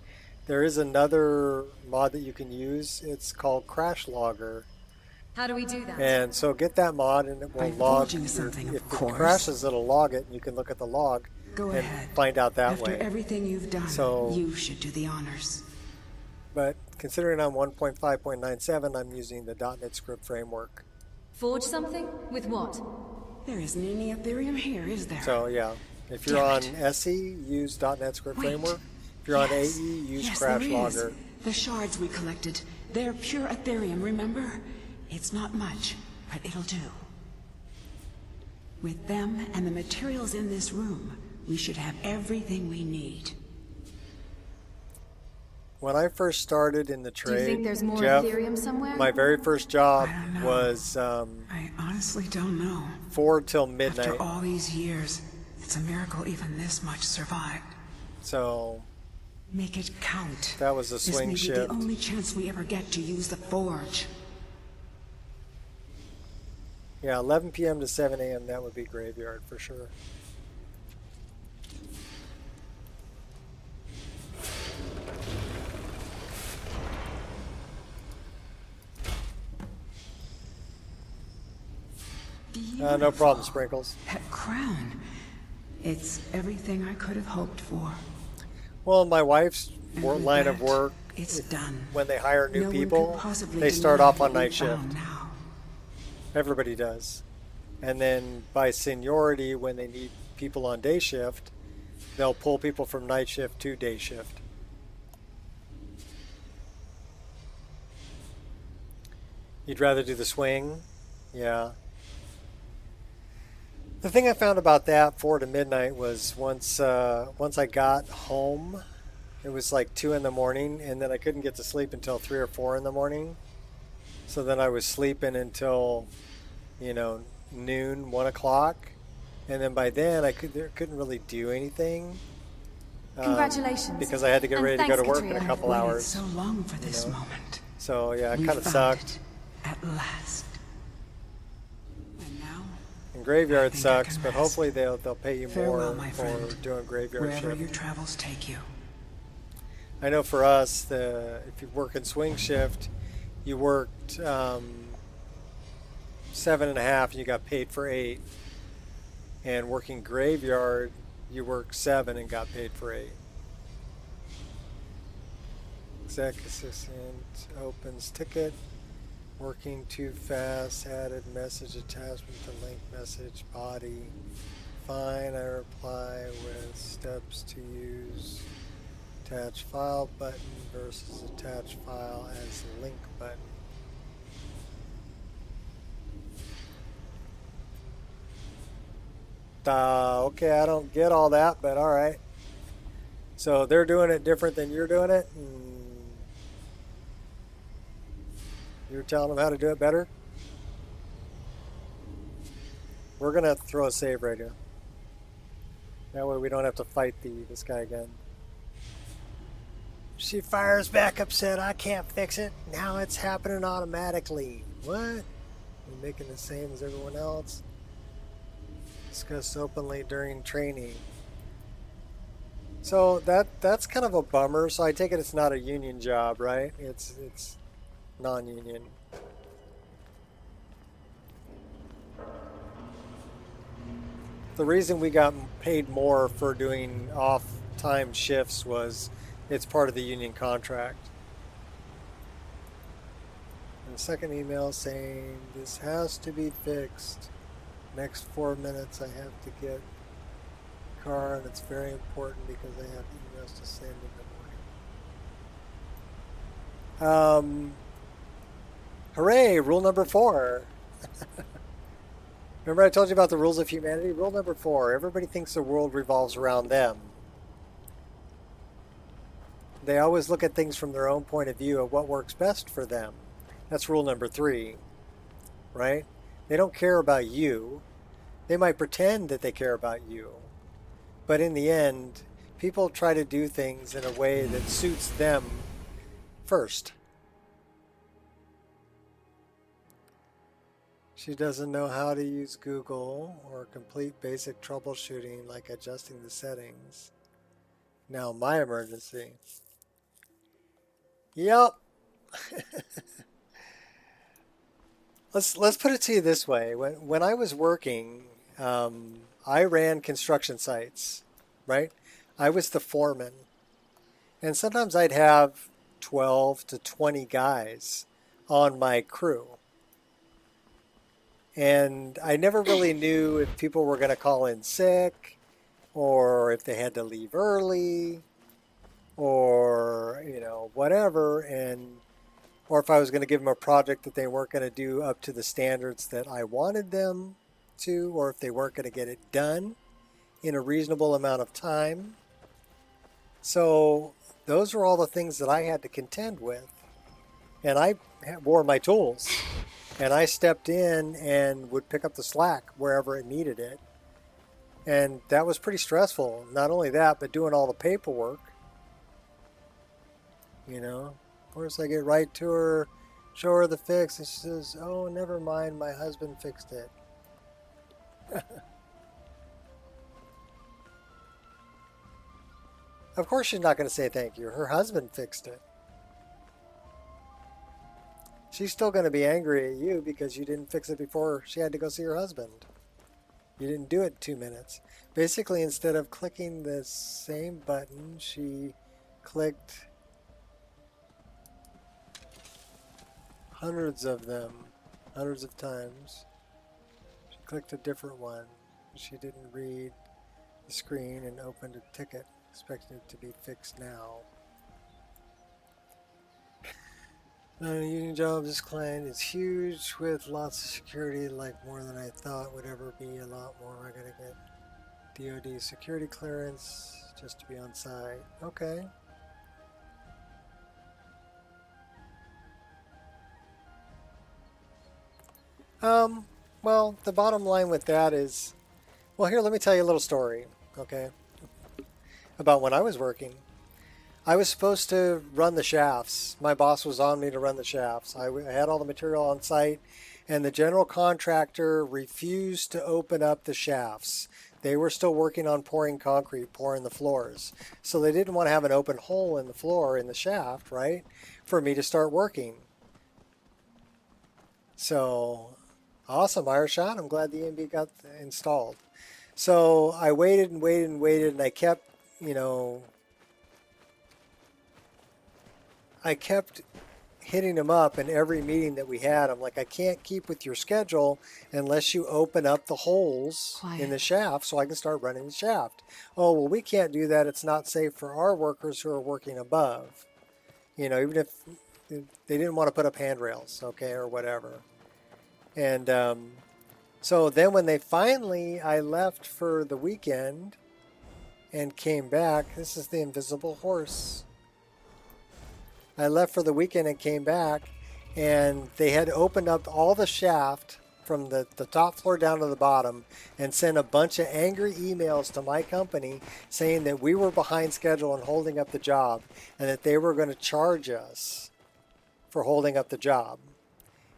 there is another mod that you can use. It's called Crash Logger. How do we do that? And so get that mod and it will log. If it crashes, it'll log it and you can look at the log and find out that way. After everything you've done, so, you should do the honors. But considering I'm 1.5.97, I'm using the .NET Script framework. Forge something? With what? There isn't any Ethereum here, is there? So yeah, if you're on SE, use .NET Script framework. If you're on AE, use Crash Logger. The shards we collected, they're pure Ethereum, remember? It's not much, but it'll do. With them and the materials in this room, we should have everything we need. When I first started in the trade, do you think there's more Jeff, Ethereum somewhere? my very first job was I honestly don't know. 4 till midnight. After all these years, it's a miracle even this much survived. So make it count. That was a swing shift. shift. This may be the only chance we ever get to use the forge. Yeah, 11 p.m. to 7 a.m. That would be graveyard for sure. No problem, Sprinkles. That crown. It's everything I could have hoped for. Well, my wife's line of work, it's done. When they hire new No people, they start off on night shift. Now. Everybody does. And then by seniority, when they need people on day shift, they'll pull people from night shift to day shift. You'd rather do the swing? Yeah. The thing I found about that 4 to midnight was once I got home, it was like 2 in the morning, and then I couldn't get to sleep until 3 or 4 in the morning. So then I was sleeping until, noon, 1 o'clock, and then by then I couldn't really do anything. Congratulations. Because I had to get ready to go to work in a couple hours. So long for this moment. So yeah, it kind of sucked. At last. And now. And graveyard sucks, but hopefully they'll pay you Farewell, more my for friend. doing graveyard Wherever shift. your travels take you. I know for us, if you work in swing shift, you worked 7.5, you got paid for 8. And working graveyard, you worked 7 and got paid for 8. Exec assistant opens ticket. Working too fast, added message attachment to link message body. Fine, I reply with steps to use attach file button versus attach file as link button. Okay, I don't get all that, but alright. So they're doing it different than you're doing it? You're telling them how to do it better? We're going to throw a save right here. That way we don't have to fight this guy again. She fires back upset. I can't fix it. Now it's happening automatically. What? You're making the same as everyone else. Discussed openly during training. So that's kind of a bummer. So I take it it's not a union job, right? It's non-union. The reason we got paid more for doing off-time shifts was it's part of the union contract. And the second email saying this has to be fixed. Next 4 minutes I have to get a car, and it's very important because I have emails to send in the morning. Hooray, rule number 4. Remember I told you about the rules of humanity? Rule number 4, everybody thinks the world revolves around them. They always look at things from their own point of view of what works best for them. That's rule number 3, right? They don't care about you. They might pretend that they care about you. But in the end, people try to do things in a way that suits them first. She doesn't know how to use Google or complete basic troubleshooting like adjusting the settings. Now my emergency. Yep. Let's put it to you this way. When I was working, I ran construction sites, right? I was the foreman. And sometimes I'd have 12 to 20 guys on my crew. And I never really knew if people were going to call in sick or if they had to leave early or, you know, whatever. Or if I was going to give them a project that they weren't going to do up to the standards that I wanted them to, or if they weren't going to get it done in a reasonable amount of time. So those were all the things that I had to contend with. And I wore my tools. And I stepped in and would pick up the slack wherever it needed it. And that was pretty stressful. Not only that, but doing all the paperwork. You know, of course I get right to her, show her the fix, and she says, "Oh, never mind, my husband fixed it." Of course she's not going to say thank you. Her husband fixed it. She's still going to be angry at you because you didn't fix it before she had to go see her husband. You didn't do it in 2 minutes. Basically, instead of clicking the same button, she clicked hundreds of them, hundreds of times. She clicked a different one. She didn't read the screen and opened a ticket, expecting it to be fixed now. Union job, this client is huge with lots of security, like more than I thought would ever be. A lot more. I gotta get DoD security clearance just to be on site. Okay. Well, the bottom line with that is, well, here, let me tell you a little story, okay, about when I was working. I was supposed to run the shafts. My boss was on me to run the shafts. I had all the material on site, and the general contractor refused to open up the shafts. They were still working on pouring concrete, pouring the floors. So they didn't want to have an open hole in the floor in the shaft, right, for me to start working. So, awesome, Irish shot. I'm glad the ENB got installed. So I waited and waited and waited, and I kept, you know, I kept hitting him up in every meeting that we had. I'm like, I can't keep with your schedule unless you open up the holes in the shaft so I can start running the shaft. Oh, well, we can't do that. It's not safe for our workers who are working above. You know, even if they didn't want to put up handrails, okay, or whatever. And so then when I left for the weekend and came back, this is the invisible horse. I left for the weekend and came back, and they had opened up all the shaft from the top floor down to the bottom and sent a bunch of angry emails to my company saying that we were behind schedule and holding up the job, and that they were going to charge us for holding up the job.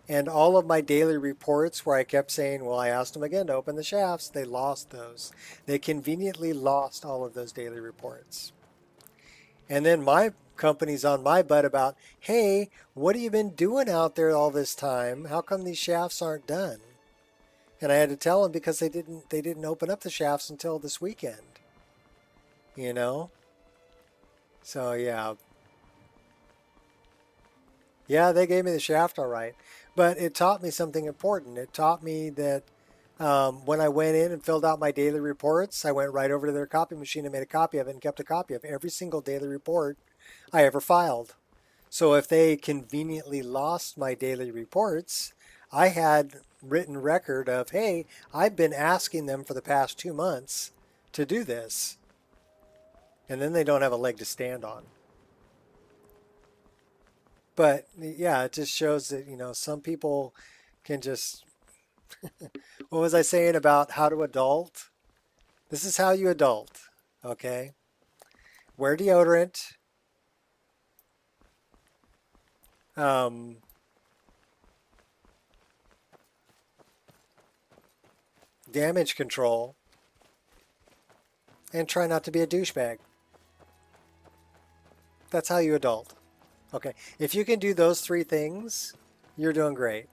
And all of my daily reports where I kept saying, well, I asked them again to open the shafts, they lost those. They conveniently lost all of those daily reports. And then my company's on my butt about, hey, what have you been doing out there all this time? How come these shafts aren't done? And I had to tell them because they didn't open up the shafts until this weekend. You know? So yeah. Yeah, they gave me the shaft all right. But it taught me something important. It taught me that when I went in and filled out my daily reports, I went right over to their copy machine and made a copy of it and kept a copy of every single daily report I ever filed. So if they conveniently lost my daily reports, I had written record of, hey, I've been asking them for the past 2 months to do this. And then they don't have a leg to stand on. But yeah, it just shows that, you know, some people can just, what was I saying about how to adult? This is how you adult, okay? Wear deodorant. Damage control. And try not to be a douchebag. That's how you adult. Okay, if you can do those 3 things, you're doing great.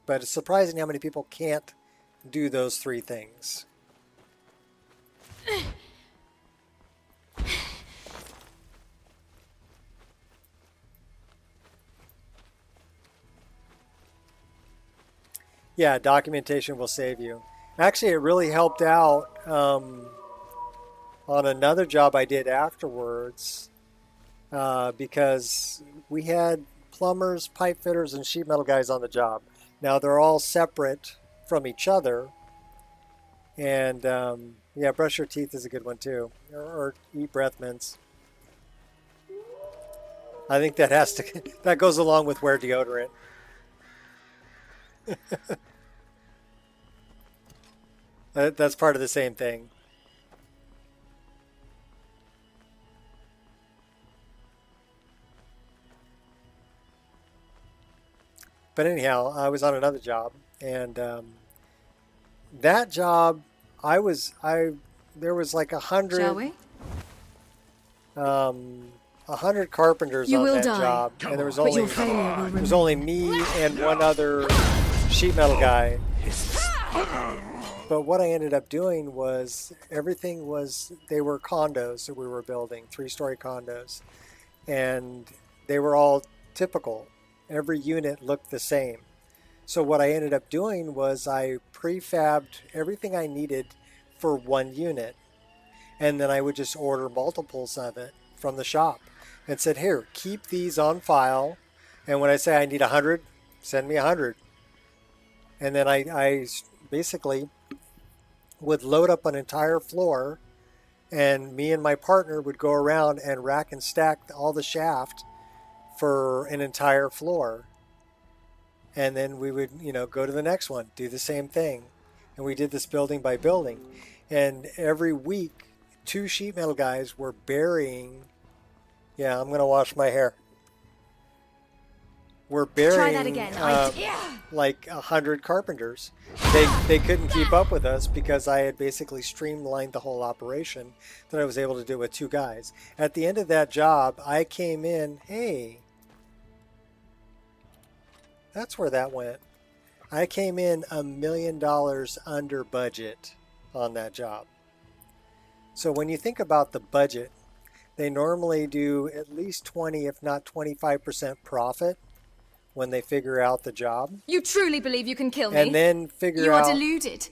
But it's surprising how many people can't do those 3 things. Yeah, documentation will save you. Actually, it really helped out on another job I did afterwards because we had plumbers, pipe fitters, and sheet metal guys on the job. Now, they're all separate from each other. And, yeah, brush your teeth is a good one, too. Or eat breath mints. I think that has to, that goes along with wear deodorant. That's part of the same thing. But anyhow, I was on another job, and that job, there was like 100. Shall we? 100 carpenters You on will that die, job, and there was but your failure will was only me and one other sheet metal guy. But what I ended up doing was everything was, they were condos that we were building, 3-story condos, and they were all typical. Every unit looked the same. So what I ended up doing was I prefabbed everything I needed for one unit, and then I would just order multiples of it from the shop and said, here, keep these on file, and when I say I need 100, send me 100. And then I basically would load up an entire floor, and me and my partner would go around and rack and stack all the shaft for an entire floor. And then we would, you know, go to the next one, do the same thing. And we did this building by building. And every week, 2 sheet metal guys were burying, yeah, I'm going to wash my hair. We're burying Try that again. like 100 carpenters. They couldn't keep up with us because I had basically streamlined the whole operation that I was able to do with 2 guys. At the end of that job, I came in, hey, that's where that went. I came in $1 million under budget on that job. So when you think about the budget, they normally do at least 20, if not 25% profit when they figure out the job. You truly believe you can kill me? And then figure you out are deluded.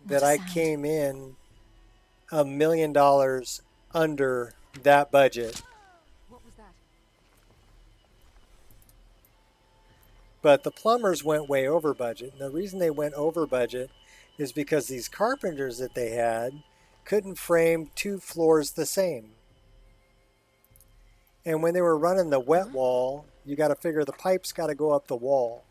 that I came in $1 million under that budget. What was that? But the plumbers went way over budget. And the reason they went over budget is because these carpenters that they had couldn't frame 2 floors the same. And when they were running the wet wall, you got to figure the pipes got to go up the wall,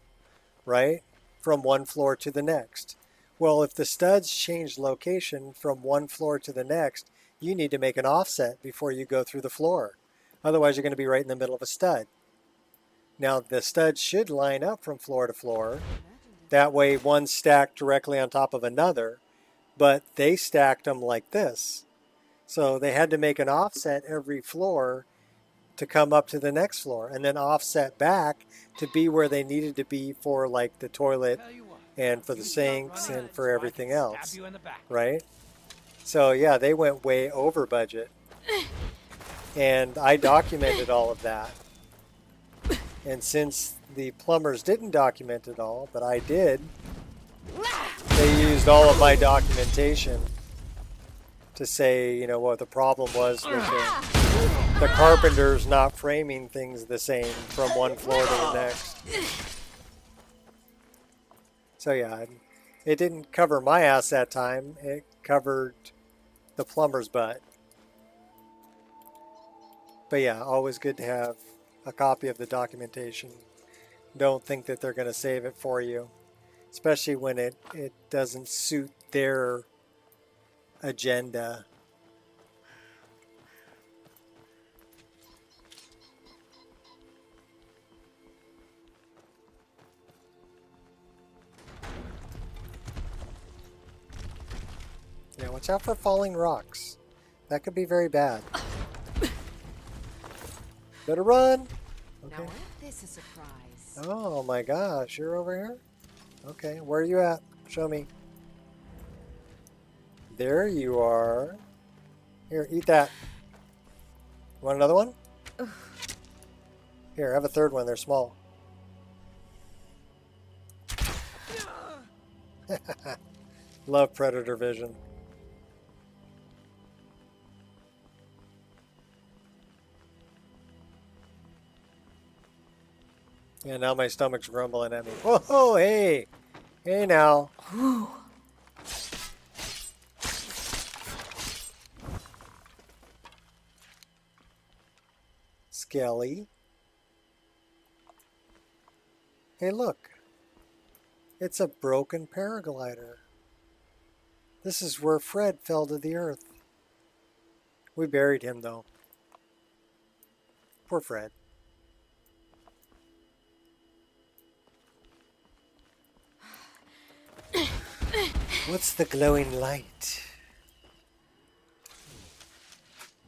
right? From one floor to the next. Well, if the studs change location from one floor to the next, you need to make an offset before you go through the floor. Otherwise, you're going to be right in the middle of a stud. Now, the studs should line up from floor to floor. That way, one's stacked directly on top of another, but they stacked them like this. So they had to make an offset every floor to come up to the next floor, and then offset back to be where they needed to be for like the toilet and for the sinks and for everything else, right? So yeah, they went way over budget, and I documented all of that. And since the plumbers didn't document it all, but I did, they used all of my documentation to say, you know, what the problem was with the carpenters not framing things the same from one floor to the next. So yeah, it didn't cover my ass that time. It covered the plumber's butt. But yeah, always good to have a copy of the documentation. Don't think that they're going to save it for you, especially when it doesn't suit their agenda. Yeah, watch out for falling rocks. That could be very bad. Better run. Okay. Now, ain't this a surprise? Oh my gosh, you're over here? Okay, where are you at? Show me. There you are. Here, eat that. Want another one? Here, have a third one. They're small. Love predator vision. Yeah, now my stomach's grumbling at me. Whoa, hey! Hey now. Skelly. Hey, look. It's a broken paraglider. This is where Fred fell to the earth. We buried him, though. Poor Fred. What's the glowing light?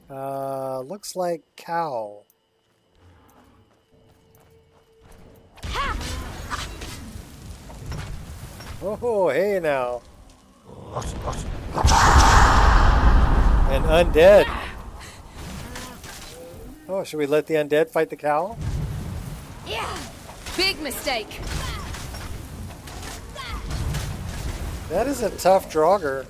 Looks like cow. Oh, hey now. And undead. Oh, should we let the undead fight the cow? Yeah. Big mistake. That is a tough draugr.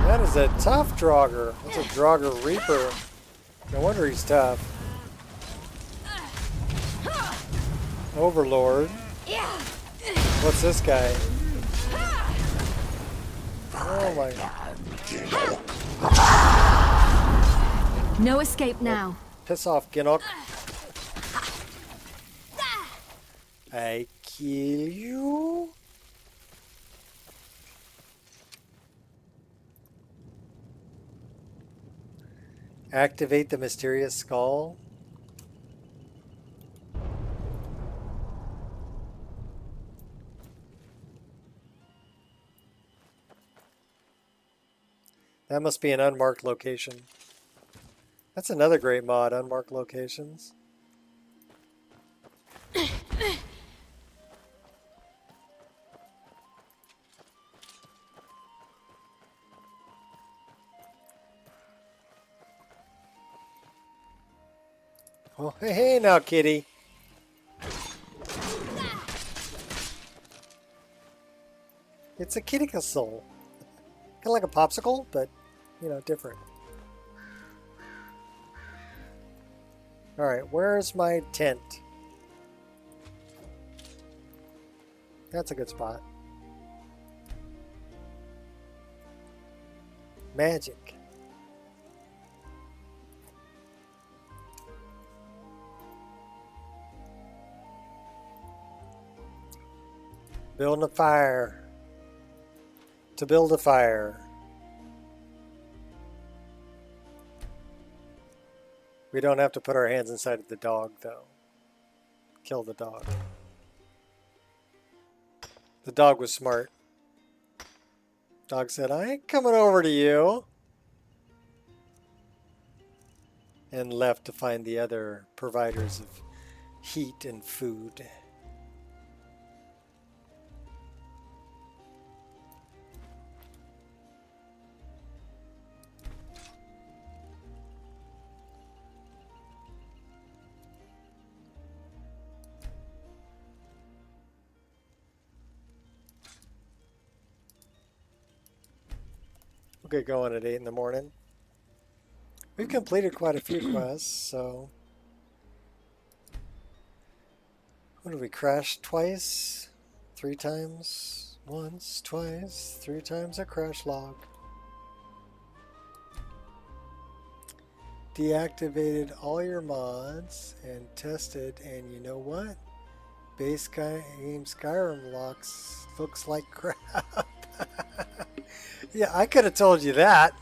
That is a tough draugr. That's a draugr reaper. No wonder he's tough. Overlord. What's this guy? Oh my god. No escape now. Piss off, Ginnock. I kill you. Activate the mysterious skull. That must be an unmarked location. That's another great mod, unmarked locations. Oh, hey now, kitty. It's a kitty soul. Kind of like a popsicle, but, you know, different. Alright, where's my tent? That's a good spot. Magic. Building a fire. To build a fire. We don't have to put our hands inside of the dog, though. Kill the dog. The dog was smart. Dog said, I ain't coming over to you. And left to find the other providers of heat and food. We'll get going at 8 in the morning. We've completed quite a few quests, so... What did we crash twice? 3 times? Once, twice, 3 times a crash log. Deactivated all your mods and tested, and you know what? Base game Skyrim looks like crap. Yeah, I could have told you that.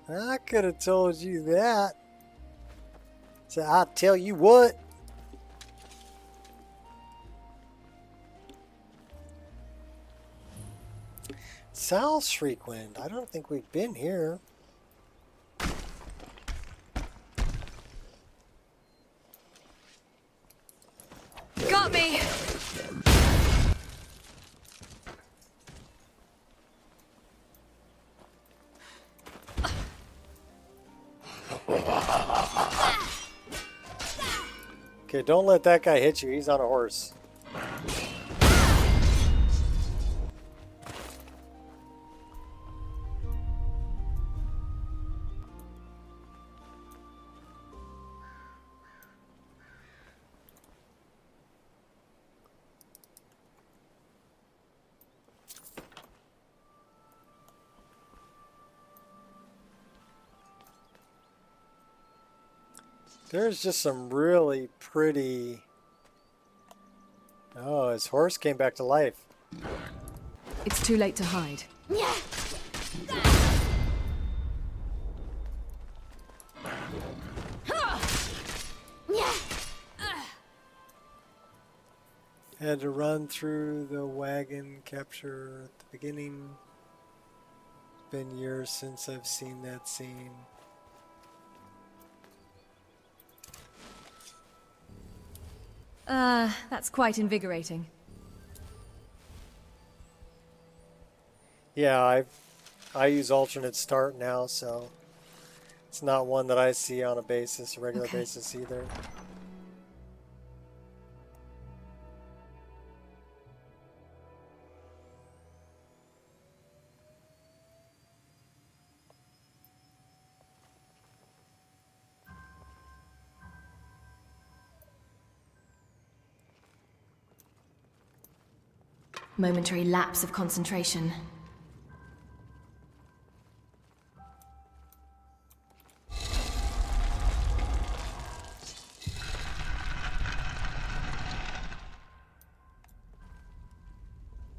I could have told you that. So I tell you what. South Shriekwind. I don't think we've been here. Got me. Okay, don't let that guy hit you. He's on a horse. There's just some really pretty... Oh, his horse came back to life. It's too late to hide. Had to run through the wagon capture at the beginning. It's been years since I've seen that scene. That's quite invigorating. Yeah, I use alternate start now, so it's not one that I see on a regular basis either. Momentary lapse of concentration.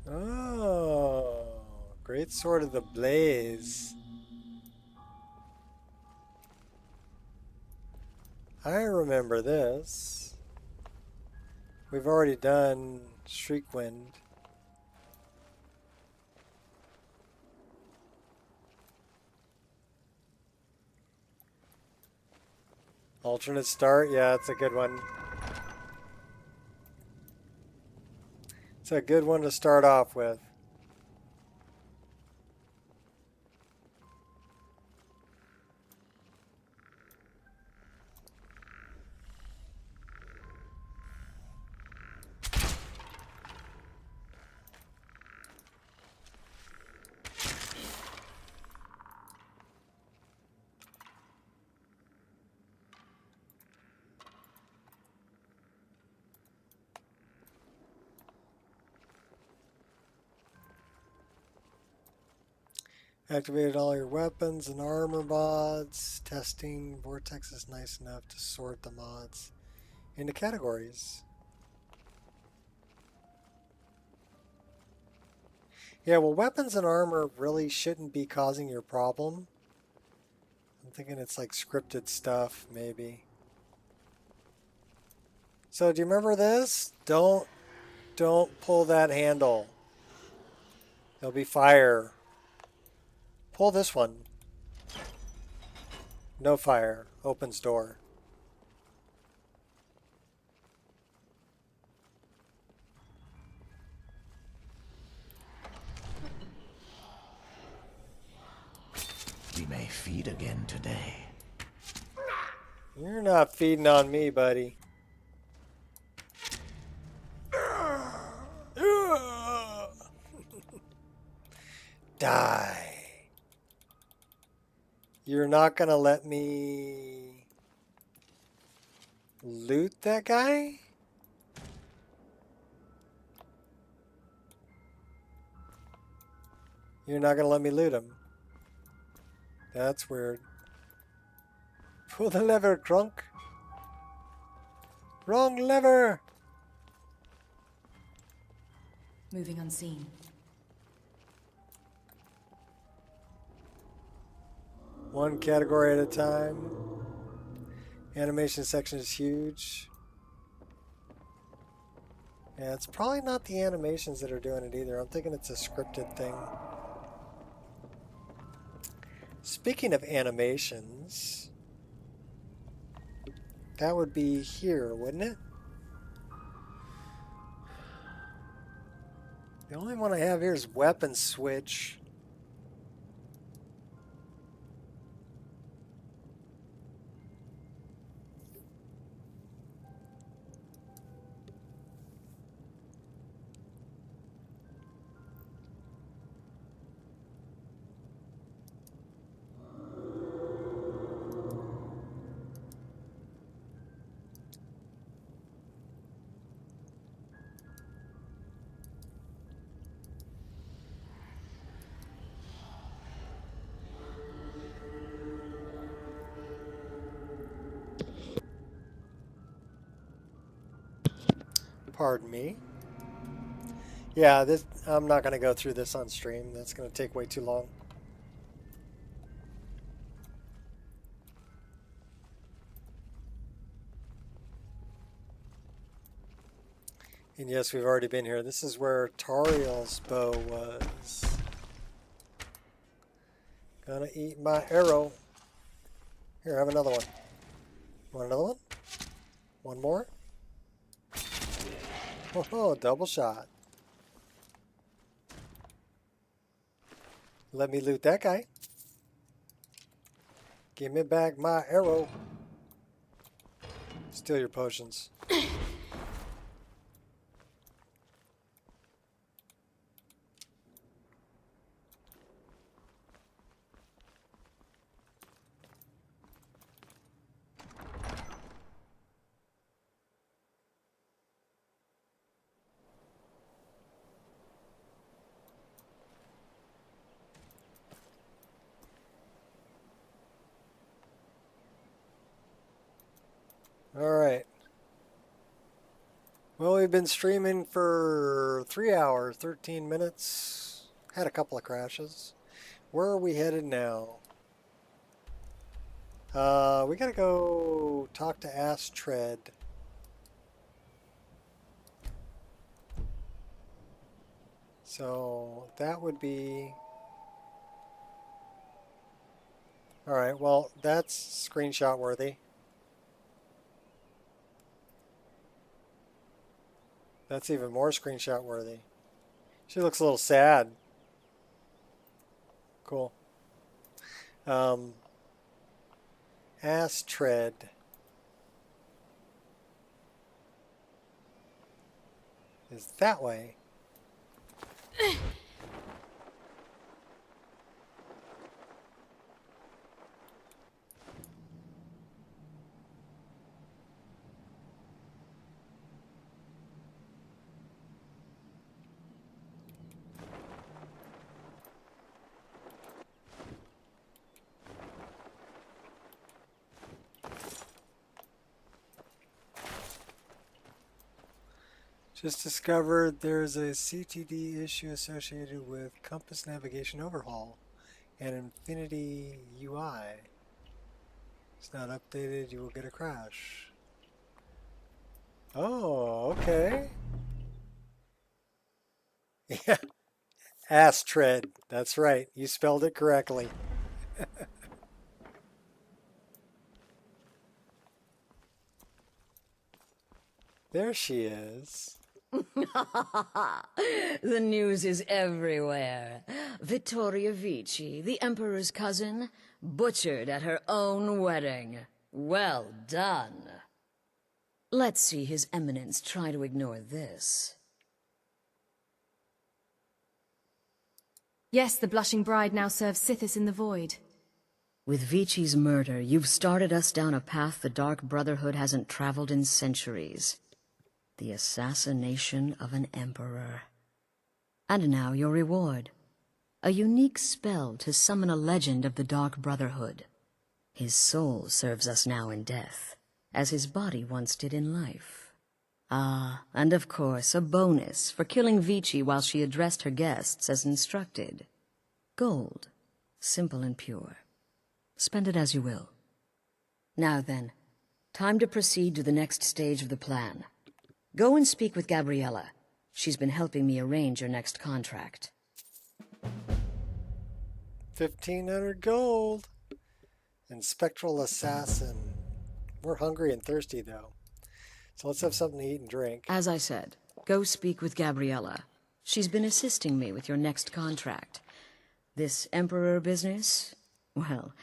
Oh, great sword of the blaze. I remember this. We've already done Shriekwind. Alternate start, yeah, it's a good one. It's a good one to start off with. Activated all your weapons and armor mods. Testing. Vortex is nice enough to sort the mods into categories. Yeah, well, weapons and armor really shouldn't be causing your problem. I'm thinking it's like scripted stuff, maybe. So, do you remember this? Don't pull that handle. There'll be fire. Pull this one. No fire. Opens door. We may feed again today. You're not feeding on me, buddy. Die. You're not gonna let me loot that guy? You're not gonna let me loot him. That's weird. Pull the lever, Crunk. Wrong lever. Moving unseen. One category at a time. Animation section is huge. Yeah, it's probably not the animations that are doing it either. I'm thinking it's a scripted thing. Speaking of animations, that would be here, wouldn't it? The only one I have here is weapon switch. Pardon me. Yeah, this I'm not going to go through this on stream. That's going to take way too long. And yes, we've already been here. This is where Tariel's bow was. Gonna eat my arrow. Here, have another one. Want another one? One more? Oh, double shot. Let me loot that guy. Give me back my arrow. Steal your potions. Alright. Well, we've been streaming for 3 hours, 13 minutes. Had a couple of crashes. Where are we headed now? We gotta go talk to Astrid. So that would be... Alright, well, that's screenshot worthy. That's even more screenshot worthy. She looks a little sad. Cool. Astrid. Is that way. Just discovered there's a CTD issue associated with compass navigation overhaul and Infinity UI. It's not updated, you will get a crash. Oh, okay. Yeah. Astrid. That's right. You spelled it correctly. There she is. The news is everywhere. Vittoria Vici, the Emperor's cousin, butchered at her own wedding. Well done. Let's see His Eminence try to ignore this. Yes, the blushing bride now serves Sithis in the void. With Vici's murder, you've started us down a path the Dark Brotherhood hasn't traveled in centuries. The assassination of an emperor. And now your reward. A unique spell to summon a legend of the Dark Brotherhood. His soul serves us now in death, as his body once did in life. Ah, and of course, a bonus for killing Vici while she addressed her guests as instructed. Gold. Simple and pure. Spend it as you will. Now then, Time to proceed to the next stage of the plan. Go and speak with Gabriella. She's been helping me arrange your next contract. 1,500 gold. And Spectral Assassin. We're hungry and thirsty, though. So let's have something to eat and drink. As I said, go speak with Gabriella. She's been assisting me with your next contract. This Emperor business, well,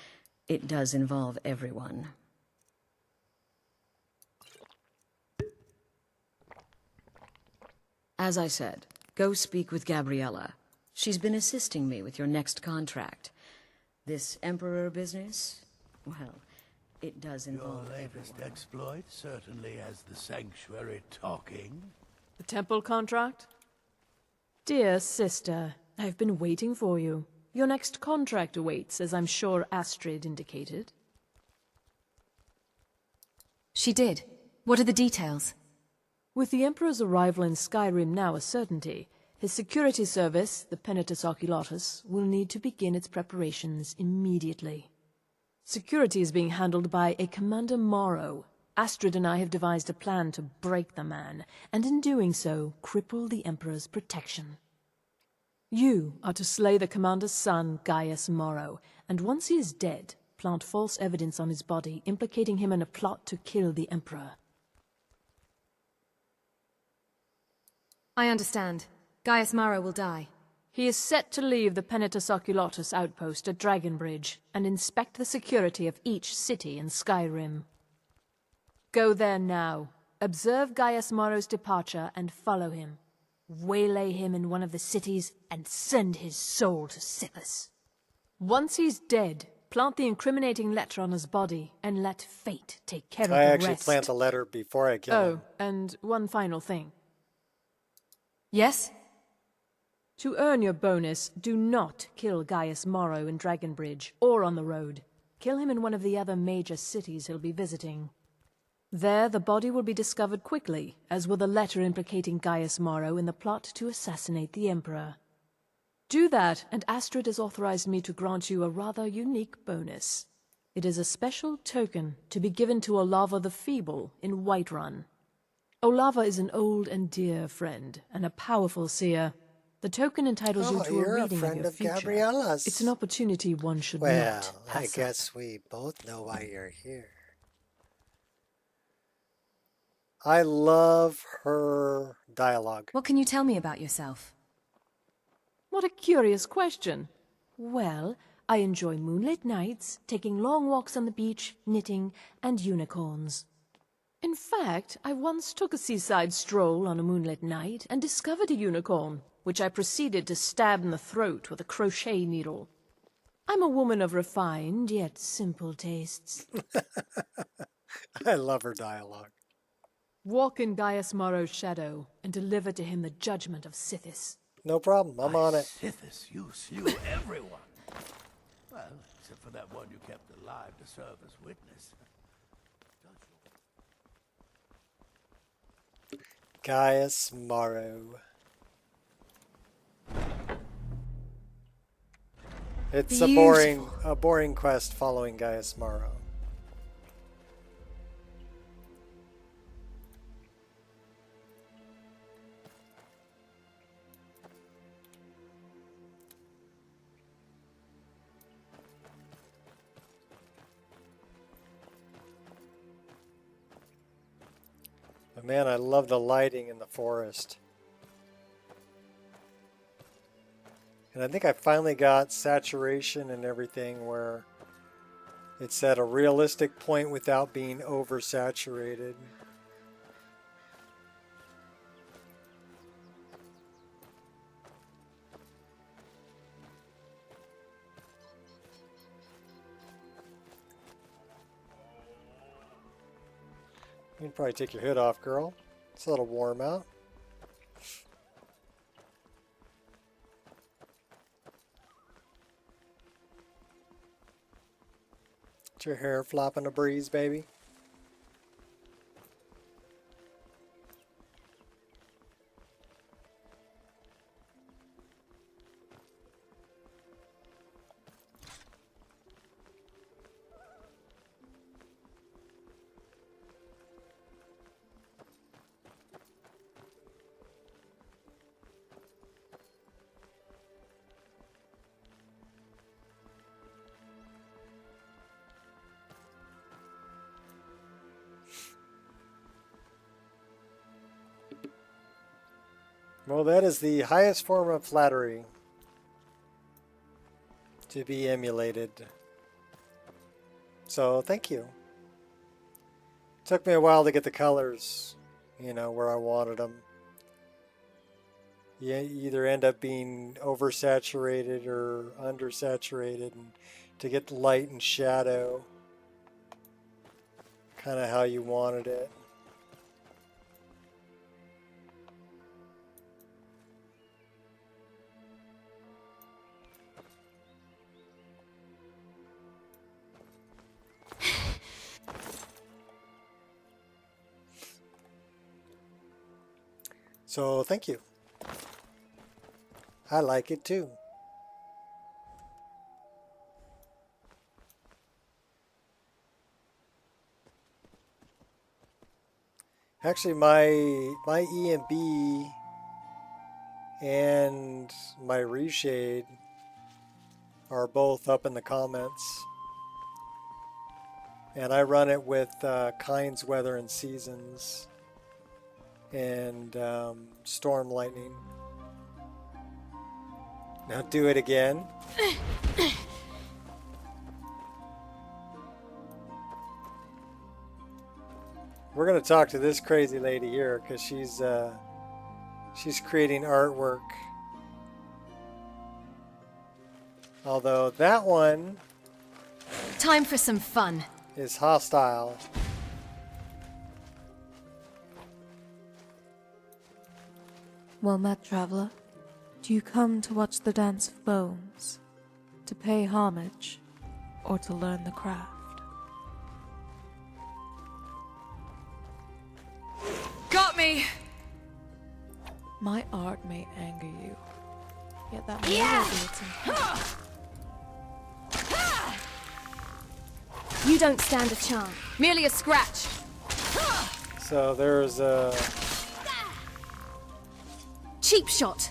it does involve everyone. As I said, go speak with Gabriella. She's been assisting me with your next contract. This Emperor business, well, it does involve Your latest everyone. exploit certainly has the Sanctuary talking. The temple contract? Dear sister, I've been waiting for you. Your next contract awaits, as I'm sure Astrid indicated. She did. What are the details? With the Emperor's arrival in Skyrim now a certainty, his security service, the Penitus Oculatus, will need to begin its preparations immediately. Security is being handled by a Commander Morrow. Astrid and I have devised a plan to break the man, and in doing so, cripple the Emperor's protection. You are to slay the Commander's son, Gaius Morrow, and once he is dead, plant false evidence on his body, implicating him in a plot to kill the Emperor. I understand. Gaius Morrow will die. He is set to leave the Penitus Oculatus outpost at Dragonbridge and inspect the security of each city in Skyrim. Go there now. Observe Gaius Morrow's departure and follow him. Waylay him in one of the cities and send his soul to Sithis. Once he's dead, plant the incriminating letter on his body and let fate take care of the rest. I actually plant the letter before I kill him. Oh, and one final thing. Yes? To earn your bonus, do not kill Gaius Morrow in Dragonbridge or on the road. Kill him in one of the other major cities he'll be visiting. There, the body will be discovered quickly, as will the letter implicating Gaius Morrow in the plot to assassinate the Emperor. Do that, and Astrid has authorized me to grant you a rather unique bonus. It is a special token to be given to Olava the Feeble in Whiterun. Olava is an old and dear friend, and a powerful seer. The token entitles you to a reading of your future. Gabriella's. It's an opportunity one should not Well, pass I up. guess we both know why you're here. I love her dialogue. What can you tell me about yourself? What a curious question. Well, I enjoy moonlit nights, taking long walks on the beach, knitting, and unicorns. In fact, I once took a seaside stroll on a moonlit night and discovered a unicorn, which I proceeded to stab in the throat with a crochet needle. I'm a woman of refined yet simple tastes. I love her dialogue. Walk in Gaius Morrow's shadow and deliver to him the judgment of Sithis. No problem, I'm on it. Sithis, you slew everyone. Well, except for that one you kept alive to serve as witness. Gaius Morrow. It's a boring quest following Gaius Morrow. But man, I love the lighting in the forest. And I think I finally got saturation and everything where it's at a realistic point without being oversaturated. You can probably take your hood off, girl. It's a little warm out. Is your hair flopping a breeze, baby? Well, that is the highest form of flattery to be emulated. So, thank you. Took me a while to get the colors, you know, where I wanted them. You either end up being oversaturated or undersaturated, and to get the light and shadow kind of how you wanted it. So thank you. I like it too. Actually, my ENB and my Reshade are both up in the comments. And I run it with Kinds, Weather, and Seasons and Storm Lightning. Now do it again. We're going to talk to this crazy lady here because she's creating artwork. Although that one... Time for some fun. ...is hostile. Well met, traveler. Do you come to watch the dance of bones? To pay homage? Or to learn the craft? Got me! My art may anger you, yet that may not be its intent. You don't stand a chance. Merely a scratch. So there's a... Cheap shot.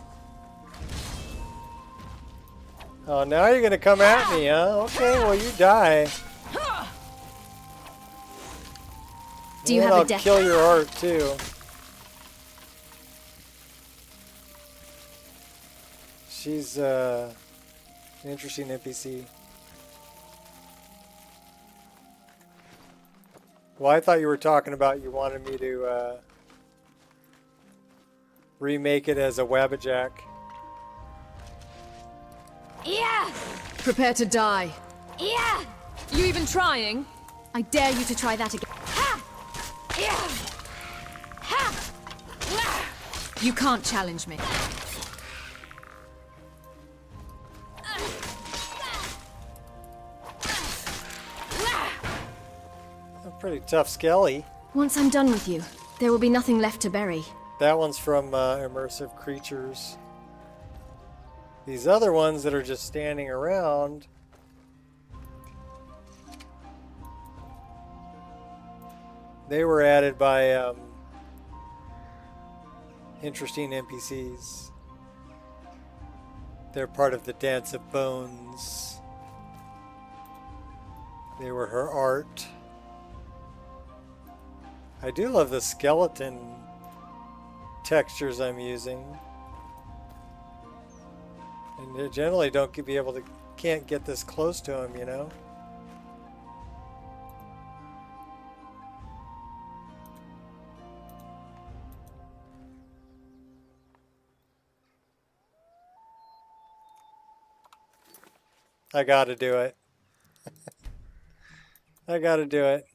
Oh, now you're gonna come at me, huh? Okay, well you die. Do you and have I'll a death? kill your art too. She's an interesting NPC. Well, I thought you were talking about you wanted me to remake it as a Wabbajack. Yeah! Prepare to die. Yeah! You even trying? I dare you to try that again. Ha! Yeah! Ha! You can't challenge me. A pretty tough skelly. Once I'm done with you, there will be nothing left to bury. That one's from Immersive Creatures. These other ones that are just standing around, they were added by interesting NPCs. They're part of the Dance of Bones. They were her art. I do love the skeleton textures I'm using. And you generally can't get this close to him, you know? I gotta do it. I gotta do it.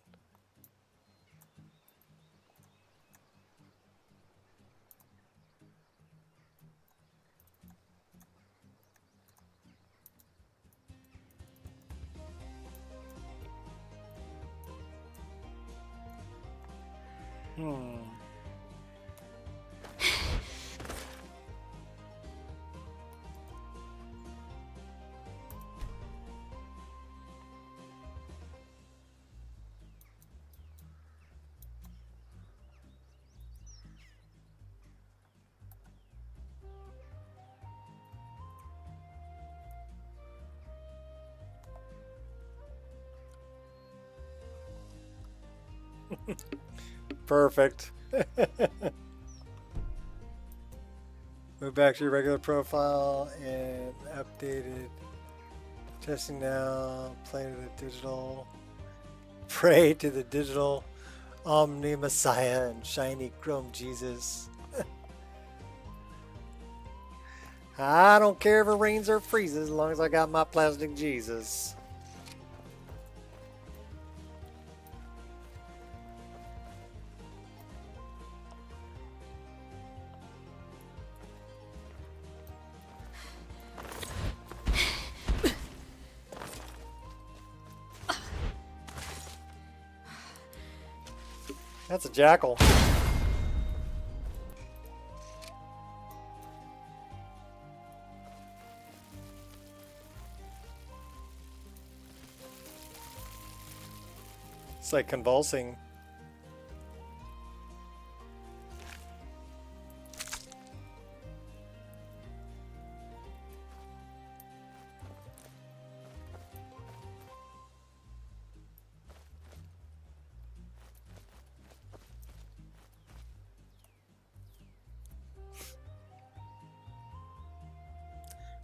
Perfect. Move back to your regular profile and updated. Testing now. Play to the digital. Pray to the digital Omni Messiah and shiny chrome Jesus. I don't care if it rains or freezes as long as I got my plastic Jesus. That's a jackal. It's like convulsing.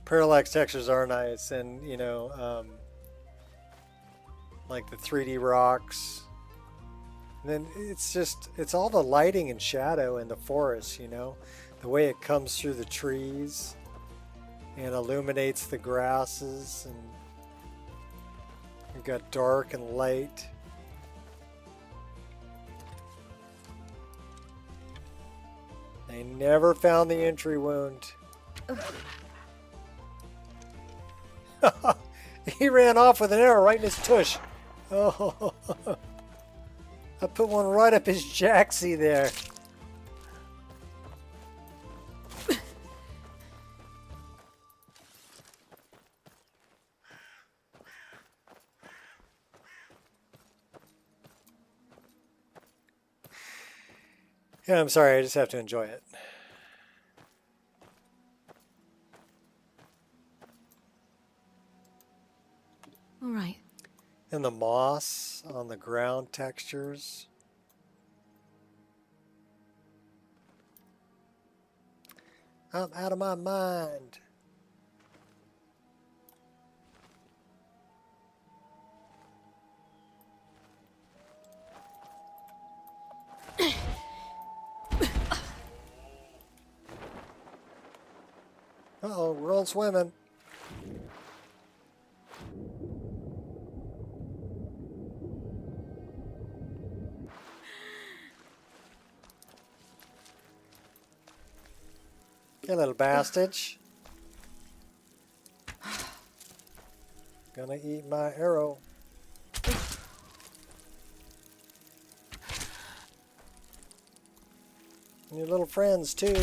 Parallax textures are nice, and you know, like the 3D rocks. And then it's all the lighting and shadow in the forest, you know, the way it comes through the trees and illuminates the grasses, and you've got dark and light. They never found the entry wound. He ran off with an arrow right in his tush. Oh, I put one right up his jacksie there. Yeah, I'm sorry, I just have to enjoy it. All right. And the moss on the ground textures. I'm out of my mind. Uh-oh, we're all swimming. You little bastard. Gonna eat my arrow. And your little friends too.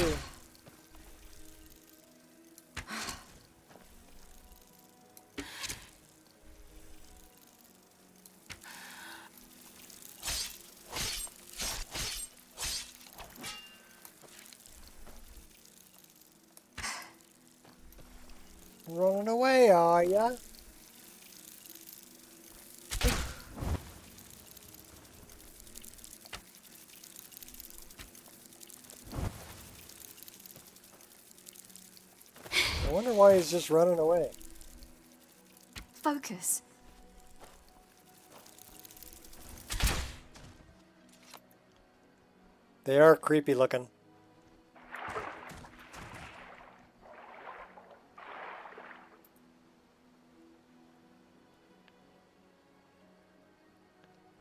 Running away, are ya? I wonder why he's just running away. Focus. They are creepy looking.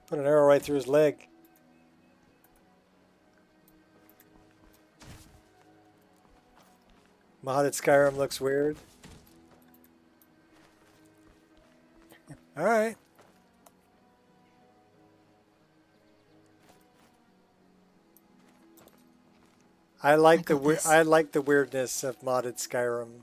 Put an arrow right through his leg. Modded Skyrim looks weird. Alright. I like the weirdness of modded Skyrim.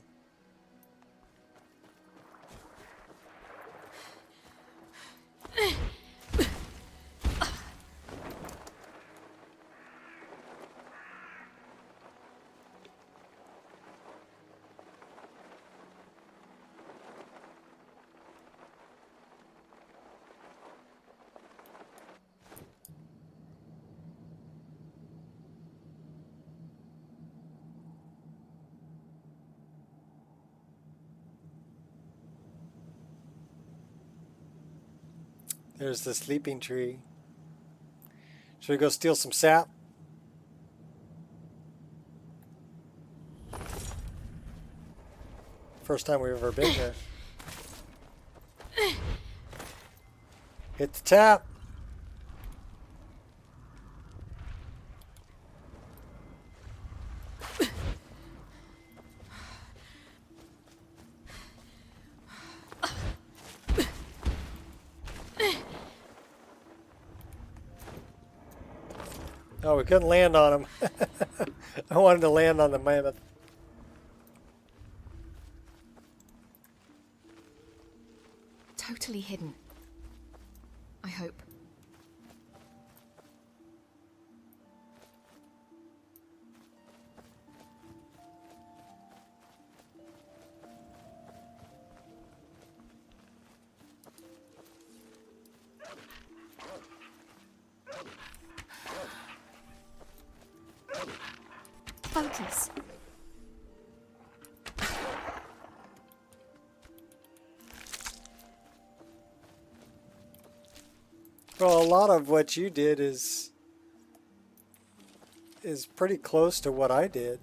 There's the sleeping tree. Should we go steal some sap? First time we've ever been there. Hit the tap. Oh, we couldn't land on him. I wanted to land on the mammoth. Totally hidden. I hope. Focus. Well, a lot of what you did is pretty close to what I did.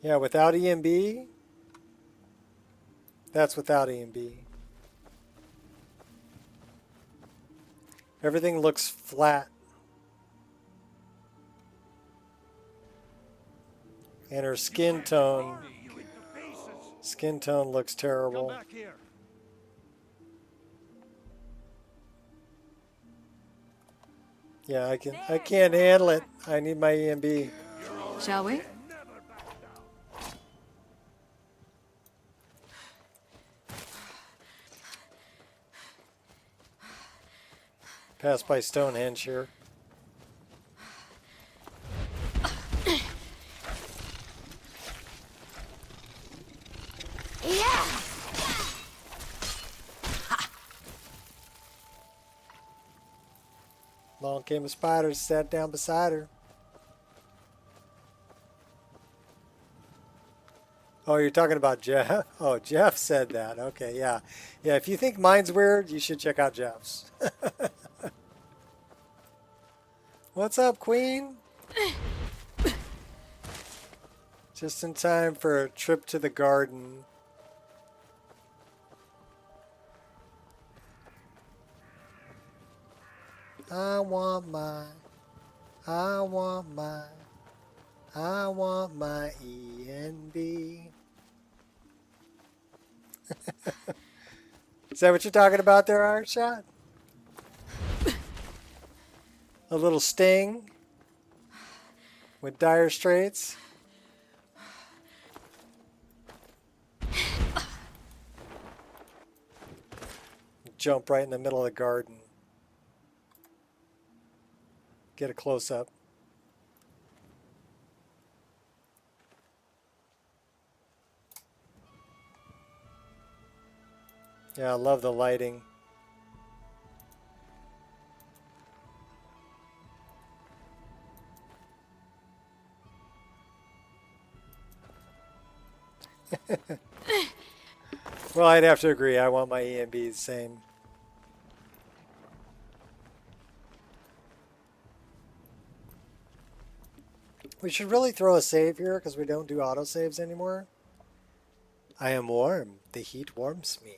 Yeah, without ENB, that's without ENB. Everything looks flat. And her skin tone looks terrible. Yeah, I can't handle it. I need my ENB. Shall we? Pass by Stonehenge here. Yeah. Along came a spider, sat down beside her. Oh, you're talking about Jeff? Oh, Jeff said that. Okay, yeah. Yeah, if you think mine's weird, you should check out Jeff's. What's up, Queen? Just in time for a trip to the garden. I want my ENB. Is that what you're talking about there, Artshot? A little sting with Dire Straits. Jump right in the middle of the garden. Get a close-up. Yeah, I love the lighting. Well, I'd have to agree. I want my ENB the same. We should really throw a save here because we don't do autosaves anymore. I am warm. The heat warms me.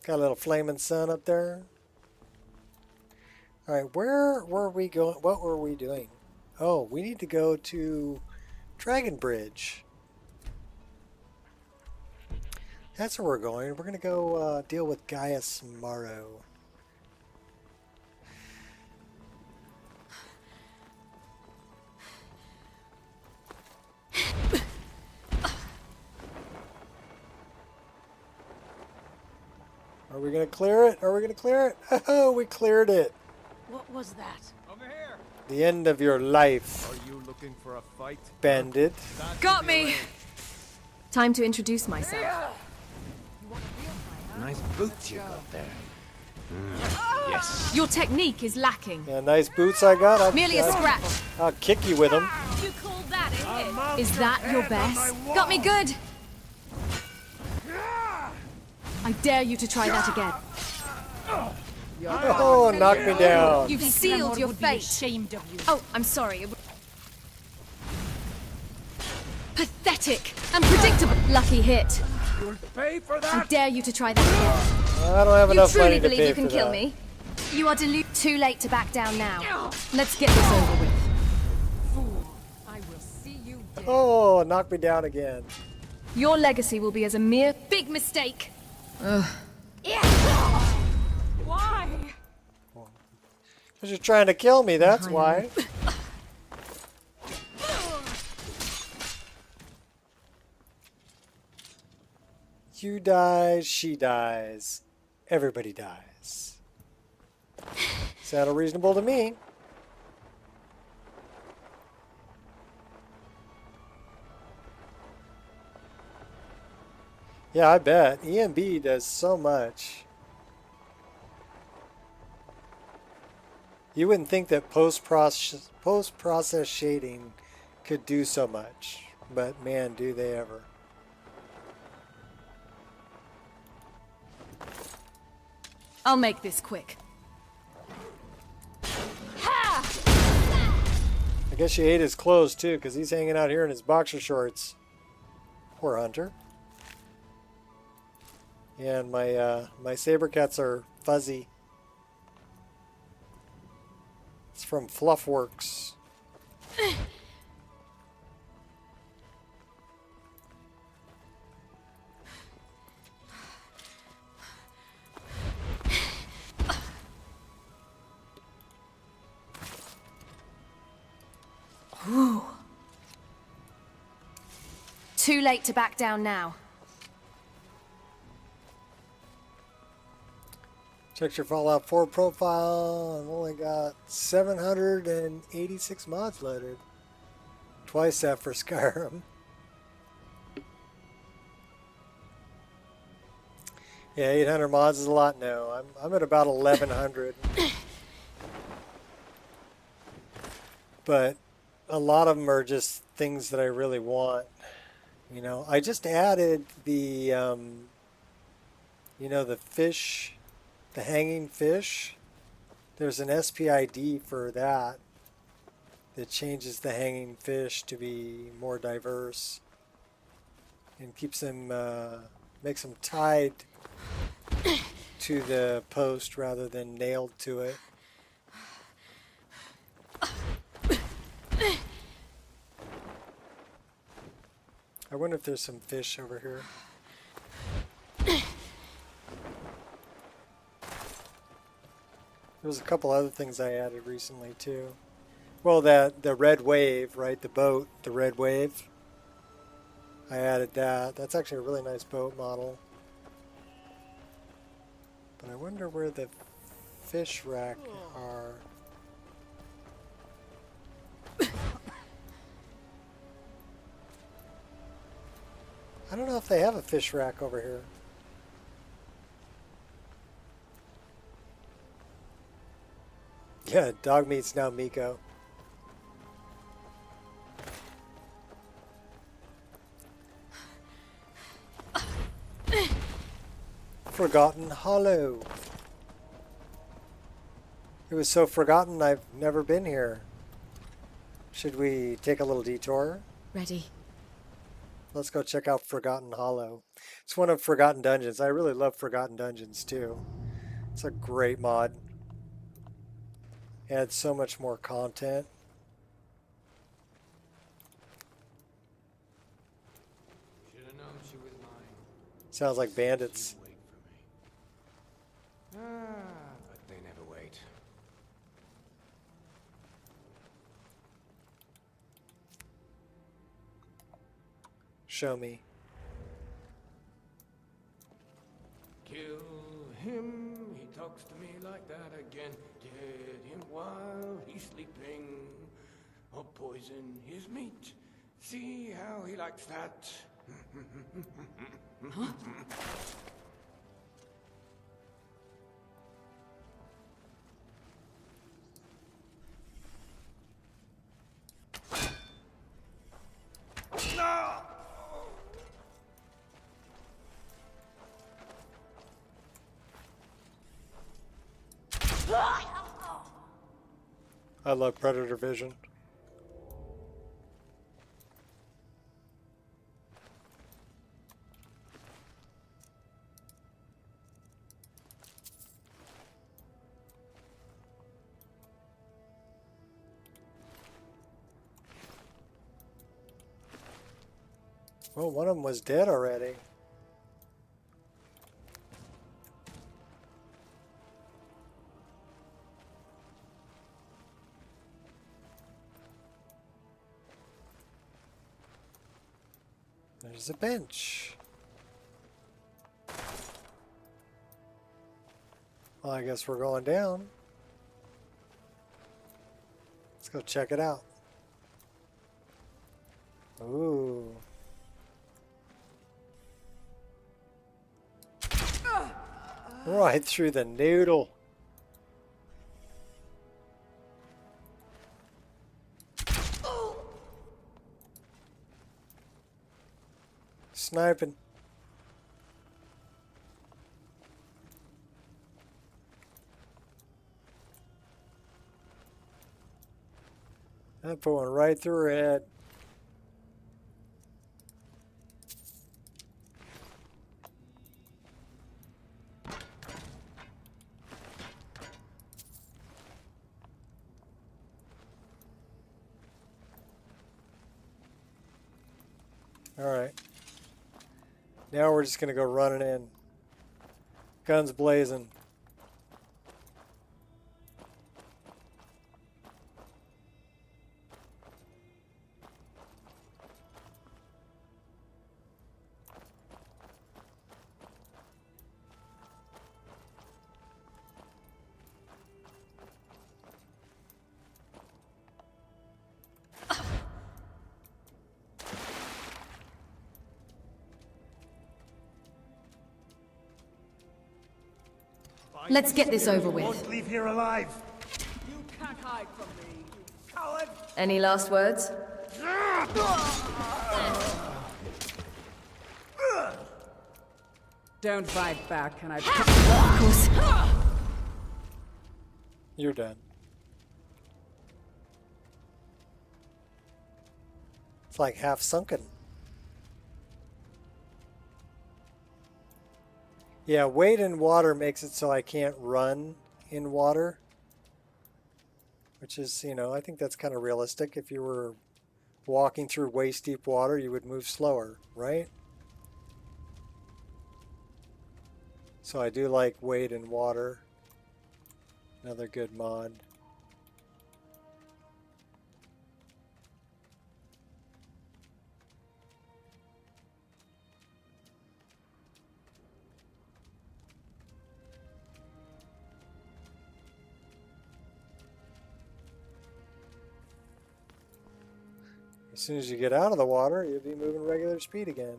Got a little flaming sun up there. Alright, where were we going? What were we doing? Oh, we need to go to Dragonbridge. That's where we're going. We're going to go deal with Gaius Morrow. Are we going to clear it? Are we going to clear it? Oh, we cleared it. What was that? Over here. The end of your life. Are you looking for a fight? Bandit. Got me! Time to introduce myself. Nice boots you got there. Yes. Your technique is lacking. Yeah, nice boots I got. Merely a scratch. I'll kick you with them. You call that a hit? Is that your best? Got me good. I dare you to try that again. Oh, knock me down. You've sealed your fate. Oh, I'm sorry. Pathetic. Unpredictable. Lucky hit. You'll pay for that. I dare you to try that again. I don't have enough money to pay for that. You truly believe you can kill me? You are too late to back down now. Let's get this over with. Fool. I will see you dead. Oh, knock me down again. Your legacy will be as a mere big mistake. Ugh. Why? Because you're trying to kill me, that's why. You die, she dies, everybody dies. Sounded reasonable to me. Yeah, I bet. ENB does so much. You wouldn't think that post-process shading could do so much, but man, do they ever. I'll make this quick. I guess she ate his clothes too, because he's hanging out here in his boxer shorts. Poor Hunter. Yeah, and my saber cats are fuzzy. It's from Fluffworks. Ooh. Too late to back down now. Check your Fallout 4 profile. I've only got 786 mods loaded. Twice that for Skyrim. Yeah, 800 mods is a lot now. I'm at about 1100. But a lot of them are just things that I really want. You know, I just added the, you know, the fish, the hanging fish. There's an SPID for that changes the hanging fish to be more diverse and keeps them, makes them tied to the post rather than nailed to it. I wonder if there's some fish over here. There was a couple other things I added recently too. Well, the red wave, right? The boat, the red wave. I added that. That's actually a really nice boat model. But I wonder where the fish rack are. I don't know if they have a fish rack over here. Yeah, dog meat's now Miko. Forgotten Hollow. It was so forgotten I've never been here. Should we take a little detour? Ready. Let's go check out Forgotten Hollow. It's one of Forgotten Dungeons. I really love Forgotten Dungeons too. It's a great mod. Adds so much more content. Should have known she was mine. Sounds like bandits. But they never wait. Show me. Kill him, he talks to me like that again. Dead him while he's sleeping. Or poison his meat. See how he likes that. Huh? I love predator vision. Well, one of them was dead already. There's a bench. Well, I guess we're going down. Let's go check it out. Ooh. Right through the noodle. Sniping. That put one right through her head. Alright. Now we're just going to go running in. Guns blazing. Let's get this over with. Won't leave here alive. You can't hide from me, you coward! Any last words? Don't fight back, and I... Of course. You're done. It's like half sunken. Yeah, weight in water makes it so I can't run in water. Which is, you know, I think that's kind of realistic. If you were walking through waist deep water, you would move slower, right? So I do like weight in water. Another good mod. As soon as you get out of the water, you'll be moving regular speed again.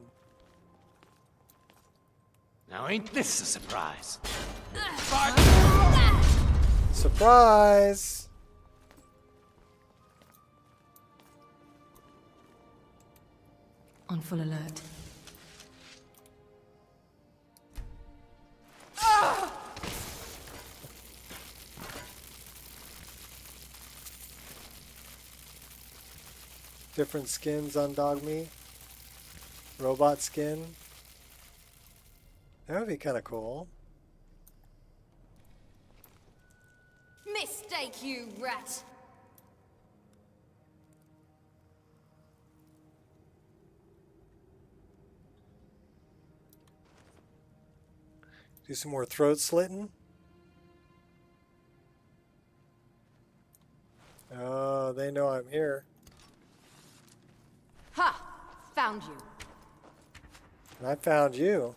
Now ain't this a surprise? Surprise! On full alert. Different skins on dog meat. Robot skin. That would be kind of cool. Mistake, you rat! Do some more throat slitting. Oh, they know I'm here. Ha! Found you. And I found you.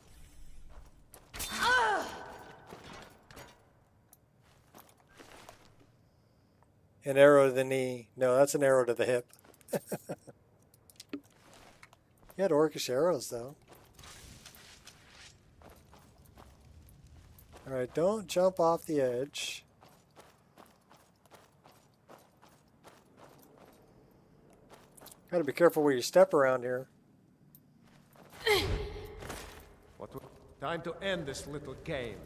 An arrow to the knee. No, that's an arrow to the hip. You had orcish arrows, though. Alright, don't jump off the edge. Gotta be careful where you step around here. Time to end this little game.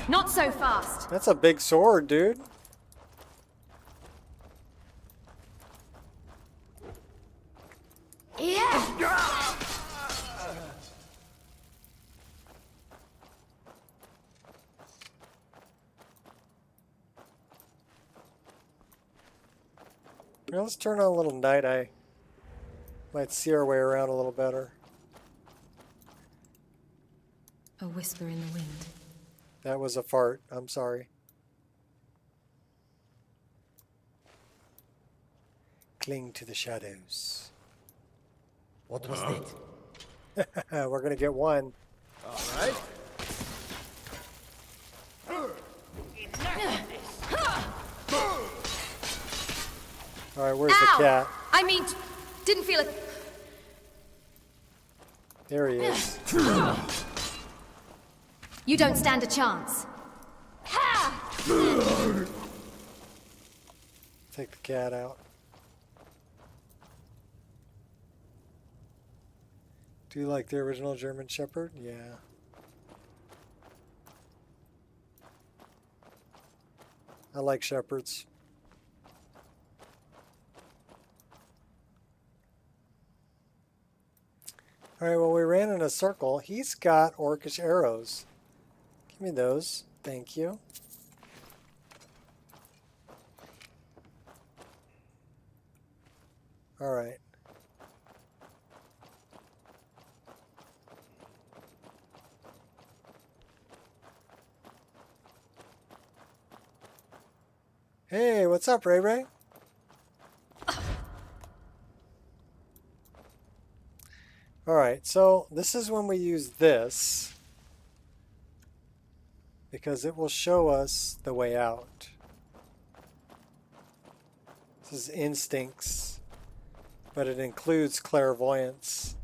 Not so fast. That's a big sword, dude. Now let's turn on a little night eye. Might see our way around a little better. A whisper in the wind. That was a fart. I'm sorry. Cling to the shadows. What was that? We're gonna get one. All right. All right, where's Ow! the cat? I mean, didn't feel it. There he is. You don't stand a chance. Take the cat out. Do you like the original German Shepherd? Yeah. I like shepherds. Alright, well, we ran in a circle. He's got orcish arrows. Give me those. Thank you. Alright. Hey, what's up, Ray Ray? Alright, so this is when we use this because it will show us the way out. This is instincts, but it includes clairvoyance.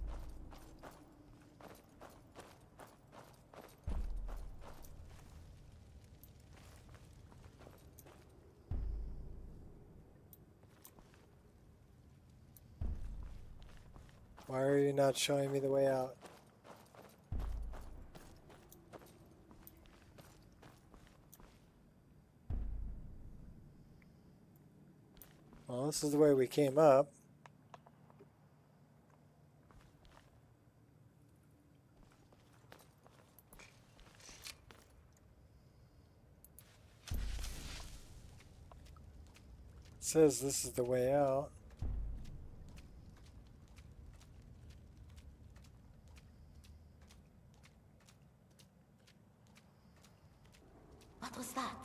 Why are you not showing me the way out? Well, this is the way we came up. It says this is the way out. What was that?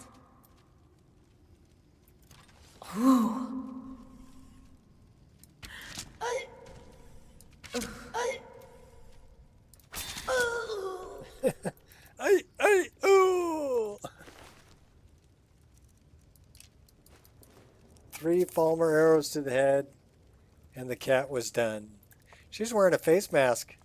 Ooh. Ooh! 3 Falmer arrows to the head, and the cat was done. She's wearing a face mask.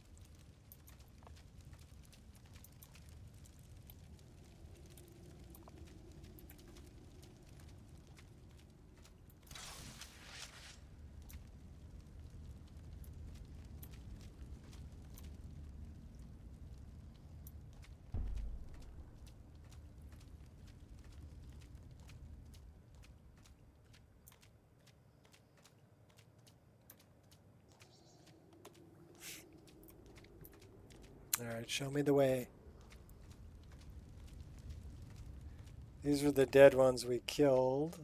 Alright, show me the way. These were the dead ones we killed.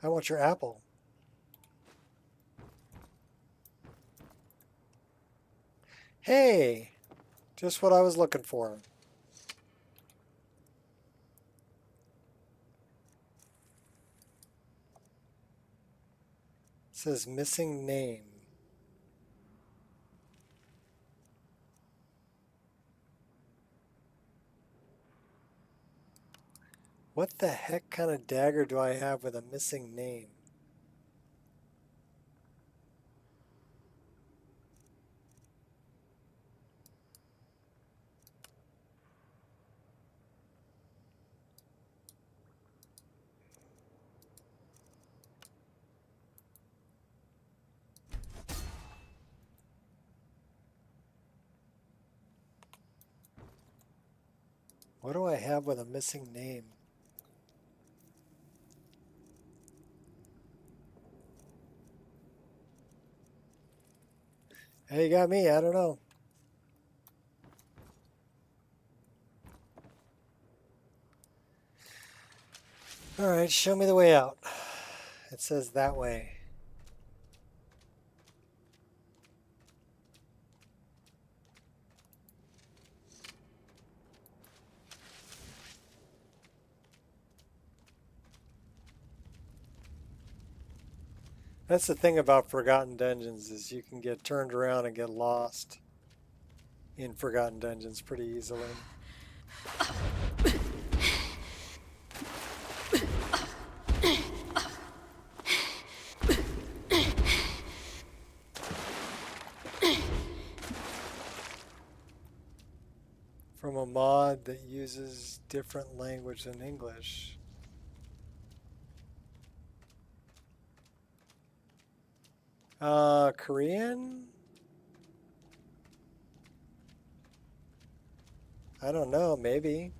I want your apple. Hey! Just what I was looking for. It says missing name. What the heck kind of dagger do I have with a missing name? What do I have with a missing name? Hey, you got me. I don't know. All right, show me the way out. It says that way. That's the thing about Forgotten Dungeons is you can get turned around and get lost in Forgotten Dungeons pretty easily. From a mod that uses different language than English. Korean? I don't know, maybe.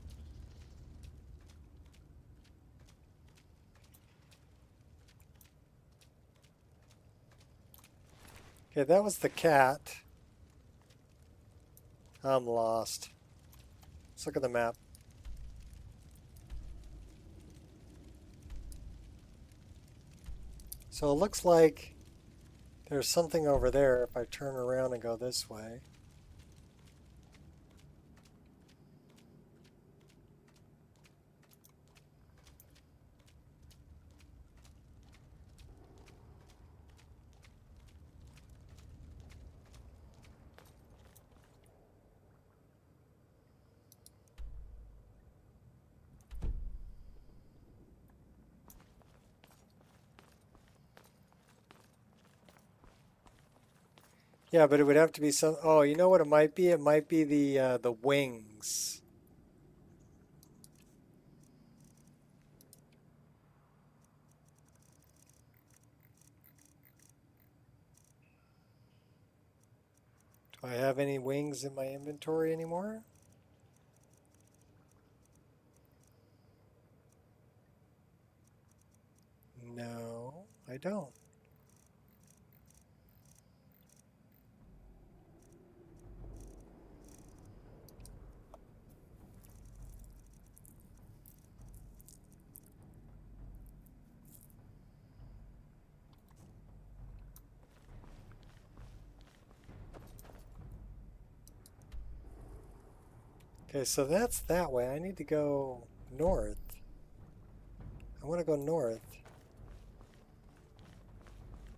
Okay, that was the cat. I'm lost. Let's look at the map. So it looks like there's something over there if I turn around and go this way. Yeah, but it would have to be some. Oh, you know what it might be? It might be the wings. Do I have any wings in my inventory anymore? No, I don't. Okay, so that's that way. I need to go north. I want to go north.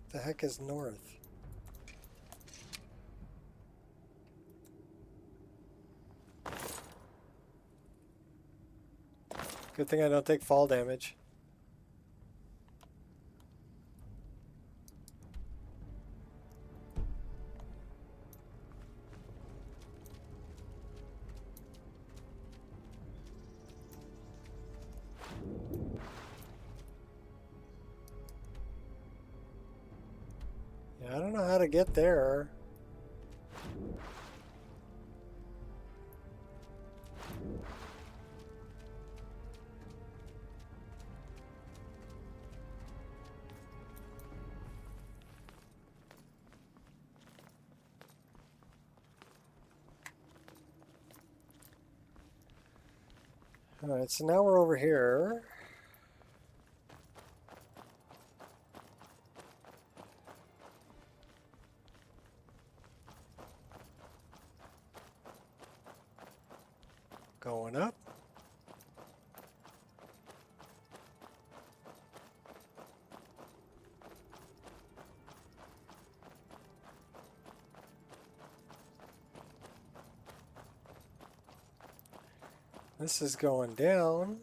What the heck is north? Good thing I don't take fall damage. I don't know how to get there. Alright, so now we're over here. Going up. This is going down.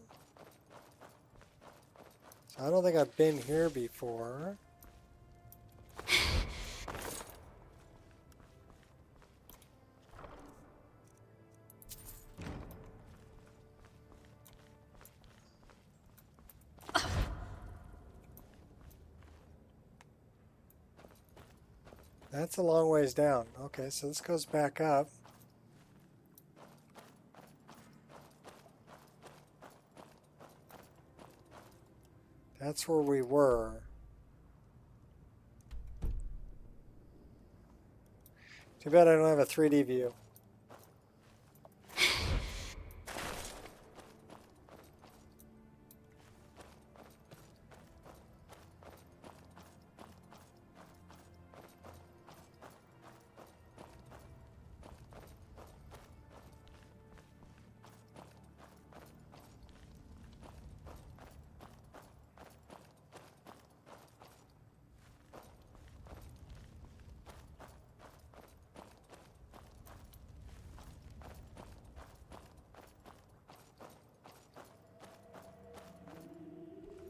So I don't think I've been here before. That's a long ways down. Okay, so this goes back up. That's where we were. Too bad I don't have a 3D view.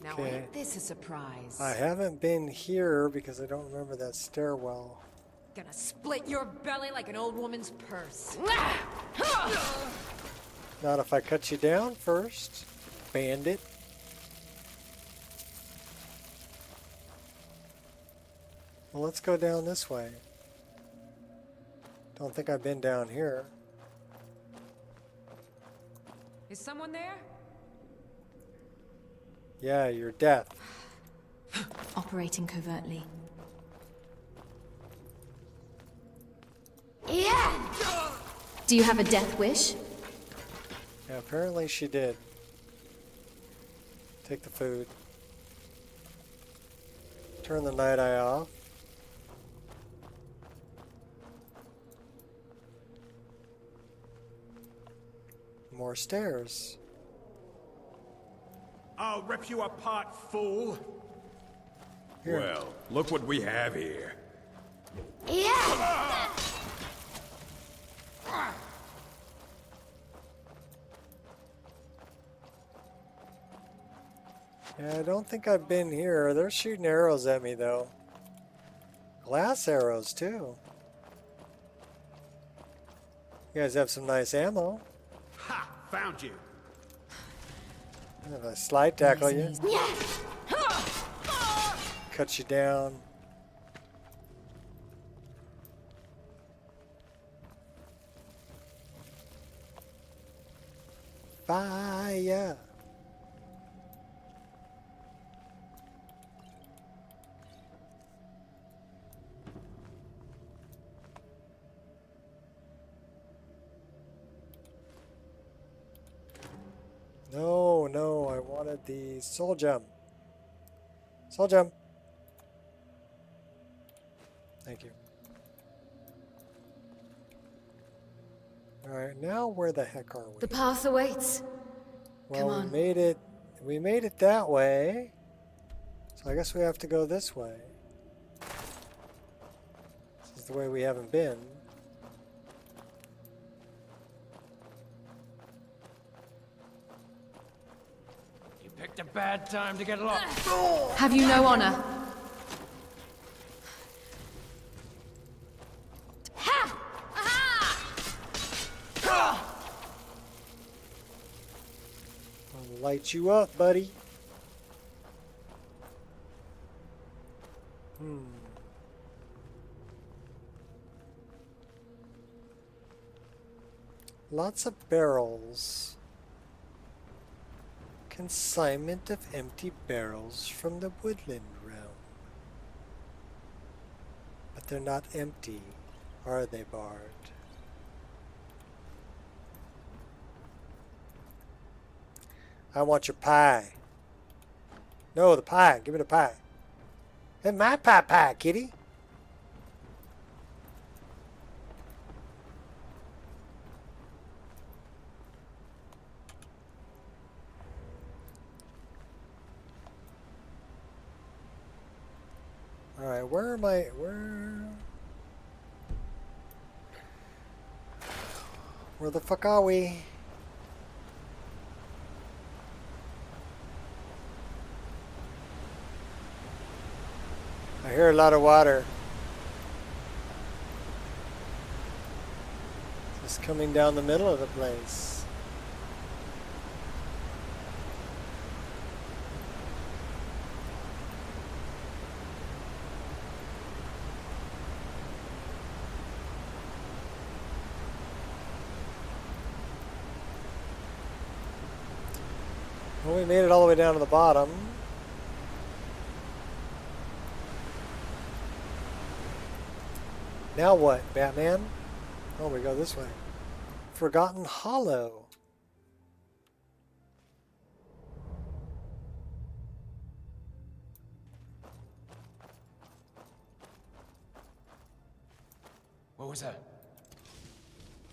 Now Okay. ain't this a surprise? I haven't been here because I don't remember that stairwell. Gonna split your belly like an old woman's purse. Not if I cut you down first, bandit. Well, let's go down this way. Don't think I've been down here. Is someone there? Yeah, you're death. Operating covertly. Yeah! Do you have a death wish? Yeah, apparently she did. Take the food. Turn the night eye off. More stairs. I'll rip you apart, fool. Here. Well, look what we have here. Yeah! Yeah, I don't think I've been here. They're shooting arrows at me, though. Glass arrows, too. You guys have some nice ammo. Ha! Found you. If I slide tackle you, Yeah! cut you down. Fire! No, no, I wanted the soul gem. Soul gem. Thank you. Alright, now where the heck are we? The path awaits. Well, Come on. we made it that way. So I guess we have to go this way. This is the way we haven't been. You picked a bad time to get lost. Have you no honor? I'll light you up, buddy. Lots of barrels. Consignment of empty barrels from the woodland realm. But they're not empty, are they, Bard? I want your pie. No, the pie. Give me the pie. It's my pie, kitty. Alright, where am I? Where the fuck are we? I hear a lot of water. Just coming down the middle of the place. Well, we made it all the way down to the bottom. Now what, Batman? Oh, we go this way. Forgotten Hollow. What was that?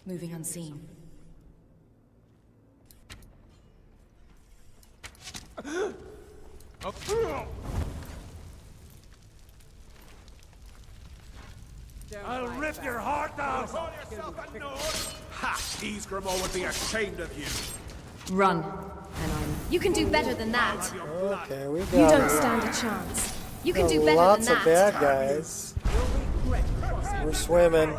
Moving unseen. I'll rip your heart out! Ha! These Grimoire would be ashamed of you! Run. And you can do better than that. Okay, we got You don't stand a chance. You can do better lots than of that. bad guys. We're swimming.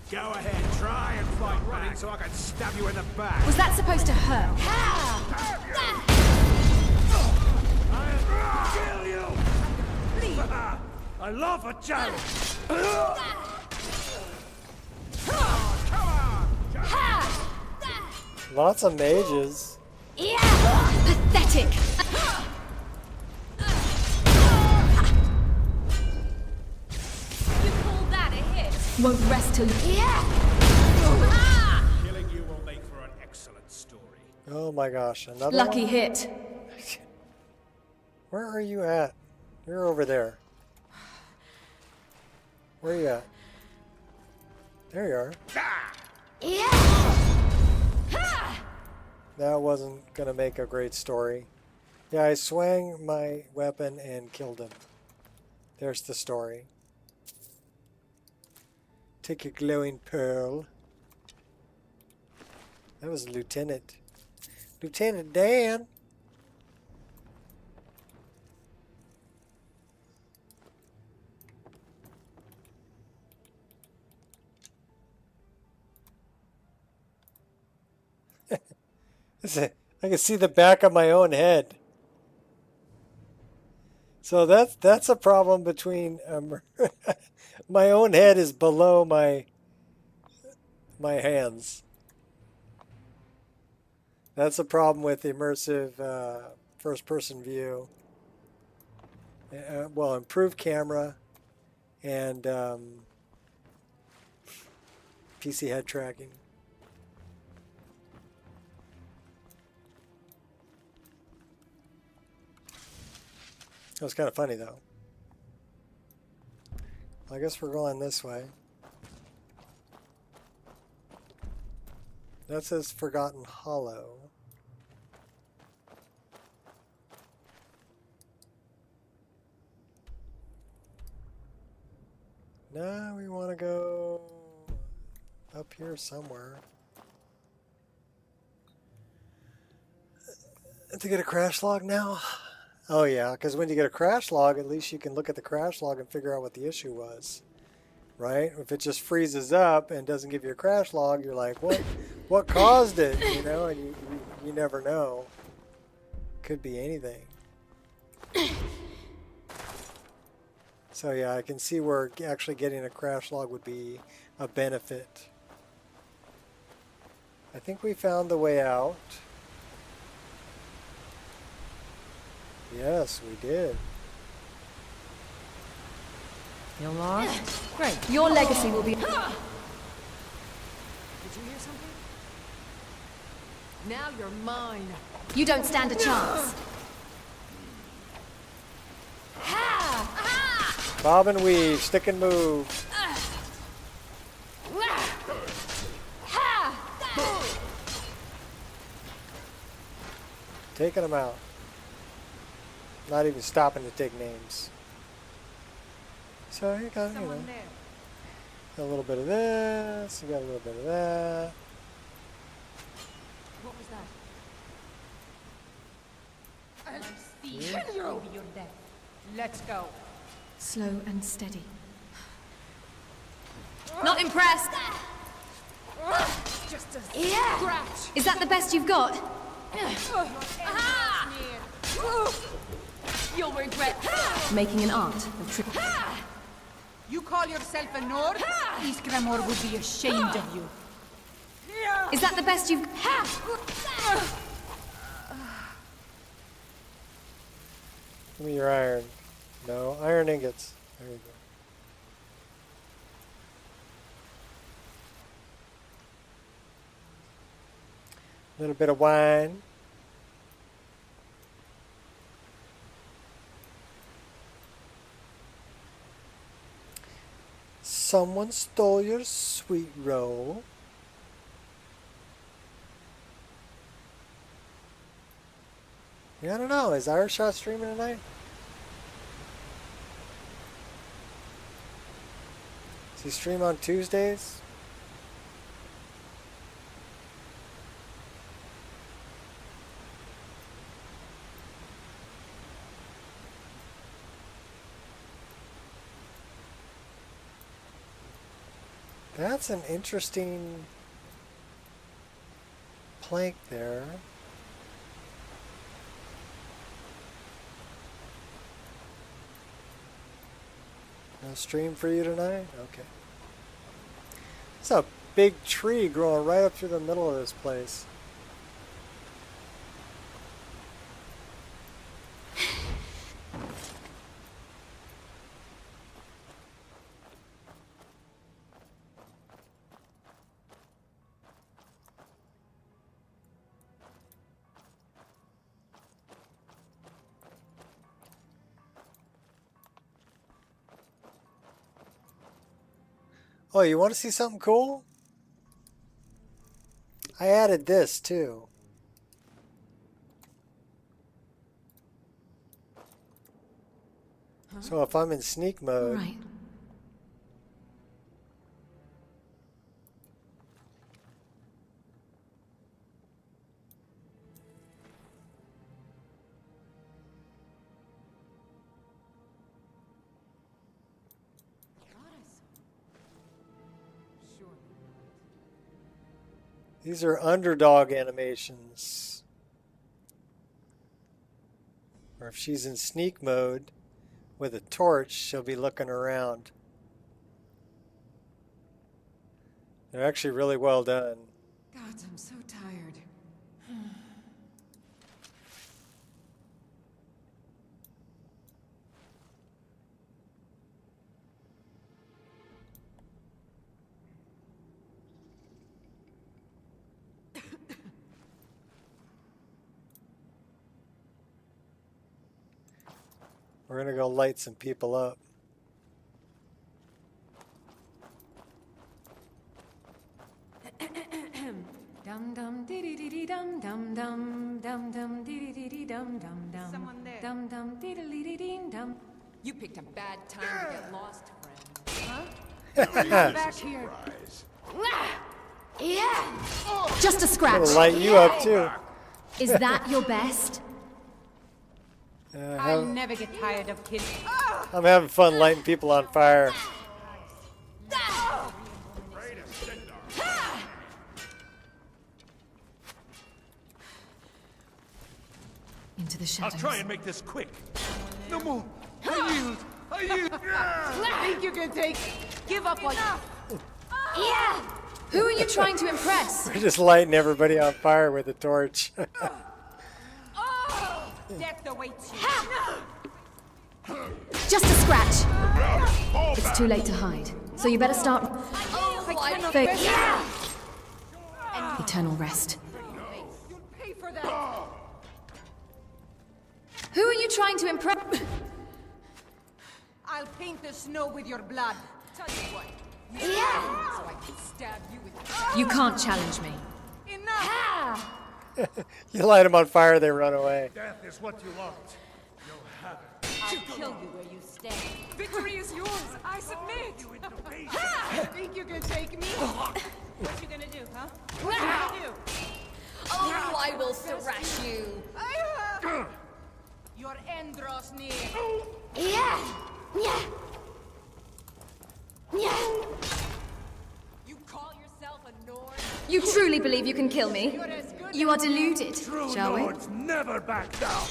Go ahead, try and fight running so I can stab you in the back. Was that supposed to hurt? I'll kill you! I love a challenge! Lots of mages. Pathetic. You call that a hit? Won't rest till Killing you will make for an excellent story. Oh my gosh, another lucky one? hit. Where are you at? You're over there. Where are you at? There you are. That wasn't gonna make a great story. Yeah, I swung my weapon and killed him. There's the story. Take your glowing pearl. That was Lieutenant Dan. I can see the back of my own head. So that's a problem between my own head is below my hands. That's a problem with immersive first-person view. Well, improved camera and PC head tracking. It was kind of funny, though. I guess we're going this way. That says Forgotten Hollow. Now we want to go up here somewhere. To get a crash log now? Oh yeah, because when you get a crash log, at least you can look at the crash log and figure out what the issue was, right? If it just freezes up and doesn't give you a crash log, you're like, what caused it? You know, and you never know. Could be anything. So yeah, I can see where actually getting a crash log would be a benefit. I think we found the way out. Yes, we did. You're lost? Great. Your legacy will be... Did you hear something? Now you're mine. You don't stand a chance. Bob and weave, stick and move. Taking them out. Not even stopping to take names. So you got, got a little bit of this, you got a little bit of that. What was that? I'll see you. Your death. Let's go. Slow and steady. Not impressed. Just a scratch. Is that the best you've got? You'll regret. Making an art of triple. You call yourself a Nord? East Grimoire would be ashamed of you. Is that the best you've... Give me your iron. No, iron ingots. There you go. A little bit of wine. Someone stole your sweet roll. Yeah, I don't know. Is Ireshot streaming tonight? Does he stream on Tuesdays? That's an interesting plank there. No stream for you tonight? Okay. It's a big tree growing right up through the middle of this place. Oh, you want to see something cool? I added this too. Huh? So if I'm in sneak mode, right. These are underdog animations. Or if she's in sneak mode with a torch, she'll be looking around. They're actually really well done. God, I'm so tired. We're gonna go light some people up. Dum dum dee dee dee dum dum dum dum dum dee dee dee dum dum dum. Someone there. Dum dum dee dee dee dum. You picked a bad time to get lost, friend. Huh? Back here. Yeah. Just a scratch. We'll light you up too. Is that your best? I'll never get tired of killing. I'm having fun lighting people on fire. Into the shadows. I'll try and make this quick. No more. I yield. Think you can take? Give up on. Yeah. Who are you trying to impress? We're just lighting everybody on fire with a torch. Death awaits you. Just a scratch. It's too late to hide, so you better start. I cannot Yeah. Eternal rest. You'll pay for that. Who are you trying to impress? I'll paint the snow with your blood. Tell you what. Yeah. So I can stab you with. You can't challenge me. Enough. You light them on fire, they run away. Death is what you want. You'll have it. I'll kill you where you stand. Victory is yours. I submit. Think you can take me? What you gonna do, huh? What you gonna do? Oh, I will thrash you. Your end draws near. Yeah. Yeah. Yeah. You call yourself a Nord? You truly believe you can kill me? You are deluded, True shall we? Lords never back down.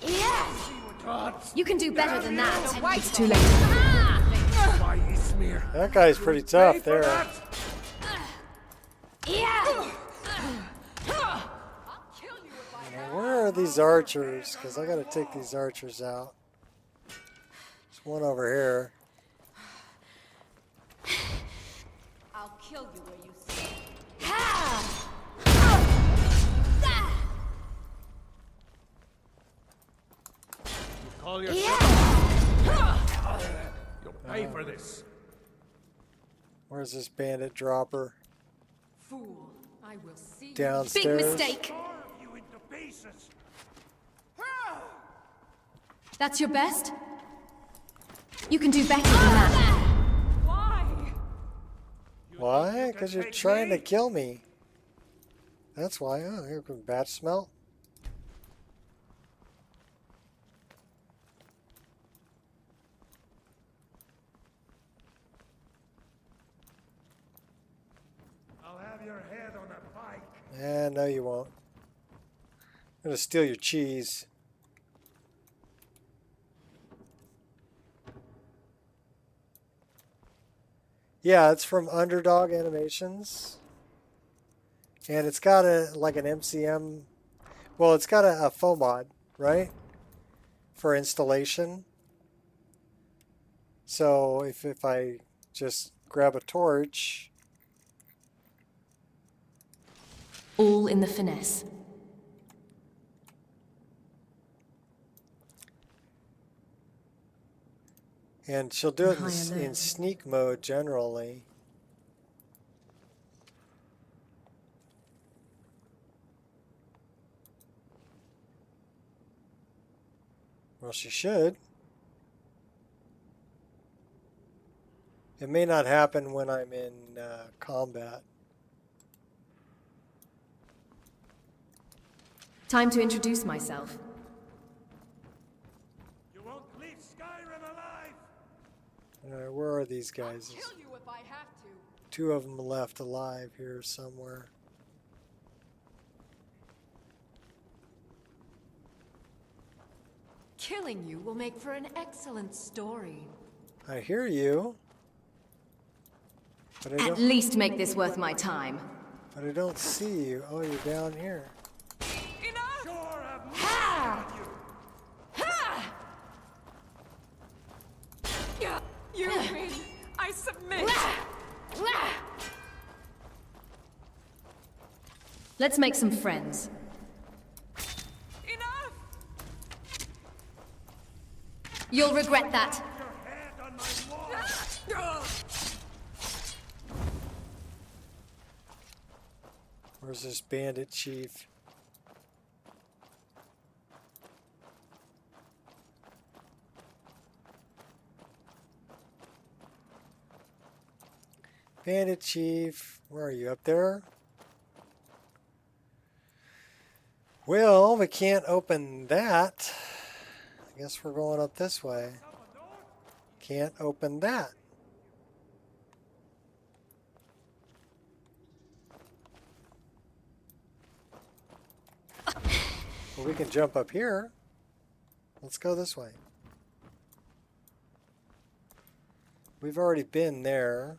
Yeah. You can do better than that. It's too late. My smear. That guy's pretty tough there. Yeah. Where are these archers? Because I gotta take these archers out. There's one over here. I'll kill you where you sit. Call yourself. You'll pay for this. Where's this bandit dropper? Fool, I will see you. Downstairs. Big mistake. That's your best? You can do better than that. Why? Why? Because you're trying to kill me. That's why. Oh, here comes bat smell. I'll have your head on a pike. No, you won't. I'm gonna steal your cheese. Yeah, it's from Underdog Animations. And it's got like an MCM. Well, it's got a faux mod, right? For installation. So if I just grab a torch. All in the finesse. And she'll do it in sneak mode generally. Well, she should. It may not happen when I'm in combat. Time to introduce myself. You won't leave Skyrim alive. Alright, where are these guys? I'll kill you if I have to. Two of them left alive here somewhere. Killing you will make for an excellent story. I hear you. But I At least make this worth my time. But I don't see you. Oh, you're down here. Enough! Sure, Ha! Ha! You win. I submit. Let's make some friends. Enough! You'll regret that. Where's this bandit chief? Bandit chief, where are you? Up there? Well, we can't open that. I guess we're going up this way. Can't open that. Well, we can jump up here. Let's go this way. We've already been there.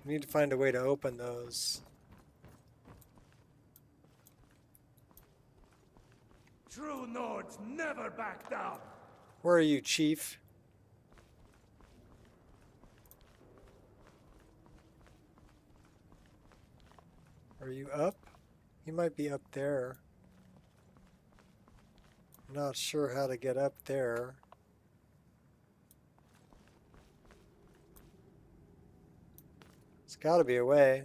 We need to find a way to open those. True Nords never back down. Where are you, Chief? Are you up? You might be up there. I'm not sure how to get up there. There's got to be a way.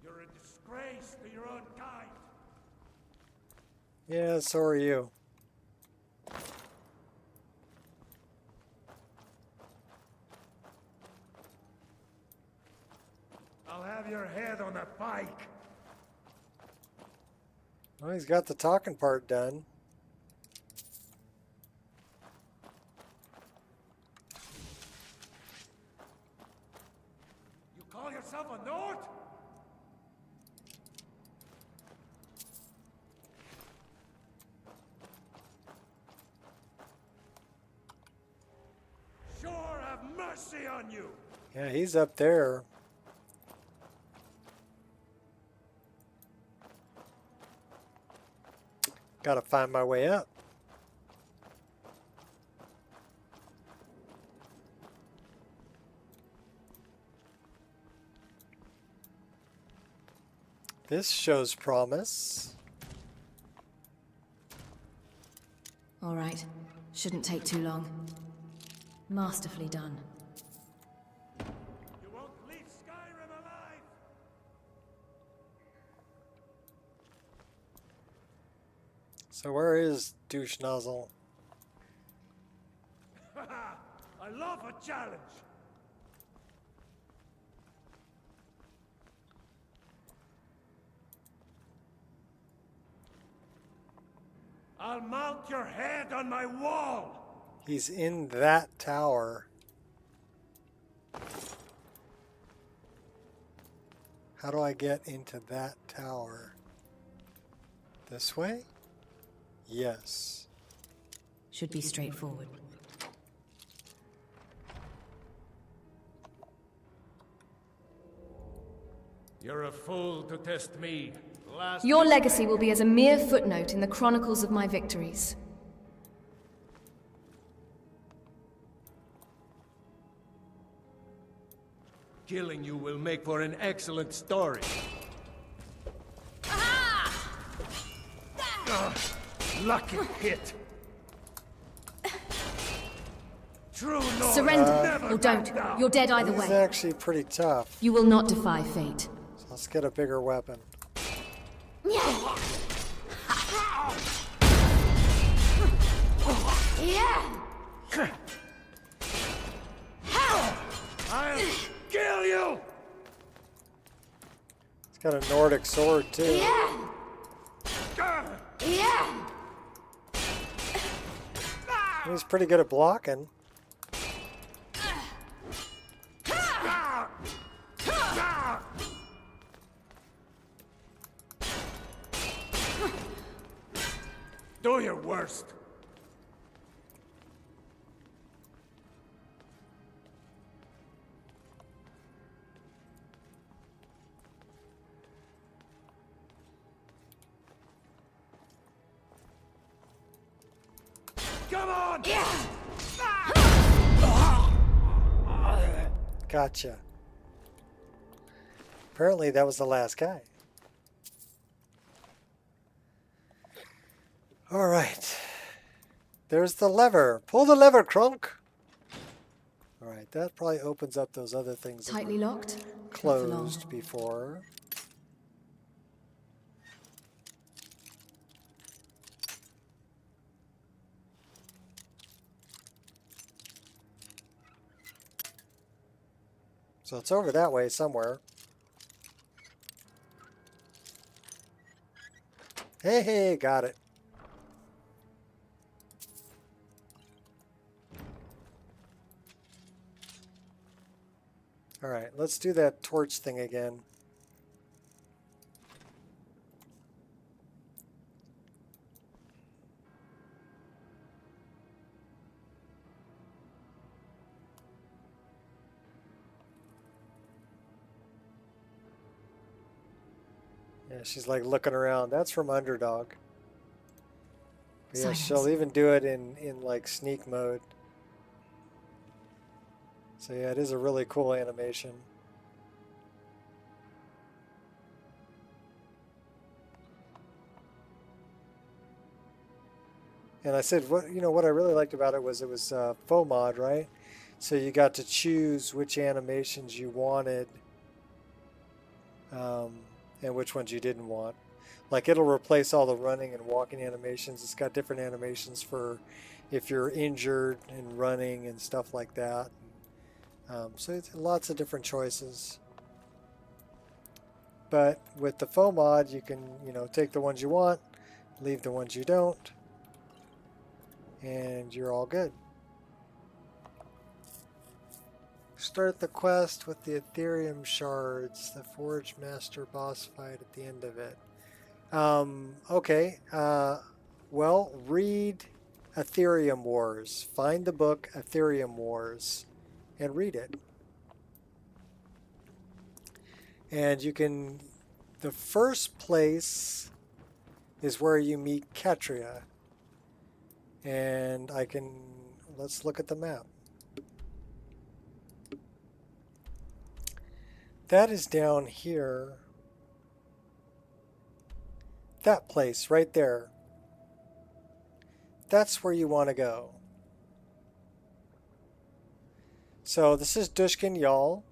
You're a disgrace to your own kind. Yeah, so are you. I'll have your head on a pike. Well, he's got the talking part done. You call yourself a Nord? Sure have mercy on you. Yeah, he's up there. Gotta find my way up. This shows promise. All right. Shouldn't take too long. Masterfully done. You won't leave Skyrim alive! So where is Douche Nozzle? I love a challenge! I'll mount your head on my wall! He's in that tower. How do I get into that tower? This way? Yes. Should be straightforward. You're a fool to test me. Your legacy will be as a mere footnote in the chronicles of my victories. Killing you will make for an excellent story. Lucky hit. True North Surrender, never or don't. back down. You're dead either This is way. actually pretty tough. You will not defy fate. So let's get a bigger weapon. I'll kill you! It's got a Nordic sword too. He's pretty good at blocking. Do your worst. Come on! Gotcha. Apparently that was the last guy. All right. There's the lever. Pull the lever, Crunk. All right, that probably opens up those other things that Tightly were locked? closed before. So it's over that way somewhere. Hey, got it. All right, let's do that torch thing again. Yeah, she's like looking around. That's from Underdog. But yeah, she'll even do it in like sneak mode. So yeah, it is a really cool animation. And I said, what I really liked about it was faux mod, right? So you got to choose which animations you wanted, and which ones you didn't want. Like it'll replace all the running and walking animations. It's got different animations for if you're injured and running and stuff like that. So it's lots of different choices. But with the faux mod, you can, take the ones you want, leave the ones you don't, and you're all good. Start the quest with the Ethereum shards, the Forge Master boss fight at the end of it. Okay, well, read Ethereum Wars. Find the book Ethereum Wars and read it. And you can, the first place is where you meet Katria. And I can, let's look at the map. That is down here. That place right there. That's where you want to go. So this is Dushkin Yal.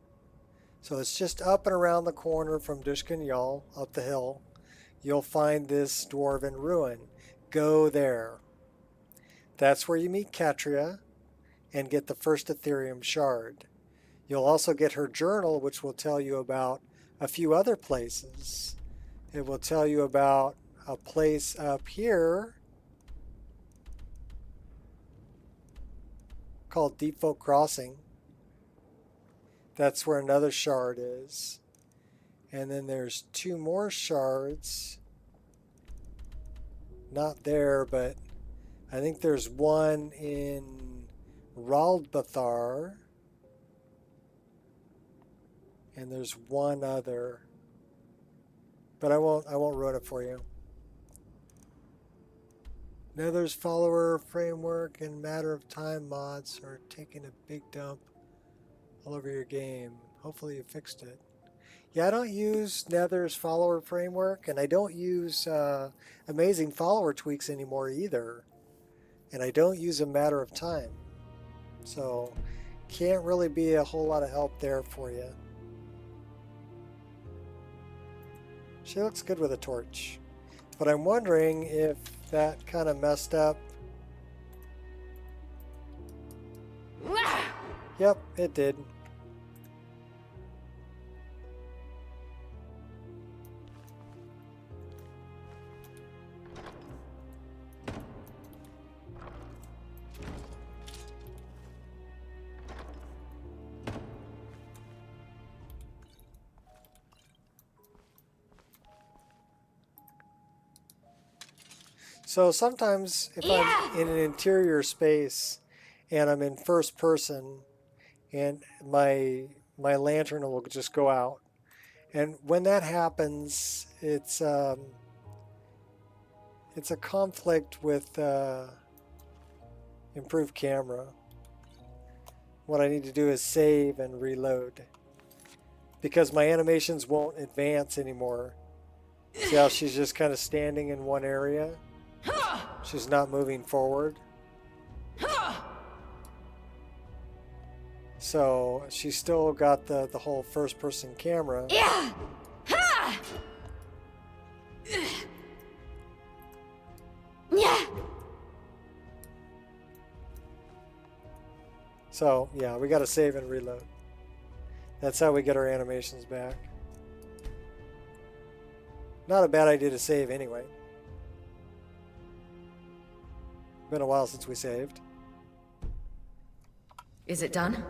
So it's just up and around the corner from Dushkin Yal, up the hill. You'll find this dwarven ruin. Go there. That's where you meet Katria and get the first Ethereum shard. You'll also get her journal, which will tell you about a few other places. It will tell you about a place up here called Deep Folk Crossing. That's where another shard is. And then there's 2 more shards. Not there, but I think there's one in Raldbathar. And there's one other. But I won't ruin it for you. Nether's follower framework and matter of time mods are taking a big dump all over your game. Hopefully you fixed it. Yeah, I don't use Nether's follower framework, and I don't use amazing follower tweaks anymore either. And I don't use a matter of time. So can't really be a whole lot of help there for you. She looks good with a torch. But I'm wondering if that kind of messed up. Yep, it did. So sometimes if I'm in an interior space and I'm in first person and my lantern will just go out. And when that happens, it's a conflict with improved camera. What I need to do is save and reload because my animations won't advance anymore. See how she's just kind of standing in one area? She's not moving forward. So she's still got the whole first person camera. So yeah, we got to save and reload. That's how we get our animations back. Not a bad idea to save anyway. Been a while since we saved. Is it done?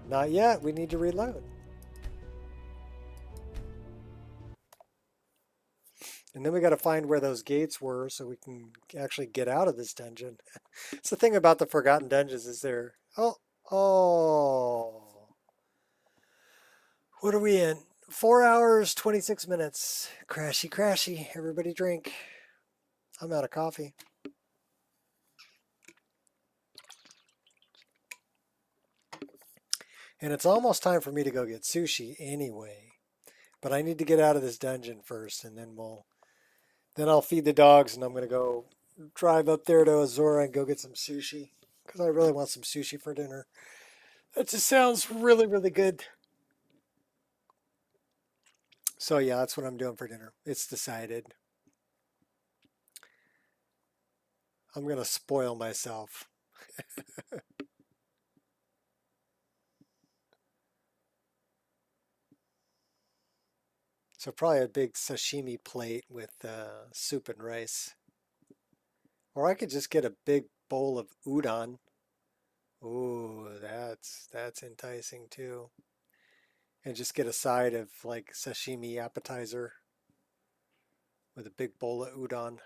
Not yet. We need to reload. And then we got to find where those gates were so we can actually get out of this dungeon. It's the thing about the Forgotten Dungeons is there. Oh. What are we in? 4 hours, 26 minutes. Crashy, crashy. Everybody drink. I'm out of coffee. And it's almost time for me to go get sushi anyway. But I need to get out of this dungeon first, and then I'll feed the dogs, and I'm going to go drive up there to Azura and go get some sushi. Because I really want some sushi for dinner. That just sounds really, really good. So yeah, that's what I'm doing for dinner. It's decided. I'm going to spoil myself. So probably a big sashimi plate with soup and rice. Or I could just get a big bowl of udon. Ooh, that's enticing too. And just get a side of like sashimi appetizer with a big bowl of udon.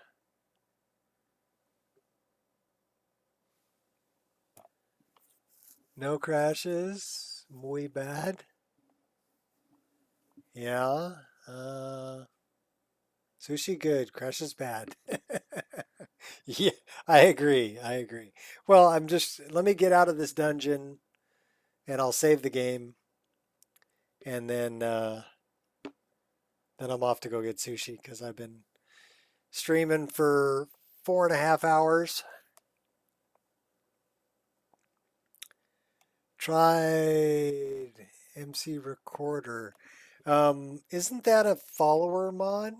No crashes. Muy bad. Yeah. Sushi good, Crash is bad. Yeah, I agree. I agree. Well, let me get out of this dungeon and I'll save the game and then I'm off to go get sushi because I've been streaming for 4.5 hours. Tried MC Recorder. Isn't that a follower mod?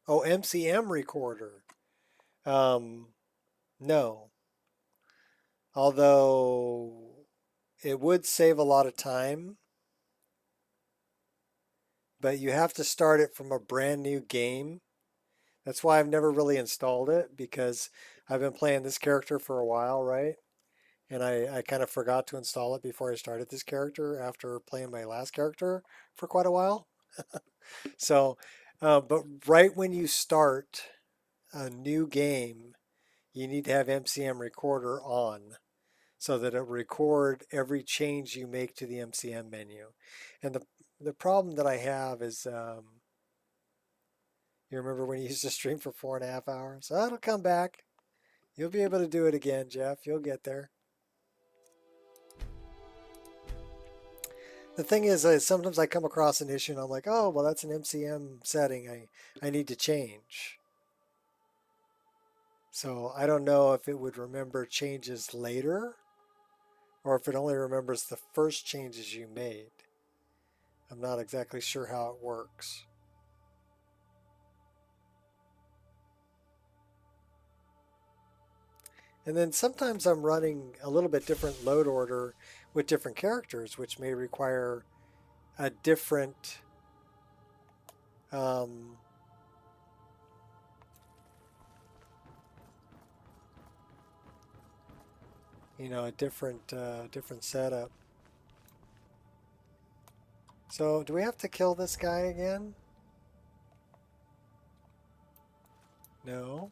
Oh, MCM Recorder. No. Although it would save a lot of time, but you have to start it from a brand new game. That's why I've never really installed it, because I've been playing this character for a while, right? And I kind of forgot to install it before I started this character after playing my last character for quite a while. So, but right when you start a new game, you need to have MCM Recorder on so that it record every change you make to the MCM menu. And the problem that I have is, you remember when you used to stream for 4.5 hours? Oh, it'll come back. You'll be able to do it again, Jeff. You'll get there. The thing is, sometimes I come across an issue and I'm like, oh, well, that's an MCM setting I need to change. So I don't know if it would remember changes later or if it only remembers the first changes you made. I'm not exactly sure how it works. And then sometimes I'm running a little bit different load order with different characters, which may require a different a different setup. So do we have to kill this guy again? No.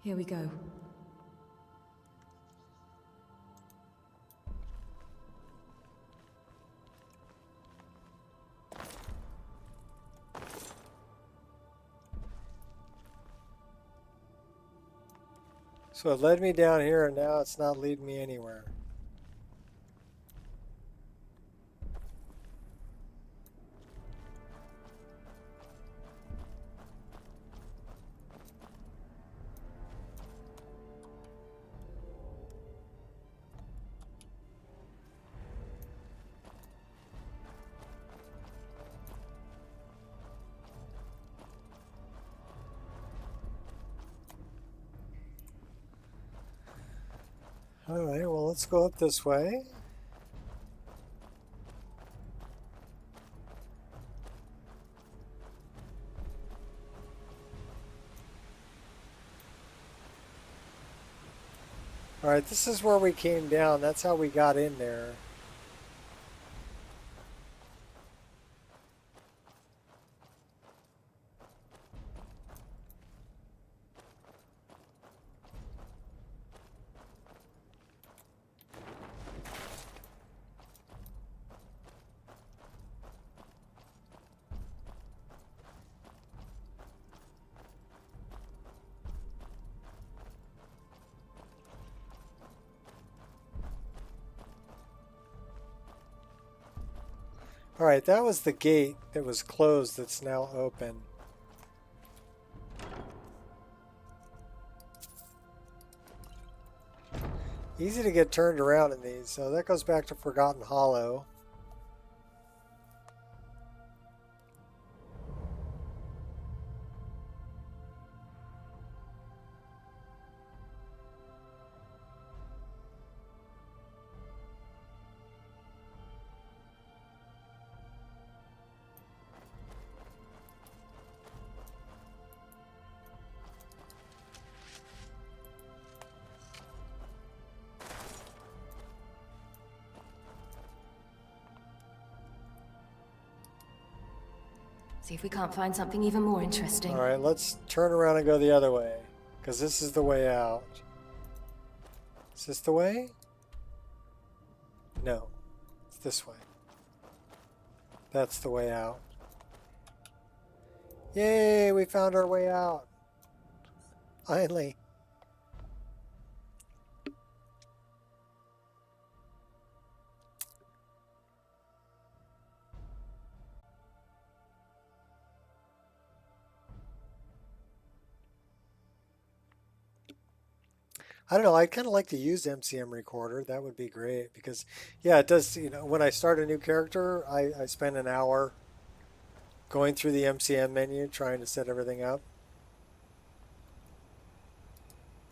Here we go. So it led me down here and now it's not leading me anywhere. Alright, well, let's go up this way. Alright, this is where we came down. That's how we got in there. Alright, that was the gate that was closed that's now open. Easy to get turned around in these, so that goes back to Forgotten Hollow. See if we can't find something even more interesting. Alright, let's turn around and go the other way. Because this is the way out. Is this the way? No. It's this way. That's the way out. Yay! We found our way out. Finally. I don't know, I'd kind of like to use MCM Recorder. That would be great because, yeah, it does, you know, when I start a new character, I spend an hour going through the MCM menu trying to set everything up.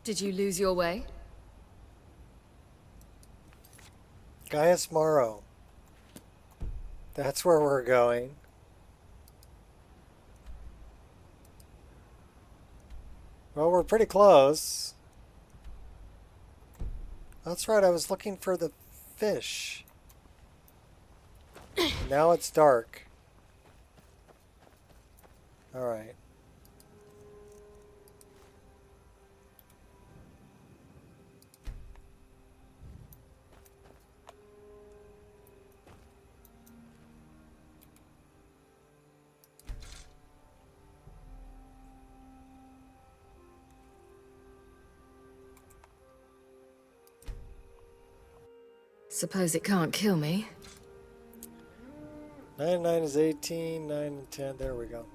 Did you lose your way? Gaius Morrow. That's where we're going. Well, we're pretty close. That's right, I was looking for the fish. Now it's dark. Alright. Suppose it can't kill me. 9 and 9 is 18, 9 and 10, there we go.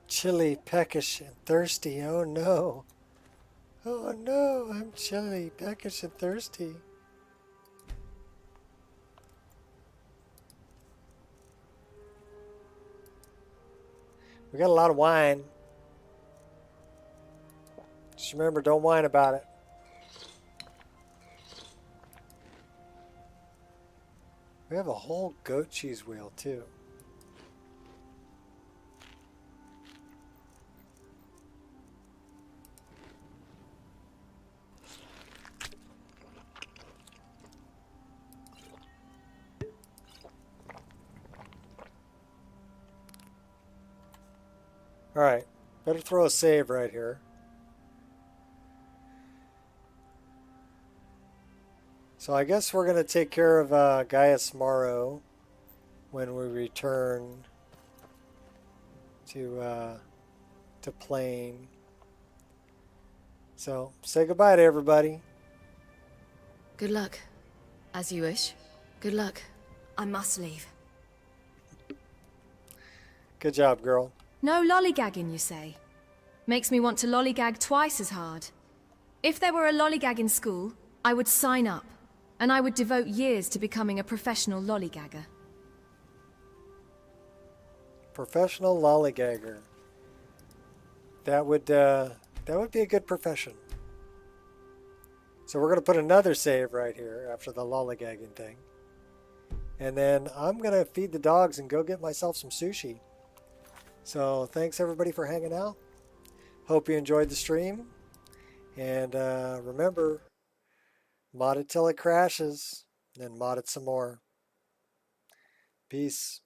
Chilly, peckish, and thirsty, oh no. Oh no, I'm chilly, peckish, and thirsty. We got a lot of wine. Just remember, don't whine about it. We have a whole goat cheese wheel, too. Alright, better throw a save right here. So I guess we're going to take care of Gaius Morrow when we return to Plane. So say goodbye to everybody. Good luck. As you wish. Good luck. I must leave. Good job, girl. No lollygagging, you say? Makes me want to lollygag twice as hard. If there were a lollygag in school, I would sign up. And I would devote years to becoming a professional lollygagger. Professional lollygagger. That would be a good profession. So we're going to put another save right here after the lollygagging thing. And then I'm going to feed the dogs and go get myself some sushi. So thanks everybody for hanging out. Hope you enjoyed the stream. And remember, mod it till it crashes, then mod it some more. Peace.